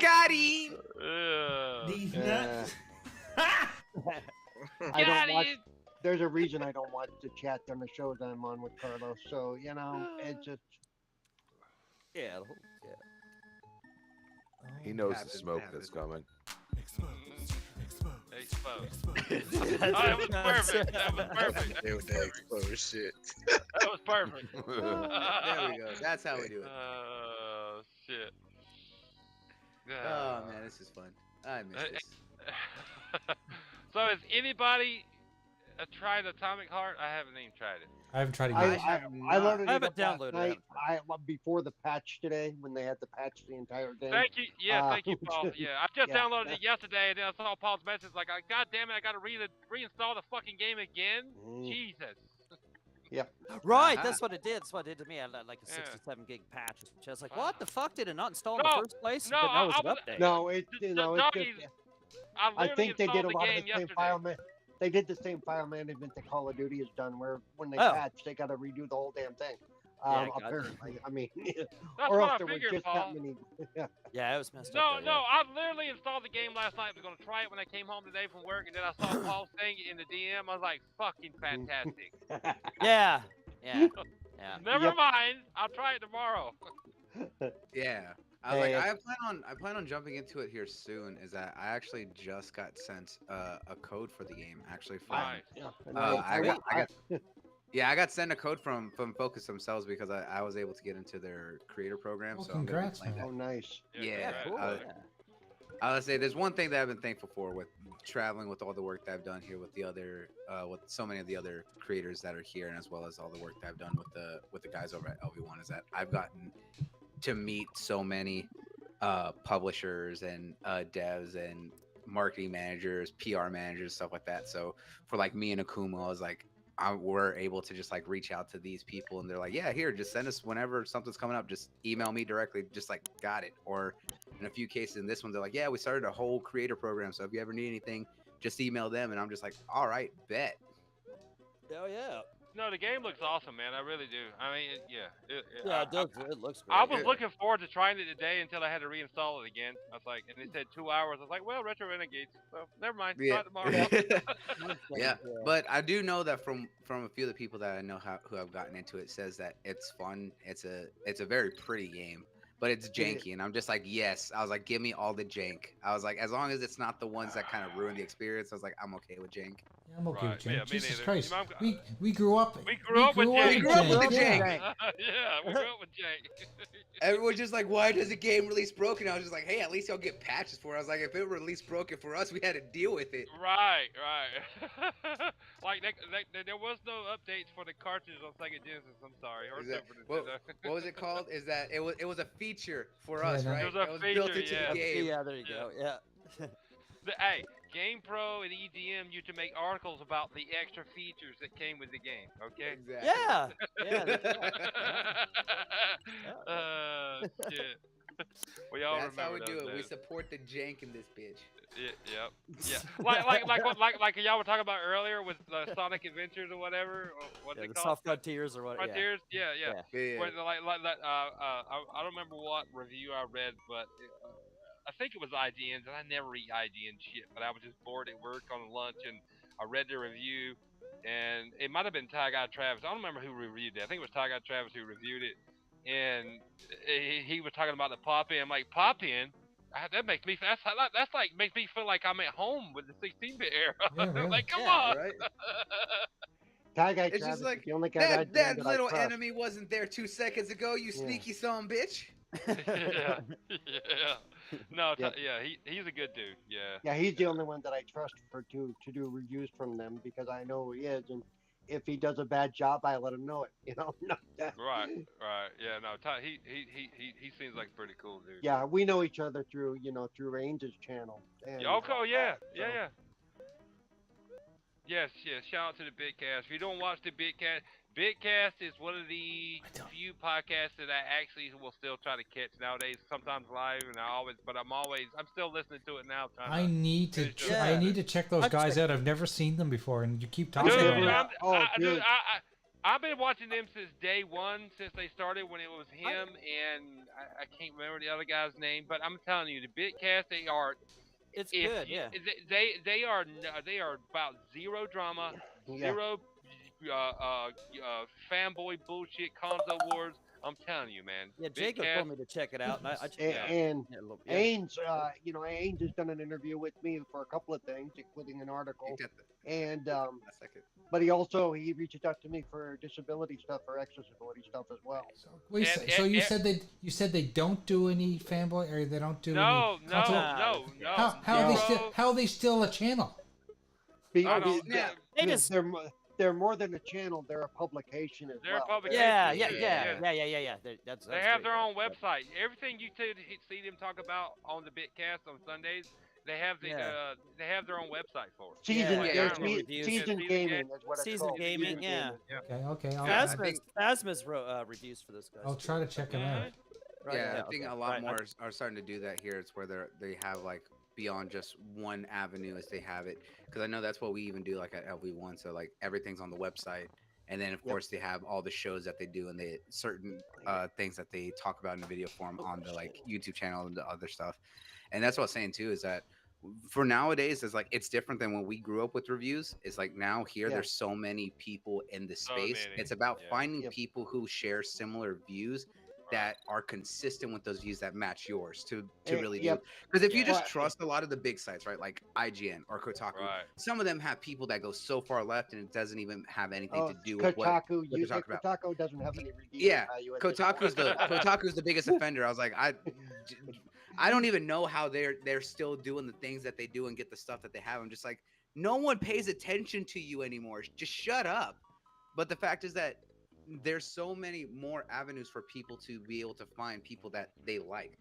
Got him. These Yeah. nuts. I don't watch. There's a reason I don't watch the chat on the shows I'm on with Carlos. So it just. Yeah. he knows the Happens, smoke happens. that's coming. Exposed. Oh, that was perfect. That was perfect. They with that exposed shit. That was perfect. There we go. That's how we do it. Oh shit. Oh man, this is fun. I miss this. So has anybody tried Atomic Heart? I haven't even tried it. I haven't tried it I yet. loaded I it haven't up last downloaded night. it. Before the patch today when they had to patch the entire game. Thank you. Yeah, thank you, Paul. Yeah, I just yeah. downloaded it yesterday, and then I saw Paul's message like, God damn it, I got to reinstall the fucking game again. Jesus. Yep. Right, Uh-huh. that's what it did. That's what it did to me. I had like a 67 gig patch. I was like, what the fuck did it not install in No, the first place? no, But that was I an was- update. No, it's doggies, just. I I think they did a the lot of game the same yesterday. file They did the same file management that Call of Duty has done, where when they Oh. patch, they got to redo the whole damn thing. Yeah, gotcha. Apparently, I mean, That's or what else I there was figured, just Paul. that many. Yeah. Yeah, it was messed No, up. no, I literally installed the game last night. I was gonna try it when I came home today from work, and then I saw Paul saying it in the DM. I was like, "Fucking fantastic!" Yeah, yeah, yeah. Never Yep. mind. I'll try it tomorrow. Yeah. I was Hey, like, I plan on jumping into it here soon. Is that I actually just got sent a code for the game. Actually, from Nice. I got sent a code from Focus themselves because I was able to get into their creator program. Oh, So I'm gonna be congrats, playing man. Oh, nice. Yeah, cool. I would say there's one thing that I've been thankful for with traveling with all the work that I've done here with the other with so many of the other creators that are here, and as well as all the work that I've done with the guys over at LV1, is that I've gotten to meet so many publishers and devs and marketing managers, PR managers, stuff like that. So for like me and Akuma, I was like, we're able to just like reach out to these people, and they're like, yeah, here, just send us whenever something's coming up, just email me directly, just like got it. Or in a few cases, in this one, they're like, yeah, we started a whole creator program, so if you ever need anything, just email them. And I'm just like, all right, bet. Hell yeah. No, the game looks awesome, man. I really do. I mean, Yeah, it does. It looks great. I was looking forward to trying it today until I had to reinstall it again. I was like, and it said 2 hours. I was like, well, Retro Renegades. So never mind. Yeah. Start tomorrow. Yeah, but I do know that from a few of the people that I know who have gotten into it says that it's fun. It's a very pretty game, but it's janky, and I'm just like, yes. I was like, give me all the jank. I was like, as long as it's not the ones that kind of ruin the experience, I was like, I'm okay with jank. Yeah, I'm okay with jank. Yeah, me Jesus neither. Christ. You know, We grew up. We grew up with jank. We grew up with the jank. Yeah, we grew up with jank. Everyone's just like, why does the game release broken? I was just like, hey, at least y'all get patches for it. I was like, if it released broken for us, we had to deal with it. Right. Like there was no updates for the cartridge on Sega Genesis. I'm sorry. Or Super Nintendo. What was it called? Is that it was a feature for us, right? It was a feature, built into the game. Yeah, there you go. Yeah. Hey, GamePro and EDM used to make articles about the extra features that came with the game. Okay. Exactly. Yeah. Shit. We all That's how we remember do those it. We days. support the jank in this bitch. Yeah. Like y'all were talking about earlier with Sonic Adventures or whatever. Or what's Yeah, it the called? Soft Frontiers or what? Frontiers. Yeah. Yeah. Where, I don't remember what review I read, but I think it was IGN's, and I never read IGN shit. But I was just bored at work on lunch, and I read the review, and it might have been Ty Guy Travis. I don't remember who reviewed it. I think it was Ty Guy Travis who reviewed it, and he was talking about the pop-in. I'm like, pop-in? That makes me that's like makes me feel like I'm at home with the 16-bit era. Yeah, really. Like, come on. Right? Ty Guy It's Travis just like is the only guy that I little trust. enemy wasn't there 2 seconds ago. You sneaky son of a bitch. Yeah. No, Yeah. he's a good dude. Yeah. Yeah, he's the only one that I trust to do reviews from them because I know who he is, and if he does a bad job, I let him know it. You know. Right. Yeah. No, Ty, he seems like a pretty cool dude. Yeah, we know each other through Range's channel. And Okay. Yeah. Yes. Shout out to the Bitcast. If you don't watch the Bitcast is one of the few podcasts that I actually will still try to catch nowadays. Sometimes live, and I'm still listening to it now. I need to check those guys out. I've never seen them before, and you keep talking about them. I've been watching them since day one, since they started when it was him and I can't remember the other guy's name, but I'm telling you, the Bitcast, they are. It's good, yeah. They are about zero drama, zero fanboy bullshit, console wars. I'm telling you, man. Yeah, Jacob told me to check it out. And Ains, Ains has done an interview with me for a couple of things, including an article. And but he reaches out to me for disability stuff, for accessibility stuff as well. Wait, so you said they don't do any fanboy, or they don't do no. How are they still a channel? They're more than a channel. They're a publication as well. A publication. Yeah. That's they have their own website. Everything you see them talk about on the Bitcast on Sundays, they have they have their own website for it. Season Gaming is what it's Season called. Gaming, yeah. Okay. Phasma's wrote reviews for this guy. I'll try to check them out. Right, I think a lot more are starting to do that here. It's where they have like beyond just one avenue as they have it, because I know that's what we even do like at LV1. So like everything's on the website, and then of course they have all the shows that they do and the certain things that they talk about in the video form on the like YouTube channel and the other stuff. And that's what I was saying too, is that for nowadays, it's different than when we grew up with reviews. It's like now there's so many people in the space. It's about finding people who share similar views that are consistent with those views that match yours to really do. Because if you just trust a lot of the big sites, right, like IGN or Kotaku, some of them have people that go so far left and it doesn't even have anything to do with what they're talking about. Kotaku doesn't have any review. Yeah, Kotaku's the biggest offender. I was like, I don't even know how they're still doing the things that they do and get the stuff that they have. I'm just like, no one pays attention to you anymore. Just shut up. But the fact is that there's so many more avenues for people to be able to find people that they like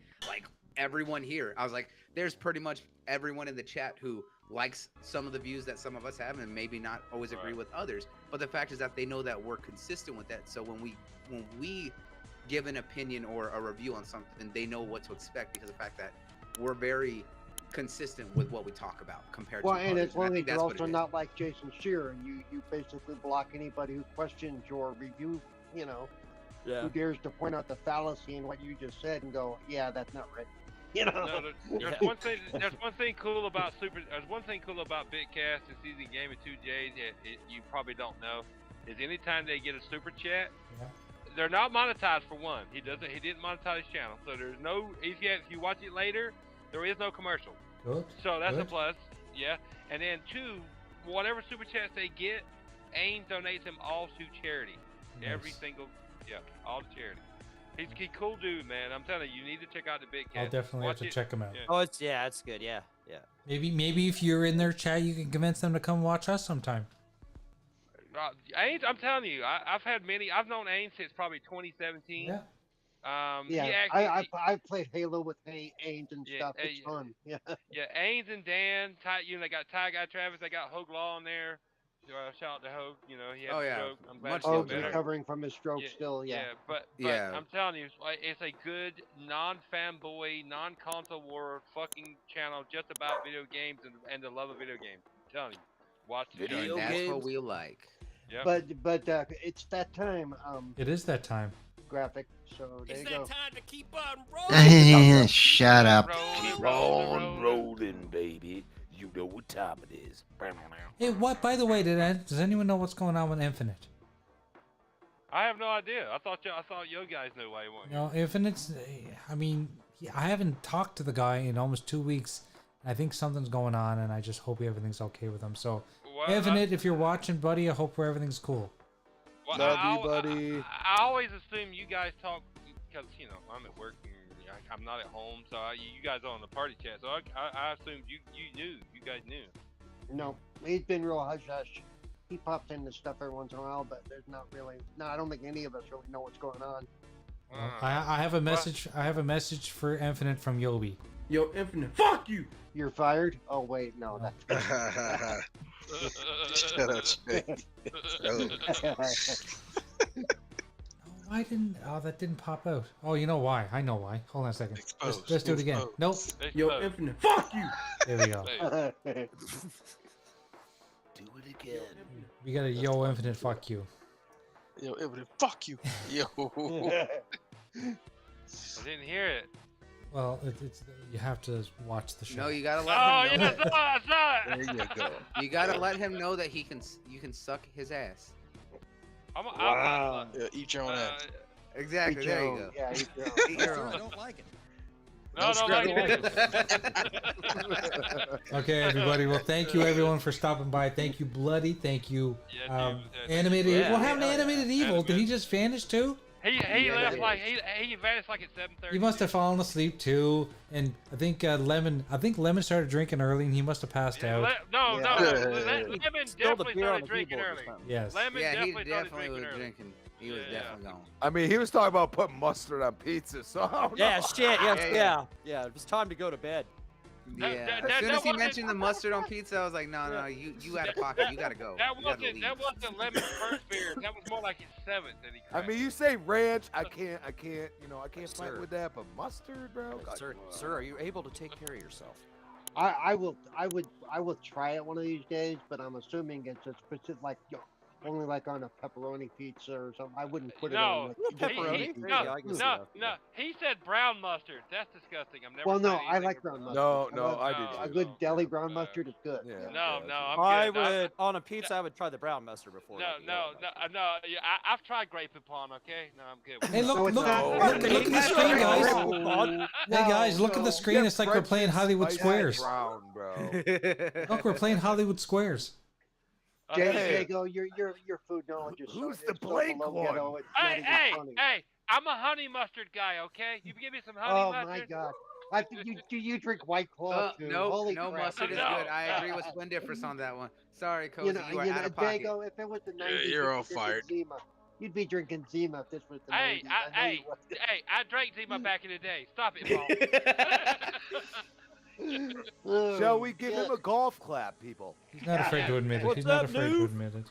everyone here. I was like, there's pretty much everyone in the chat who likes some of the views that some of us have, and maybe not always agree with others. But the fact is that they know that we're consistent with that. So when we give an opinion or a review on something, they know what to expect because of the fact that we're very consistent with what we talk about compared Well, to and others. as long I as think you're that's what also it is. not like Jason Shearer, and you basically block anybody who questions your review, Yeah. who dares to point out the fallacy in what you just said and go, yeah, that's not right. You know. No, there's one thing. There's one thing cool about There's one thing cool about Bitcast and Season Game of 2J's that you probably don't know is anytime they get a super chat, they're not monetized for one. He didn't monetize his channel, so there's no. If you watch it later, there is no commercial. Good. So that's a Good. plus. Yeah. And then two, whatever super chats they get, AIM donates them all to charity. Every Nice. single. Yeah, all to charity. He's a cool dude, man. I'm telling you, you need to check out the Bitcast. I'll definitely have Watch to it. check him out. Yeah. Oh, it's good. Yeah. Maybe if you're in their chat, you can convince them to come watch us sometime. Ains, I'm telling you, I've had many. I've known Ains since probably 2017. Yeah. He Yeah, actually, I've played Halo with Ains and stuff. It's fun. Yeah. Yeah, Ains and Dan, they got Ty Guy Travis, they got Hogue Law in there. Shout out to Hogue, he had a stroke. I'm glad Much he's Hogue's better. recovering from his stroke still. Yeah. But I'm telling you, it's a good non-fanboy, non-console war fucking channel just about video games and the love of video games. I'm telling you, watch the show. That's what we like. Yep. But it's that time. It is that time. Graphic. So there you go. Time to keep on rolling. Shut up. Keep on rolling, baby. You know what time it is. Hey, what? By the way, does anyone know what's going on with Infinite? I have no idea. I thought you guys knew why he won. No, Infinite's. I mean, I haven't talked to the guy in almost 2 weeks. I think something's going on, and I just hope everything's okay with him. So, Well, Infinite, if you're watching, buddy, I hope everything's cool. Well, Love you, buddy. I always assume you guys talk because I'm at work and I'm not at home, so you guys are on the party chat. So I assumed you knew. You guys knew. No, he's been real hush hush. He pops into stuff every once in a while, but there's not really. No, I don't think any of us really know what's going on. I have a message. I have a message for Infinite from Yobi. Yo, Infinite, fuck you! You're fired? Oh wait, no, that's. Shut up, Jake. Why didn't? Oh, that didn't pop out. Oh, you know why? I know why. Hold on a second. Exposed. Let's do it again. Exposed. Nope. Yo, Infinite, fuck you! There we go. Do it again. We got a Yo Infinite. Fuck you. Yo, Infinite, fuck you. Yo. I didn't hear it. Well, it's you have to watch the show. No, you gotta let him know. I saw it. There you go. You gotta let him know that you can suck his ass. Wow. Yeah, eat your own ass. Exactly. Eat There your you own. go. Yeah, eat your own. Eat your Sure, I own. don't like it. No, no, like it. Okay, everybody. Well, thank you everyone for stopping by. Thank you, Bloody. Thank you, Animated. Yeah, What happened to Animated Evil? Did he just vanish too? He left like he vanished like at 7:30. He must have fallen asleep too. And I think Lemon started drinking early, and he must have passed out. No, Lemon Spilled the definitely beer on started the drinking keyboard or early. something. Yes. Lemon Yeah, he definitely started definitely was drinking early. drinking. He was definitely gone. I mean, he was talking about putting mustard on pizza, so I don't Yeah, know. shit. Yeah. It was time to go to bed. Yeah. As soon as he mentioned the mustard on pizza, I was like, no, you out of pocket. You gotta go. That You gotta wasn't leave. Lemon's first beer. That was more like his seventh that he I cracked. mean, you say ranch, I can't fight with that, but mustard, bro. Sir, are you able to take care of yourself? I will try it one of these days, but I'm assuming it's a specific only like on a pepperoni pizza or something. I wouldn't put it on like pepperoni. No. He said brown mustard. That's disgusting. I've never. Well, no, tried I anything like with brown mustard. No, I do A too. good deli brown mustard is good. Yeah. No, I'm I good. would on a pizza. I would try the brown mustard before. No. Yeah, I've tried grape poupon. Okay, no, I'm good. Hey, look at the screen, guys. Hey guys, look at the screen. It's like we're playing Hollywood Squares. Brown, bro. Look, we're playing Hollywood Squares. Jago, your food knowledge is Who's so, the it's so blank below one? ghetto, it's not even funny. Hey! I'm a honey mustard guy. Okay, you give me some honey Oh mustard. my God! I think you drink White Claw too. Holy no crap. mustard is No. good. I agree with Splendiferous on that one. Sorry, Cozy, you are out of Jago, pocket. if it was the 90s, you're all this is fired. Zima. you'd be drinking Zima if this was the Hey, 90s. I know you would. I drank Zima back in the day. Stop it, Paul. Shall we give him a golf clap, people? He's not afraid to admit it. What's He's not up, afraid to Noof? admit it.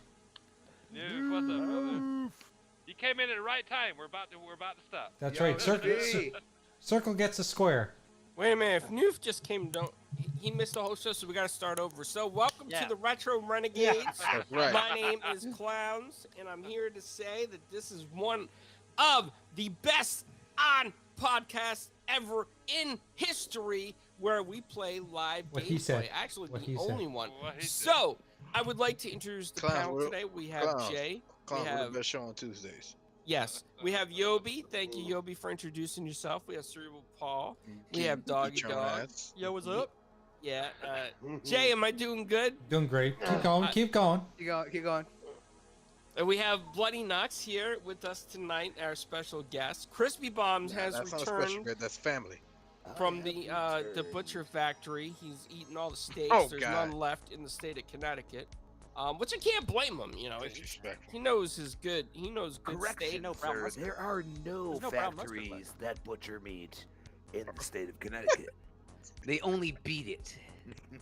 Noof, what's up, brother? You came in at the right time. We're about to stop. That's right. Circle gets a square. Wait a minute. If Noof just came, he missed the whole show, so we got to start over. So welcome to the Retro Renegades. That's right. My name is Clowns, and I'm here to say that this is one of the best on podcasts ever in history where we play live What gameplay. he said. Actually, What the he said. only one. What he said. So I would like to introduce the Clowns, panel we're- today. We have Clowns. Jay. Clown, We we're have the best show on Tuesdays. Yes, we have Yobi. Thank you, Yobi, for introducing yourself. We have Cerebral Paul. We have Doggy Eat your Dog. ass. Yo, what's up? Yeah. Jay, am I doing good? Doing great. Keep going. Keep going. Keep going. And we have Bloody Nuts here with us tonight, our special guest. Crispy Bombs has That's not a special returned grade. That's family. from the butcher factory. He's eaten all the steaks. Oh, There's God. none left in the state of Connecticut. Which I can't blame him. You know, Disrespectful. he knows his good. He knows good steak. no brown mustard. There are no There's no brown mustard factories left. that butcher meat in the state of Connecticut. They only beat it.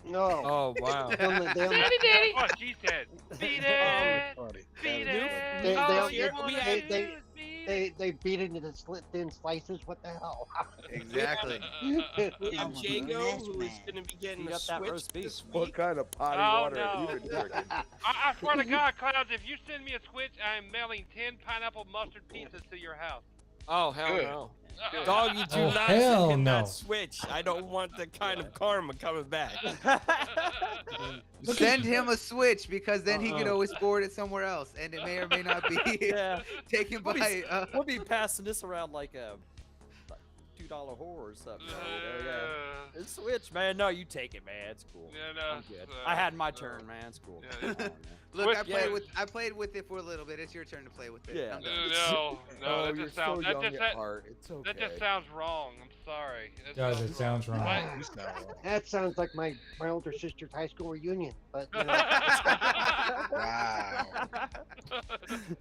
No. Oh wow. They only, Daddy. What she said. Beat it. Party. Beat it. They- All they- you they- wanna they- do they- is beat it. they beat it into thin slices. What the hell? Exactly. We have Jago, who is going to be getting Heat a up that Switch roast beef. this What week. kind of potty Oh, water have no. you been drinking? I swear to God, Clouds, if you send me a Switch, I am mailing 10 pineapple mustard pizzas to your house. Oh, hell Good. no. Dog, you do Oh, not hell send no. that Switch. I don't want the kind of karma coming back. Send him a Switch because then he could Uh-uh. always forward it somewhere else, and it may or may not be Yeah. taken We'll by. be, we'll be passing this around like a $2 whore or something. You know, yeah. It's Switch, man. No, you take it, man. It's cool. Yeah, no, I'm good. it's, I had my turn, man. It's cool. yeah. Come on, man. Look, I Switch, played yeah. with it for a little bit. It's your turn to play with it. Yeah. I'm done. No, Oh, that you're just sounds. so That young just at that, heart. It's okay. that just sounds wrong. I'm sorry. That Does sounds it sounds wrong? What? It's not wrong. That sounds like my older sister's high school reunion. But you know, Wow.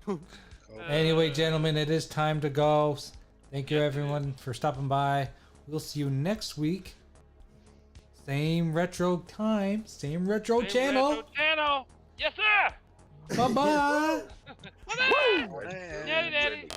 Oh, Anyway, gentlemen, it is time to go. Thank you, everyone, for stopping by. We'll see you next week. Same retro time, same retro Hey, channel. Retro channel. Yes, sir. Bye bye. Woo! Daddy.